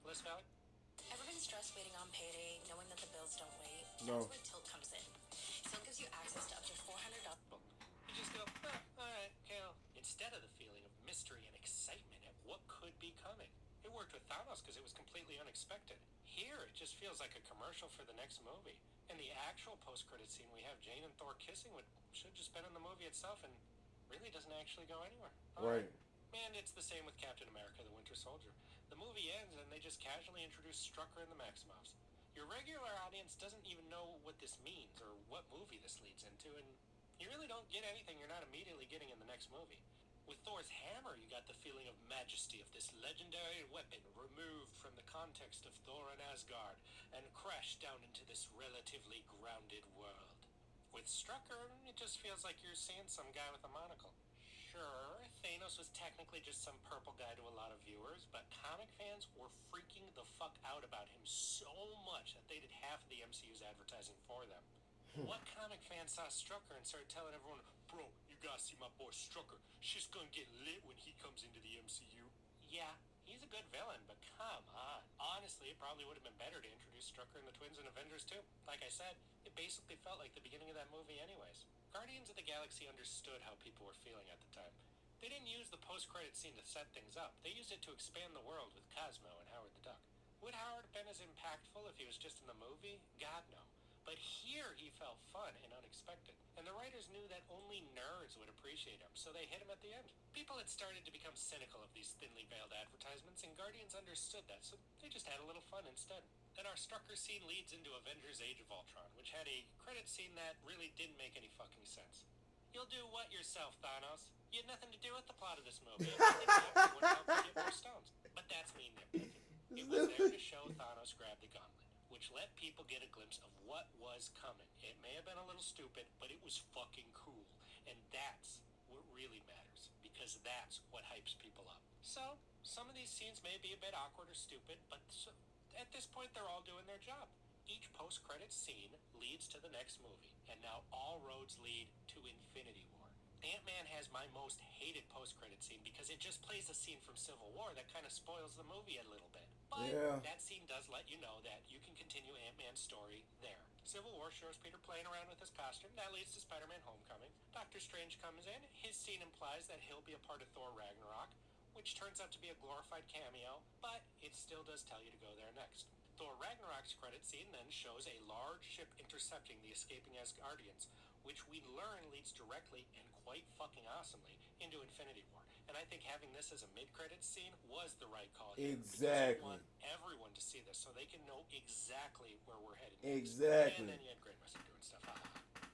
Liz Valley? Ever been stressed waiting on payday, knowing that the bills don't wait? No. That's where Tilt comes in. Tilt gives you access to up to $400. You just go, alright, Kale. Instead of the feeling of mystery and excitement at what could be coming. It worked with Thanos because it was completely unexpected. Here, it just feels like a commercial for the next movie. And the actual post-credit scene we have Jane and Thor kissing should just been in the movie itself and really doesn't actually go anywhere. Right. And it's the same with Captain America, the Winter Soldier. The movie ends and they just casually introduce Strucker and the Maximovs. Your regular audience doesn't even know what this means or what movie this leads into, and you really don't get anything you're not immediately getting in the next movie. With Thor's hammer, you got the feeling of majesty of this legendary weapon removed from the context of Thor and Asgard and crashed down into this relatively grounded world. With Strucker, it just feels like you're seeing some guy with a monocle. Sure, Thanos was technically just some purple guy to a lot of viewers, but comic fans were freaking the fuck out about him so much that they did half of the MCU's advertising for them. What comic fan saw Strucker and started telling everyone, bro, you gotta see my boy Strucker. Shit's gonna get lit when he comes into the MCU. Yeah, he's a good villain, but come on. Honestly, it probably would have been better to introduce Strucker and the twins in Avengers 2. Like I said, it basically felt like the beginning of that movie anyways. Guardians of the Galaxy understood how people were feeling at the time. They didn't use the post-credit scene to set things up. They used it to expand the world with Cosmo and Howard the Duck. Would Howard have been as impactful if he was just in the movie? God, no. But here he felt fun and unexpected. And the writers knew that only nerds would appreciate him, so they hit him at the end. People had started to become cynical of these thinly veiled advertisements, and Guardians understood that, so they just had a little fun instead. Then our Strucker scene leads into Avengers Age of Ultron, which had a credit scene that really didn't make any fucking sense. You'll do what yourself, Thanos? You had nothing to do with the plot of this movie. It would help you get more stones. But that's me nitpicking. It was there to show Thanos grab the gauntlet, which let people get a glimpse of what was coming. It may have been a little stupid, but it was fucking cool. And that's what really matters, because that's what hypes people up. So, some of these scenes may be a bit awkward or stupid, but at this point they're all doing their job. Each post-credits scene leads to the next movie, and now all roads lead to Infinity War. Ant-Man has my most hated post-credit scene because it just plays a scene from Civil War that kind of spoils the movie a little bit. But that scene does let you know that you can continue Ant-Man's story there. Civil War shows Peter playing around with his costume. That leads to Spider-Man Homecoming. Doctor Strange comes in. His scene implies that he'll be a part of Thor Ragnarok, which turns out to be a glorified cameo, but it still does tell you to go there next. Thor Ragnarok's credit scene then shows a large ship intercepting the escaping Asgardians, which we learn leads directly and quite fucking awesomely into Infinity War. And I think having this as a mid-credits scene was the right call here. Exactly. We want everyone to see this so they can know exactly where we're headed. Exactly. And then you had Grant Wesson doing stuff.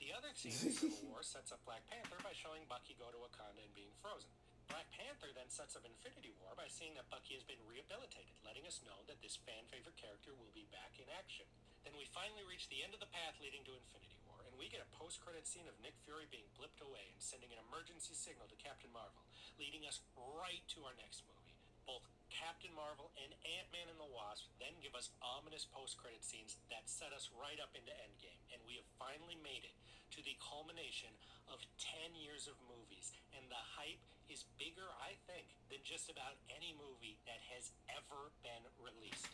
The other scene in Civil War sets up Black Panther by showing Bucky go to Wakanda and being frozen. Black Panther then sets up Infinity War by seeing that Bucky has been rehabilitated, letting us know that this fan-favorite character will be back in action. Then we finally reach the end of the path leading to Infinity War, and we get a post-credit scene of Nick Fury being blipped away and sending an emergency signal to Captain Marvel, leading us right to our next movie. Both Captain Marvel and Ant-Man and the Wasp then give us ominous post-credit scenes that set us right up into Endgame, and we have finally made it to the culmination of 10 years of movies, and the hype is bigger, I think, than just about any movie that has ever been released.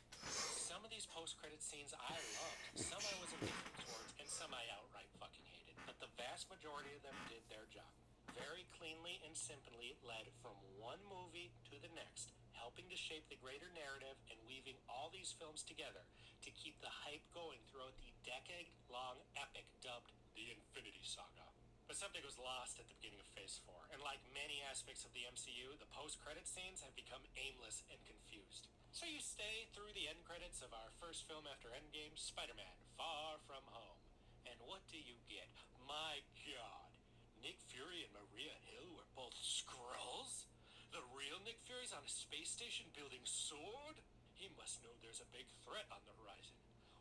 Some of these post-credit scenes I loved, some I was indifferent towards, and some I outright fucking hated, but the vast majority of them did their job. Very cleanly and simply led from one movie to the next, helping to shape the greater narrative and weaving all these films together to keep the hype going throughout the decade-long epic dubbed The Infinity Saga. But something was lost at the beginning of Phase 4, and like many aspects of the MCU, the post-credit scenes have become aimless and confused. So you stay through the end credits of our first film after Endgame, Spider-Man Far From Home. And what do you get? My God! Nick Fury and Maria Hill were both Skrulls? The real Nick Fury's on a space station building sword? He must know there's a big threat on the horizon.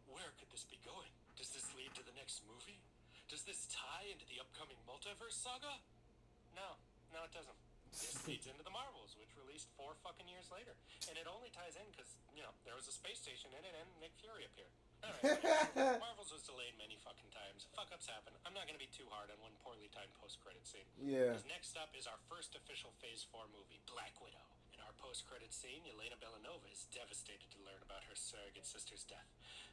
Where could this be going? Does this lead to the next movie? Does this tie into the upcoming multiverse saga? No, it doesn't. This leads into the Marvels, which released 4 fucking years later. And it only ties in because, you know, there was a space station in it and Nick Fury appeared. Alright, Marvels was delayed many fucking times. Fuck-ups happen. I'm not gonna be too hard on one poorly timed post-credit scene. Yeah. Because next up is our first official Phase 4 movie, Black Widow. In our post-credit scene, Yelena Belanova is devastated to learn about her surrogate sister's death.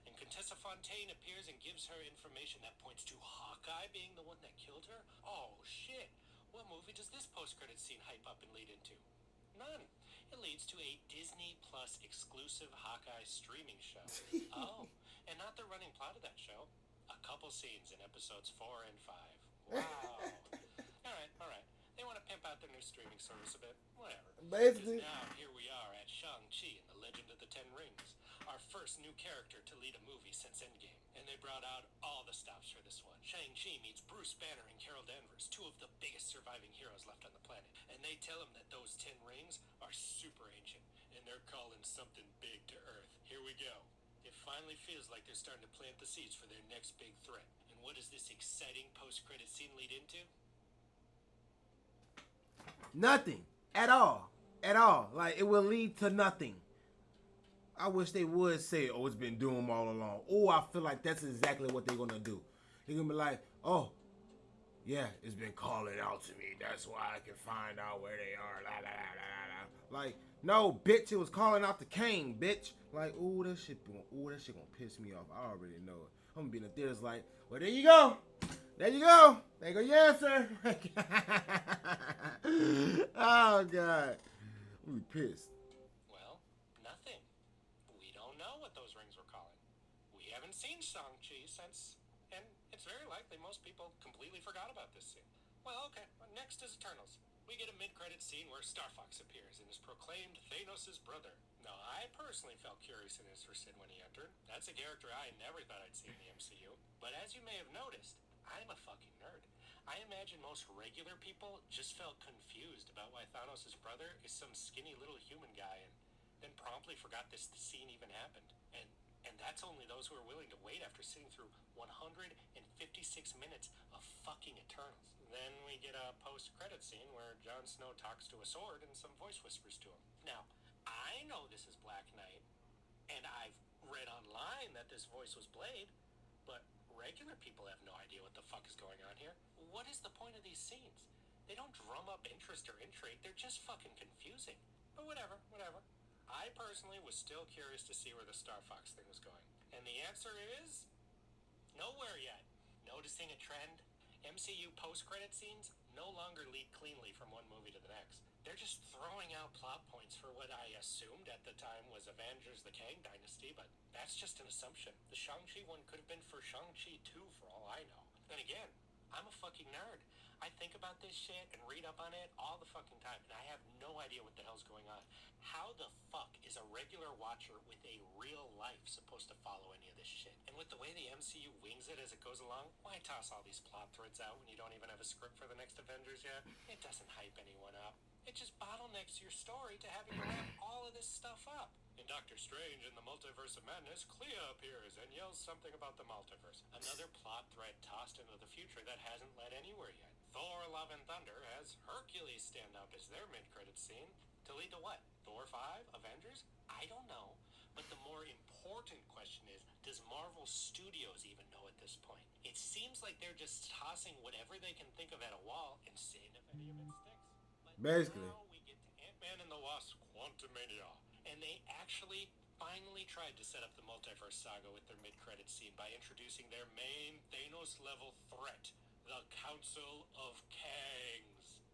And Contessa Fontaine appears and gives her information that points to Hawkeye being the one that killed her? Oh, shit. What movie does this post-credit scene hype up and lead into? None. It leads to a Disney Plus exclusive Hawkeye streaming show. Oh, and not the running plot of that show. A couple scenes in episodes 4 and 5. Wow. Alright. They want to pimp out their new streaming service a bit. Whatever. Basically. Because now here we are at Shang-Chi and the Legend of the Ten Rings. Our first new character to lead a movie since Endgame. And they brought out all the stops for this one. Shang-Chi meets Bruce Banner and Carol Danvers, 2 of the biggest surviving heroes left on the planet. And they tell him that those 10 rings are super ancient. And they're calling something big to Earth. Here we go. It finally feels like they're starting to plant the seeds for their next big threat. And what does this exciting post-credit scene lead into? Nothing. At all. Like, it will lead to nothing. I wish they would say, oh, it's been doom all along. Oh, I feel like that's exactly what they're going to do. They're going to be like, oh, yeah, it's been calling out to me. That's why I can find out where they are. La, la, la, la, la. Like, no, bitch, it was calling out the Kane, bitch. Like, ooh, that shit gonna piss me off. I already know it. I'm gonna be in the theaters like, well, there you go. There you go. There you go, yeah, sir. Oh, God. I'm gonna be pissed. Well, nothing. We don't know what those rings were calling. We haven't seen Shang-Chi since, and it's very likely most people completely forgot about this scene. Well, okay. Next is Eternals. We get a mid-credit scene where Star Fox appears and is proclaimed Thanos' brother. Now, I personally felt curious and interested when he entered. That's a character I never thought I'd see in the MCU. But as you may have noticed, I'm a fucking nerd. I imagine most regular people just felt confused about why Thanos' brother is some skinny little human guy and then promptly forgot this scene even happened. And that's only those who are willing to wait after sitting through 156 minutes of fucking Eternals. Then we get a post-credit scene where Jon Snow talks to a sword and some voice whispers to him. Now, I know this is Black Knight, and I've read online that this voice was Blade, but regular people have no idea what the fuck is going on here. What is the point of these scenes? They don't drum up interest or intrigue, they're just fucking confusing. But whatever. I personally was still curious to see where the Star Fox thing was going. And the answer is... nowhere yet. Noticing a trend? MCU post-credit scenes no longer lead cleanly from one movie to the next. They're just throwing out plot points for what I assumed at the time was Avengers the Kang Dynasty, but that's just an assumption. The Shang-Chi one could have been for Shang-Chi 2 for all I know. And again, I'm a fucking nerd. I think about this shit and read up on it all the fucking time, and I have no idea what the hell's going on. How the fuck is a regular watcher with a real life supposed to follow any of this shit? And with the way the MCU wings it as it goes along, why toss all these plot threads out when you don't even have a script for the next Avengers yet? It doesn't hype anyone up. It just bottlenecks your story to having to wrap all of this stuff up. In Doctor Strange in the Multiverse of Madness, Clea appears and yells something about the multiverse. Another plot thread tossed into the future that hasn't led anywhere yet. Thor Love and Thunder has Hercules stand up as their mid-credits scene. To lead to what? Thor 5? Avengers? I don't know. But the more important question is, does Marvel Studios even know at this point? It seems like they're just tossing whatever they can think of at a wall and seeing if any of it sticks. Basically. Now we get to Ant-Man and the Wasp: Quantumania. And they actually finally tried to set up the multiverse saga with their mid-credits scene by introducing their main Thanos-level threat, the Council of Kangs.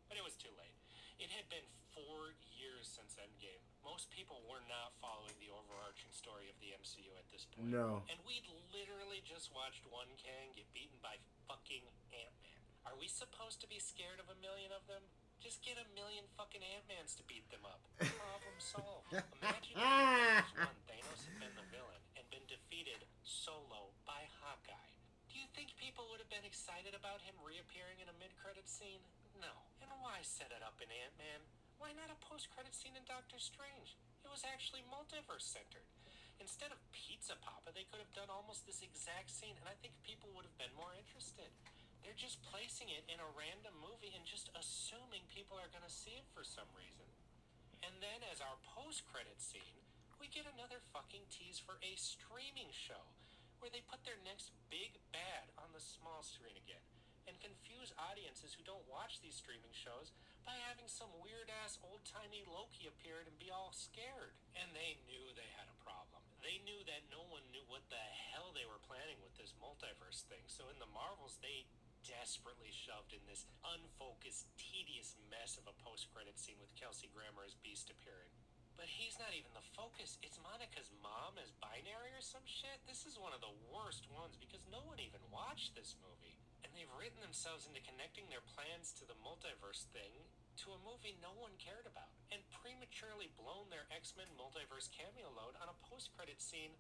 But it was too late. It had been 4 years since Endgame. Most people were not following the overarching story of the MCU at this point. No. And we'd literally just watched one Kang get beaten by fucking Ant-Man. Are we supposed to be scared of a million of them? Just get a million fucking Ant-Mans to beat them up. Problem solved. Imagine if one Thanos had been the villain and been defeated solo by Hawkeye. Do you think people would have been excited about him reappearing in a mid-credit scene? No. And why set it up in Ant-Man? Why not a post-credit scene in Doctor Strange? It was actually multiverse-centered. Instead of Pizza Papa, they could have done almost this exact scene, and I think people would have been more interested. They're just placing it in a random movie and just assuming people are going to see it for some reason. And then as our post-credit scene, we get another fucking tease for a streaming show where they put their next big bad on the small screen again and confuse audiences who don't watch these streaming shows by having some weird-ass old-timey Loki appear and be all scared. And they knew they had a problem. They knew that no one knew what the hell they were planning with this multiverse thing. So in the Marvels, they desperately shoved in this unfocused, tedious mess of a post-credit scene with Kelsey Grammer as Beast appearing. But he's not even the focus. It's Monica's mom as binary or some shit. This is one of the worst ones because no one even watched this movie. And they've written themselves into connecting their plans to the multiverse thing to a movie no one cared about, and prematurely blown their X-Men multiverse cameo load on a post-credit scene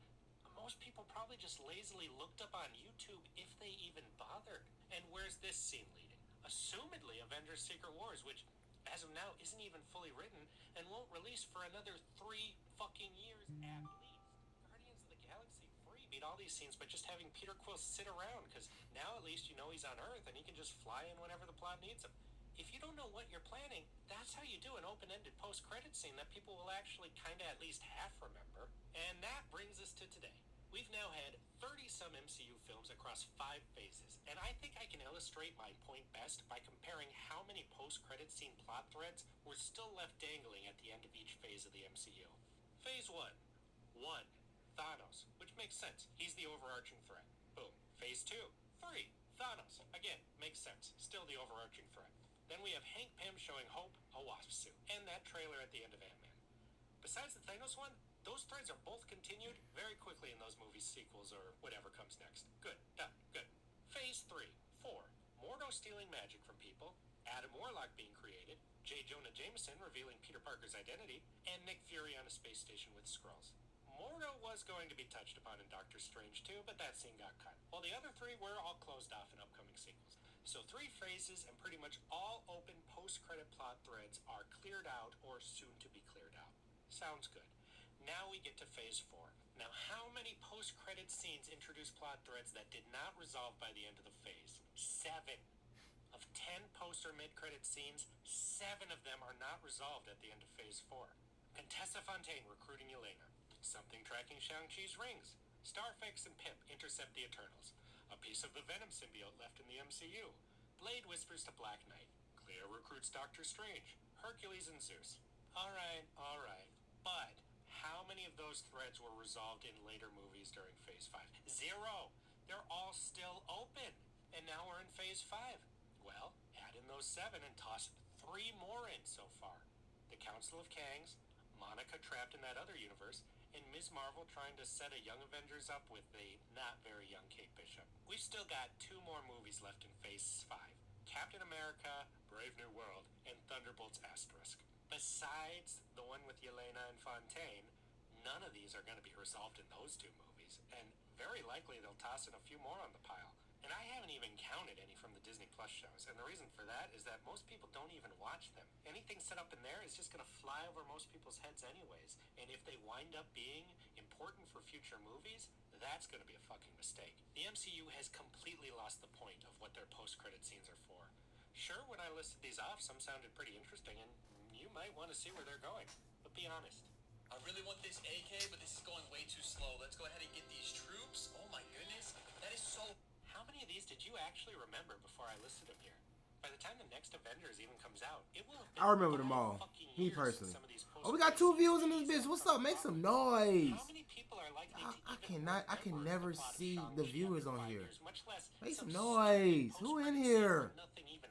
most people probably just lazily looked up on YouTube if they even bothered. And where's this scene leading? Assumedly Avengers Secret Wars, which as of now isn't even fully written and won't release for another 3 fucking years at least. Guardians of the Galaxy freebeat all these scenes by just having Peter Quill sit around, because now at least you know he's on Earth and he can just fly in whenever the plot needs him. If you don't know what you're planning, that's how you do an open-ended post-credit scene that people will actually kinda at least half remember. And that brings us to today. We've now had 30-some MCU films across 5 phases, and I think I can illustrate my point best by comparing how many post-credit scene plot threads were still left dangling at the end of each phase of the MCU. Phase 1. 1. Thanos, which makes sense. He's the overarching threat. Boom. Phase 2. 3. Thanos. Again, makes sense. Still the overarching threat. Then we have Hank Pym showing Hope a wasp suit, and that trailer at the end of Ant-Man. Besides the Thanos one, those threads are both continued very quickly in those movies' sequels or whatever comes next. Good. Done. Good. Phase 3. 4. Mordo stealing magic from people, Adam Warlock being created, J. Jonah Jameson revealing Peter Parker's identity, and Nick Fury on a space station with Skrulls. Mordo was going to be touched upon in Doctor Strange 2, but that scene got cut. While the other 3 were all closed off in upcoming sequels. So 3 phases and pretty much all open post-credit plot threads are cleared out or soon to be cleared out. Sounds good. Now we get to phase 4. Now how many post-credit scenes introduce plot threads that did not resolve by the end of the phase? 7. Of 10 post or mid-credit scenes, 7 of them are not resolved at the end of phase 4. Contessa Fontaine recruiting Yelena. Something tracking Shang-Chi's rings. Starfix and Pip intercept the Eternals. A piece of the Venom symbiote left in the MCU. Blade whispers to Black Knight. Clea recruits Doctor Strange. Hercules and Zeus. Alright. But how many of those threads were resolved in later movies during Phase 5? 0! They're all still open. And now we're in Phase 5. Well, add in those 7 and toss 3 more in so far. The Council of Kangs, Monica trapped in that other universe, and Ms. Marvel trying to set a young Avengers up with a not very young Kate Bishop. We've still got 2 more movies left in Phase 5. Captain America, Brave New World, and Thunderbolts Asterisk. Besides the one with Yelena and Fontaine, none of these are going to be resolved in those 2 movies, and very likely they'll toss in a few more on the pile. And I haven't even counted any from the Disney Plus shows, and the reason for that is that most people don't even watch them. Anything set up in there is just going to fly over most people's heads anyways, and if they wind up being important for future movies, that's going to be a fucking mistake. The MCU has completely lost the point of what their post-credit scenes are for. Sure, when I listed these off, some sounded pretty interesting, and you might want to see where they're going, but be honest. I really want this AK, but this is going way too slow. Let's go ahead and get these troops. Oh my goodness, that is so... How many of these did you actually remember before I listed them here? By the time the next Avengers even comes out, it will have been I remember them all. Me personally. Oh, we got 2 views in this bitch. What's up? Make some noise. How many people are likely I can never see the viewers on here. Make some noise. Who in here?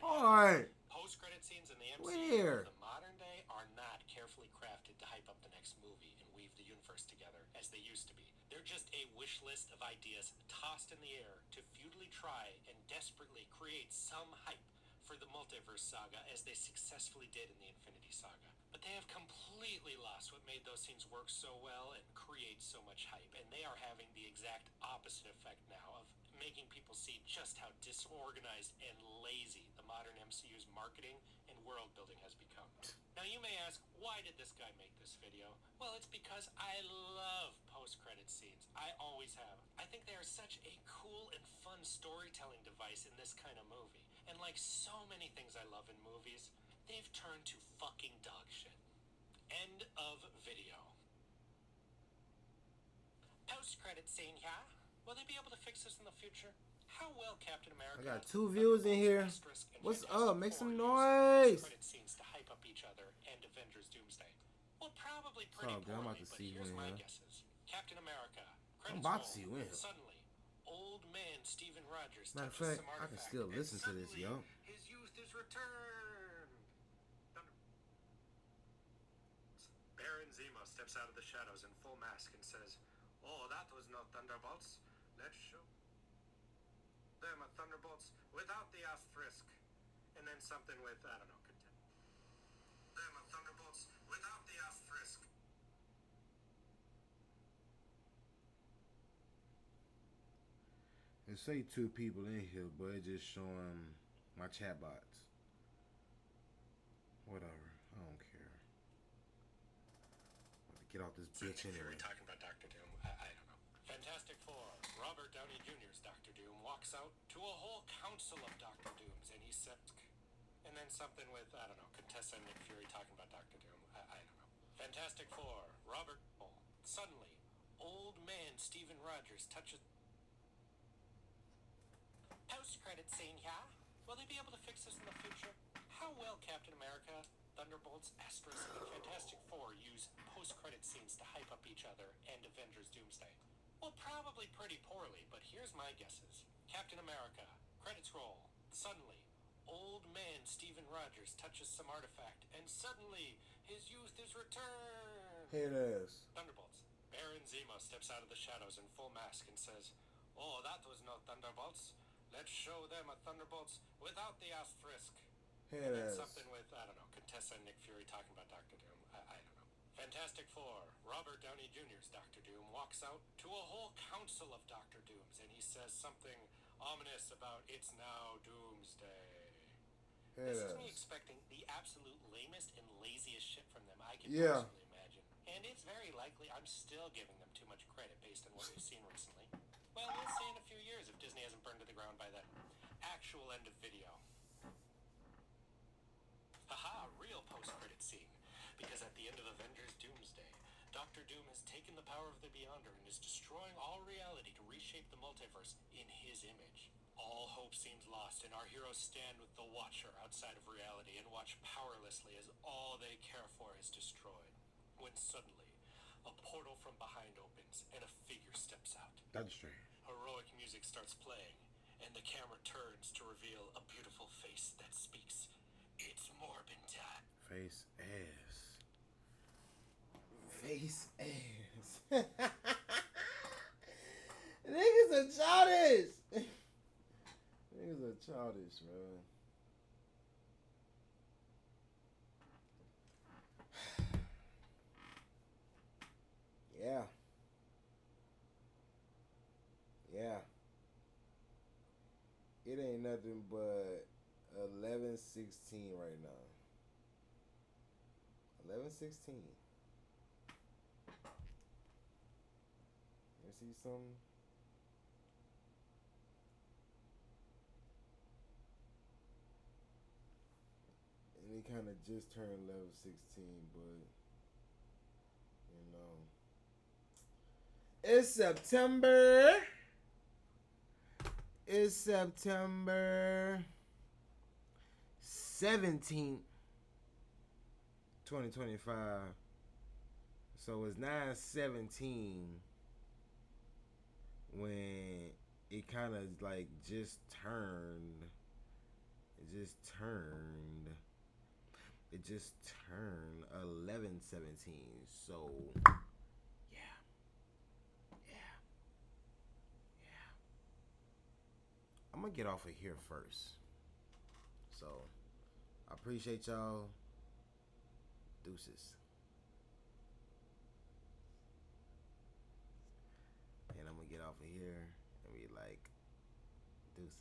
Alright. Post-credit scenes in the Who MCU in here? of the modern day are not carefully crafted to hype up the next movie and weave the universe together as they used to be. They're just a wish list of ideas tossed in the air to futilely try and desperately create some hype for the multiverse saga as they successfully did in the Infinity Saga. But they have completely lost what made those scenes work so well and create so much hype, and they are having the exact opposite effect now of making people see just how disorganized and lazy the modern MCU's marketing and world building has become. Now you may ask, why did this guy make this video? Well, it's because I love post-credit scenes. I always have. I think they are such a cool and fun storytelling device in this kind of movie. And like so many things I love in movies, they've turned to fucking dog shit. End of video. Post-credit scene, yeah? Will they be able to fix this in the future? How well Captain America... I got 2 views in here. What's up? Make some noise. Post-credit scenes to hype up each other and Avengers Doomsday. Well, probably pretty I'm about poorly, to but see you here's in my here. guesses. Captain America. I'm about to see you in here. Suddenly, old man Steven Rogers Matter of touches fact, some I can artifact, still and listen to this, yo. his youth is returned. Baron Zemo steps out of the shadows in full mask and says, "Oh, that was no Thunderbolts. Let's show them a Thunderbolts without the asterisk." And then something with, I don't know, them a Thunderbolts without the asterisk. It say 2 people in here, but it just showing my chat bots. Whatever, I don't care. Get off this bitch anyway. We're talking about Dr. Doom. I don't know. Fantastic Four. Robert Downey Jr.'s Dr. Doom walks out to a whole council of Dr. Dooms, and he says, and then something with, I don't know, Contessa and Nick Fury talking about Dr. Doom. I don't know. Fantastic Four. Robert. Oh, suddenly, old man Steven Rogers touches. Post-credit scene, yeah? Will they be able to fix this in the future? How well Captain America, Thunderbolts, Asterisk, and Fantastic Four use post-credit scenes to hype up each other and Avengers Doomsday? Well, probably pretty poorly, but here's my guesses. Captain America, credits roll. Suddenly, old man Steven Rogers touches some artifact, and suddenly, his youth is returned. Here it is. Thunderbolts. Baron Zemo steps out of the shadows in full mask and says, "Oh, that was no Thunderbolts. Let's show them a Thunderbolts without the asterisk." Here and it then is. something with, I don't know, Contessa and Nick Fury talking about Dr. Doom. I don't know. Fantastic Four. Robert Downey Jr.'s Dr. Doom walks out to a whole council of Dr. Dooms, and he says something ominous about it's now Doomsday. Here This it is me is. expecting the absolute lamest and laziest shit from them I can Yeah. possibly imagine. And it's very likely I'm still giving them too much credit based on what we've seen recently. Well, we'll see in a few years if Disney hasn't burned to the ground by that actual end of video. Haha, real post-credit scene. Because at the end of Avengers Doomsday, Dr. Doom has taken the power of the Beyonder and is destroying all reality to reshape the multiverse in his image. All hope seems lost, and our heroes stand with the Watcher outside of reality and watch powerlessly as all they care for is destroyed. When suddenly, a portal from behind opens, and a figure steps out. That's strange. Heroic music starts playing, and the camera turns to reveal a beautiful face that speaks. It's Morbin time. Face ass. Face ass. Niggas are childish. Niggas are childish, bro. Yeah. Yeah. It ain't nothing but 11:16 right now. 11:16. You see something? And it kind of just turned 11:16, but you know, it's September. It's September 17th, 2025. So it's 9:17 when it kind of like just turned. It just turned 11:17. So yeah. I'm gonna get off of here first. So I appreciate y'all. Deuces. And I'm gonna get off of here and be like, deuces.